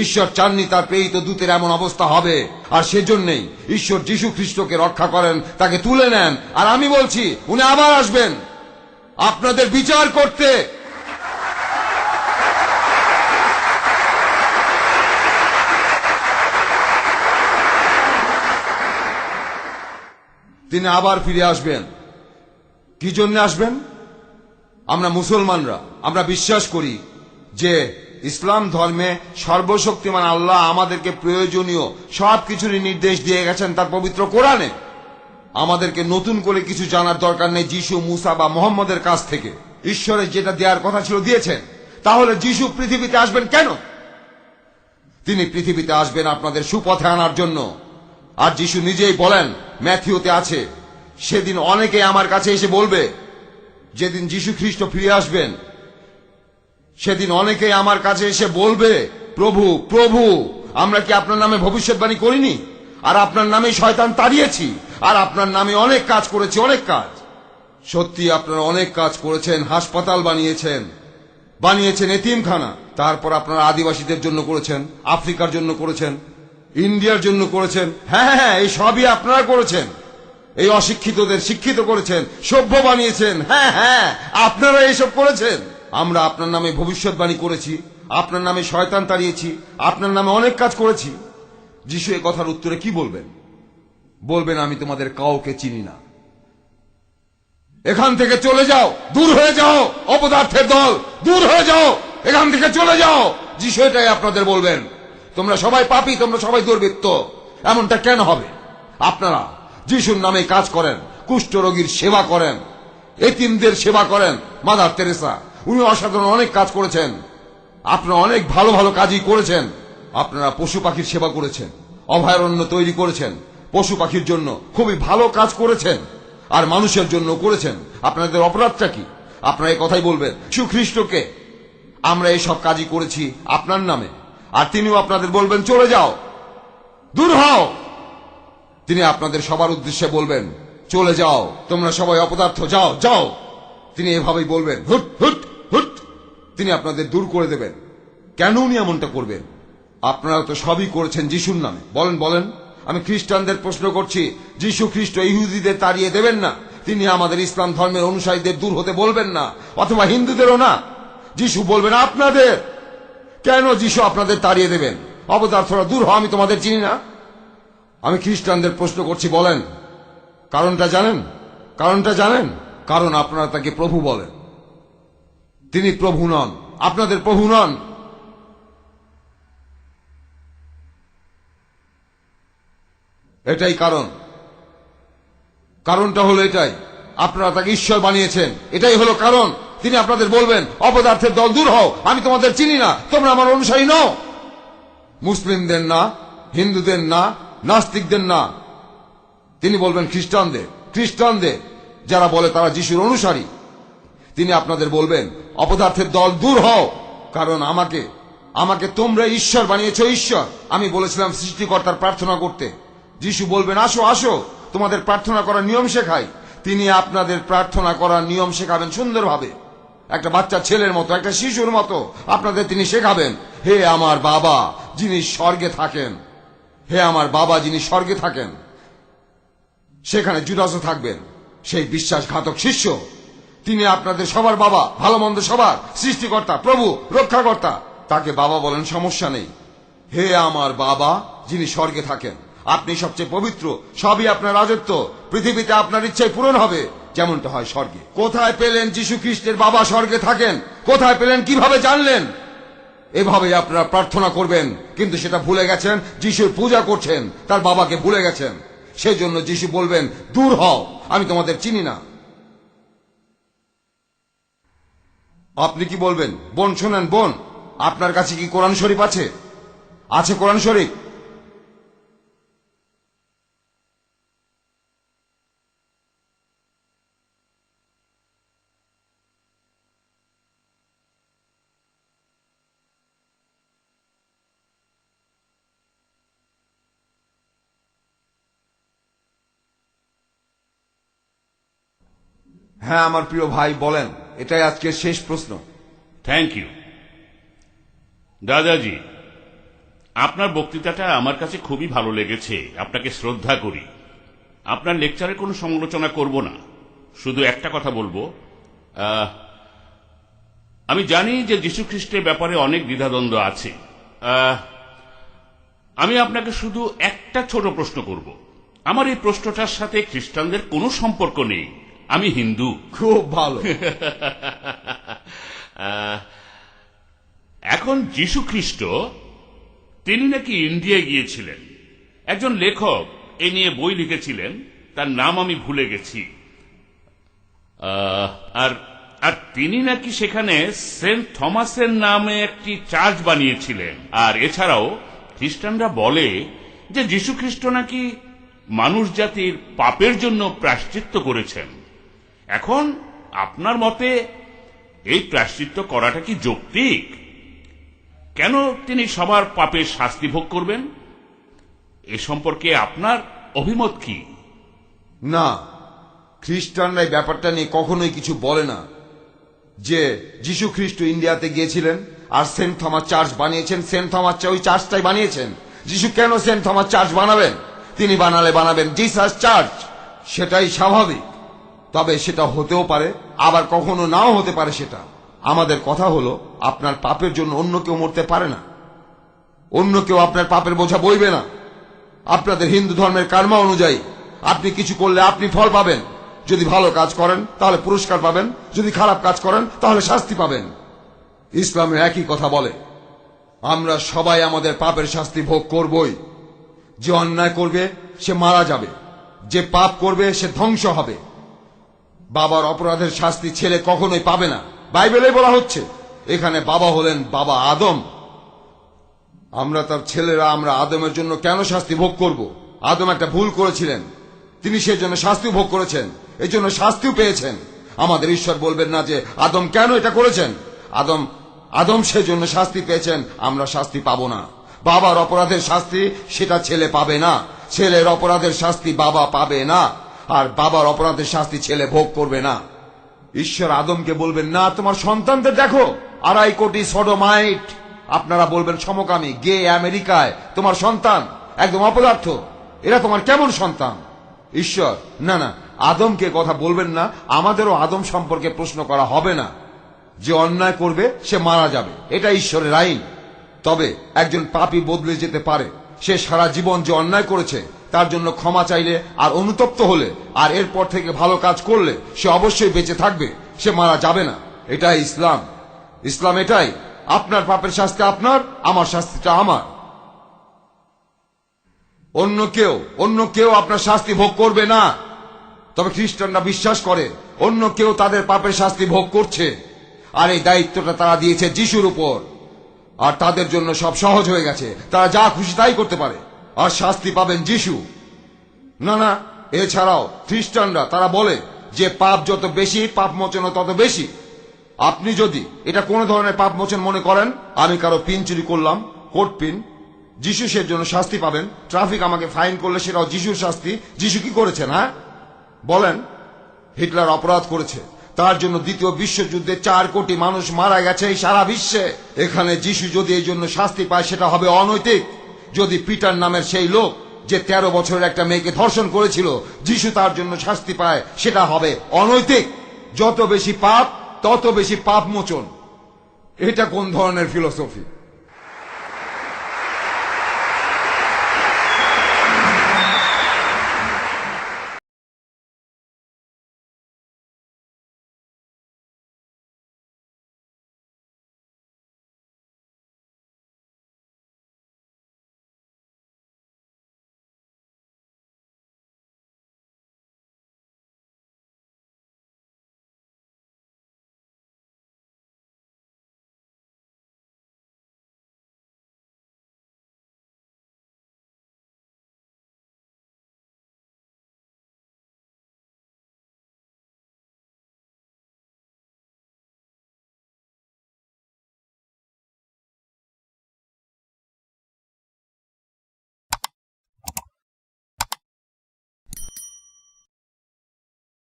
ঈশ্বর চাননি তার প্রেরিত দূতের এমন অবস্থা হবে, আর সেজন্যই ঈশ্বর যীশু খ্রিস্টকে রক্ষা করেন, তাকে তুলে নেন। আর আমি বলছি উনি আবার আসবেন আপনাদের বিচার করতে। তিনি আবার ফিরে আসবেন। কি জন্য আসবেন? আমরা মুসলমানরা আমরা বিশ্বাস করি যে ইসলাম ধর্মে সর্বশক্তিমান আল্লাহ আমাদেরকে প্রয়োজনীয় সবকিছুরই নির্দেশ দিয়ে গেছেন তার পবিত্র কোরআনে। আমাদেরকে নতুন করে কিছু জানার দরকার নেই যীশু, মুসা বা মোহাম্মদের কাছ থেকে। ঈশ্বরের যেটা দেওয়ার কথা ছিল দিয়েছেন। তাহলে যীশু পৃথিবীতে আসবেন কেন? তিনি পৃথিবীতে আসবেন আপনাদের সুপথে আনার জন্য। আর যীশু নিজেই বলেন, ম্যাথিউতে আছে, সেদিন অনেকে আমার কাছে এসে বলবে, যেদিন যীশু খ্রিস্ট ফিরে আসবেন সেদিন অনেকে আমার কাছে এসে বলবে, প্রভু প্রভু, আমরা কি আপনার নামে ভবিষ্যৎবাণী করিনি? আর আপনার নামে শয়তান তাড়িয়েছি, আর আপনার নামে অনেক কাজ করেছি, অনেক কাজ। সত্যি আপনারা অনেক কাজ করেছেন, হাসপাতাল বানিয়েছেন এতিমখানা, তারপর আপনারা আদিবাসীদের জন্য করেছেন, আফ্রিকার জন্য করেছেন, ইন্ডিয়ার জন্য করেছেন। হ্যাঁ হ্যাঁ, এই সবই আপনারা করেছেন। এই অশিক্ষিতদের শিক্ষিত করেছেন, সভ্য বানিয়েছেন। হ্যাঁ হ্যাঁ, আপনারা এইসব করেছেন। আমরা আপনার নামে ভবিষ্যৎবাণী করেছি, আপনার নামে শয়তান তাড়িয়েছি, আপনার নামে অনেক কাজ করেছি। যিশু এই কথার উত্তরে কি বলবেন? বলবেন, আমি তোমাদের কাউকে চিনি না, এখান থেকে চলে যাও, দূর হয়ে যাও, অপদার্থের দল, দূর হয়ে যাও, এখান থেকে চলে যাও। যিশু এটাই আপনাদের বলবেন, তোমরা সবাই পাপী, তোমরা সবাই দুর্বৃত্ত। এমনটা কেন হবে? আপনারা যিশুর নামে কাজ করেন, কুষ্ঠরোগীর সেবা করেন, এতিমদের সেবা করেন। মাদার তেরেসা, উনি অসাধারণ অনেক কাজ করেছেন। আপনারা অনেক ভালো ভালো কাজই করেছেন। আপনারা পশু পাখির সেবা করেছেন, অভয়ারণ্য তৈরি করেছেন, পশু পাখির জন্য খুবই ভালো কাজ করেছেন, আর মানুষের জন্য করেছেন। আপনাদের অপরাধটা কি? আপনারা এই কথাই বলবেন, যীশু খ্রিস্টকে আমরা এইসব কাজই করেছি আপনার নামে। আর তিনিও আপনাদের বলবেন, চলে যাও, দূর হও। তিনি আপনাদের সবার উদ্দেশ্যে বলবেন, চলে যাও, তোমরা সবাই অপদার্থ, যাও যাও। তিনি এভাবেই বলবেন, হুট হুট হুট। তিনি আপনাদের দূর করে দেবেন। কেন উনি এমনটা করবেন? আপনারা তো সবই করেছেন যিশুর নামে। বলেন বলেন। আমি খ্রিস্টানদের প্রশ্ন করছি, যীশু খ্রিস্ট ইহুদিদের তাড়িয়ে দেবেন না? তিনি আমাদের ইসলাম ধর্মের অনুসারীদের দূর হতে বলবেন না, অথবা হিন্দুদেরও না। যিশু বলবেন আপনাদের। কেন যিশু আপনাদের তাড়িয়ে দেবেন? অপদার্থরা দূর হও, আমি তোমাদের চিনি না। আমি খ্রিস্টানদের প্রশ্ন করছি, বলেন কারণটা জানেন? কারণটা জানেন? কারণ আপনারা তাকে প্রভু বলেন। তিনি প্রভু নন, আপনাদের প্রভু নন। এটাই কারণ। কারণটা হলো এটাই, আপনারা তাকে ঈশ্বর বানিয়েছেন। এটাই হলো কারণ। তিনি আপনাদের বলবেন, অপদার্থের দল, দূর হও, আমি তোমাদের চিনি না, তোমরা আমার অনুসারী নও। মুসলিমদের না, হিন্দুদের না, নাস্তিকদের না। তিনি বলবেন খ্রিস্টানদের যারা বলে তারা যিশুর অনুসারী। তিনি আপনাদের বলবেন, অপদার্থের দল, দূর হও, কারণ আমাকে তোমরা ঈশ্বর বানিয়েছো। ঈশ্বর, আমি বলেছিলাম সৃষ্টিকর্তার প্রার্থনা করতে। যিশু বলবেন, আসো আসো, তোমাদের প্রার্থনা করার নিয়ম শেখাই। তিনি আপনাদের প্রার্থনা করার নিয়ম শেখাবেন সুন্দরভাবে, একটা বাচ্চা ছেলের মতো, একটা শিশুর মতো আপনাদের তিনি শেখাবেন। হে আমার বাবা যিনি স্বর্গে থাকেন, হে আমার বাবা যিনি স্বর্গে থাকেন। সেখানে জুদাসও থাকবেন, সেই বিশ্বাসঘাতক শিষ্য। তিনি আপনাদের সবার বাবা, ভালো মন্দ সবার সৃষ্টিকর্তা, প্রভু, রক্ষাকর্তা। তাকে বাবা বলেন, সমস্যা নেই। হে আমার বাবা যিনি স্বর্গে থাকেন, আপনি সবচেয়ে পবিত্র, সবই আপনার রাজত্ব, পৃথিবীতে আপনার ইচ্ছাই পূরণ হবে যেমনটা হয় স্বর্গে। কোথায় পেলেন যীশু খ্রিস্টের বাবা স্বর্গে থাকেন? কোথায় পেলেন? কিভাবে জানলেন? এভাবে আপনারা প্রার্থনা করবেন, কিন্তু সেটা ভুলে গেছেন। যিশুর পূজা করছেন, তার বাবাকে ভুলে গেছেন। সেই জন্য যিশু বলবেন, দূর হও, আমি তোমাদের চিনি না। আপনি কি বলবেন? বোন শোনেন, বোন, আপনার কাছে কি কোরআন শরীফ আছে? আছে কোরআন শরীফ? হ্যাঁ আমার প্রিয় ভাই, বলেন, এটাই আজকের শেষ প্রশ্ন। থ্যাংক ইউ দাদাজি, আপনার বক্তৃতাটা আমার কাছে খুবই ভালো লেগেছে। আপনাকে শ্রদ্ধা করি। আপনার লেকচারের কোনো সমালোচনা করব না, শুধু একটা কথা বলবো। আমি জানি যে যীশু খ্রিস্টের ব্যাপারে অনেক দ্বিধাদ্বন্দ্ব আছে। আমি আপনাকে শুধু একটা ছোট প্রশ্ন করব। আমার এই প্রশ্নটার সাথে খ্রিস্টানদের কোনো সম্পর্ক নেই, আমি হিন্দু। খুব ভালো। এখন যীশু খ্রিস্ট তিনি নাকি ইন্ডিয়ায় গিয়েছিলেন। একজন লেখক এ নিয়ে বই লিখেছিলেন, তার নাম আমি ভুলে গেছি। আর তিনি নাকি সেখানে সেন্ট থমাসের নামে একটি চার্চ বানিয়েছিলেন। আর এছাড়াও খ্রিস্টানরা বলে যে যীশু খ্রিস্ট নাকি মানুষ জাতির পাপের জন্য প্রায়শ্চিত্ত করেছেন। এখন আপনার মতে এই প্রায়শ্চিত্ত করাটা কি যৌক্তিক? কেন তিনি সবার পাপের শাস্তি ভোগ করবেন? এ সম্পর্কে আপনার অভিমত কি? না, খ্রিস্টানরা এই ব্যাপারটা নিয়ে কখনোই কিছু বলে না। যে যীশু খ্রিস্ট ইন্ডিয়াতে গিয়েছিলেন আর সেন্ট থমাস চার্চ বানিয়েছেন, সেন্ট থমাস ওই চার্চটাই বানিয়েছেন। যীশু কেন সেন্ট থমাস চার্চ বানাবেন? তিনি বানাবেন জিসাস চার্চ, সেটাই স্বাভাবিক। তবে সেটা হতেও পারে, আবার কখনো নাও হতে পারে। সেটা আমাদের কথা হলো, আপনার পাপের জন্য অন্য কেউ মরতে পারে না, অন্য কেউ আপনার পাপের বোঝা বইবে না। আপনাদের হিন্দু ধর্মের কর্ম অনুযায়ী আপনি কিছু করলে আপনি ফল পাবেন। যদি ভালো কাজ করেন তাহলে পুরস্কার পাবেন, যদি খারাপ কাজ করেন তাহলে শাস্তি পাবেন। ইসলামে একই কথা বলে, আমরা সবাই আমাদের পাপের শাস্তি ভোগ করবই। যে অন্যায় করবে সে মারা যাবে, যে পাপ করবে সে ধ্বংস হবে। বাবার অপরাধের শাস্তি ছেলে কখনোই পাবে না, বাইবেলে বলা হচ্ছে। এখানে বাবা হলেন বাবা আদম। আমরা তার ছেলেরা, আমরা আদমের জন্য কেন শাস্তি ভোগ করব? আদম একটা ভুল করেছিলেন, তিনি সেজন্য শাস্তিও ভোগ করেছেন, এই জন্য শাস্তিও পেয়েছেন। আমাদের ঈশ্বর বলবেন না যে আদম কেন এটা করেছেন। আদম সেজন্য শাস্তি পেয়েছেন, আমরা শাস্তি পাবো না। বাবার অপরাধের শাস্তি সেটা ছেলে পাবে না, ছেলের অপরাধের শাস্তি বাবা পাবে না, আর বাবার অপরাধের শাস্তি ছেলে ভোগ করবে না। ঈশ্বর আদমকে বলবেন না, তোমার সন্তানদের দেখো, 2.5 কোটি সডোমাইট, আপনারা বলবেন সমকামী, গে আমেরিকায় তোমার সন্তান একদম অপদার্থ, এরা তোমার কেমন সন্তান? ঈশ্বর না, আদমকে কথা বলবেন না। আমাদেরও আদম সম্পর্কে প্রশ্ন করা হবে না। যে অন্যায় করবে সে মারা যাবে, এটা ঈশ্বরের আইন। তবে একজন পাপী বদলে যেতে পারে। সে সারা জীবন যে অন্যায় করেছে তার জন্য ক্ষমা চাইলে আর অনুতপ্ত হলে আর এরপর থেকে ভালো কাজ করলে সে অবশ্যই বেঁচে থাকবে, সে মারা যাবে না। এটাই ইসলাম। ইসলাম এটাই, আপনার পাপের শাস্তি আপনার, আমার শাস্তিটা আমার। অন্য কেউ আপনার শাস্তি ভোগ করবে না। তবে খ্রিস্টানরা বিশ্বাস করে অন্য কেউ তাদের পাপের শাস্তি ভোগ করছে, আর এই দায়িত্বটা তারা দিয়েছে যিশুর উপর। আর তাদের জন্য সব সহজ হয়ে গেছে, তারা যা খুশি তাই করতে পারে, আর শাস্তি পাবেন যিশু। না, এছাড়াও খ্রিস্টানরা তারা বলে যে পাপ যত বেশি, পাপ মোচন তত বেশি। আপনি যদি এটা কোন ধরনের পাপ মোচন মনে করেন, আমি কারো পিন চুরি করলাম, কোট পিন, যিশু সের জন্য শাস্তি পাবেন। ট্রাফিক আমাকে ফাইন করলে সেটাও যিশুর শাস্তি। যিশু কি করেছেন? হ্যাঁ বলেন, হিটলার অপরাধ করেছে, তার জন্য দ্বিতীয় বিশ্বযুদ্ধে 4 কোটি মানুষ মারা গেছে এই সারা বিশ্বে। এখানে যিশু যদি এই জন্য শাস্তি পায় সেটা হবে অনৈতিক। যদি পিটার নামের সেই লোক যে 13 বছরের একটা মেয়েকে ধর্ষণ করেছিল, যিশু তার জন্য শাস্তি পায়, সেটা হবে অনৈতিক। যত বেশি পাপ তত বেশি পাপ মোচন। এটা কোন ধরনের ফিলোসফি?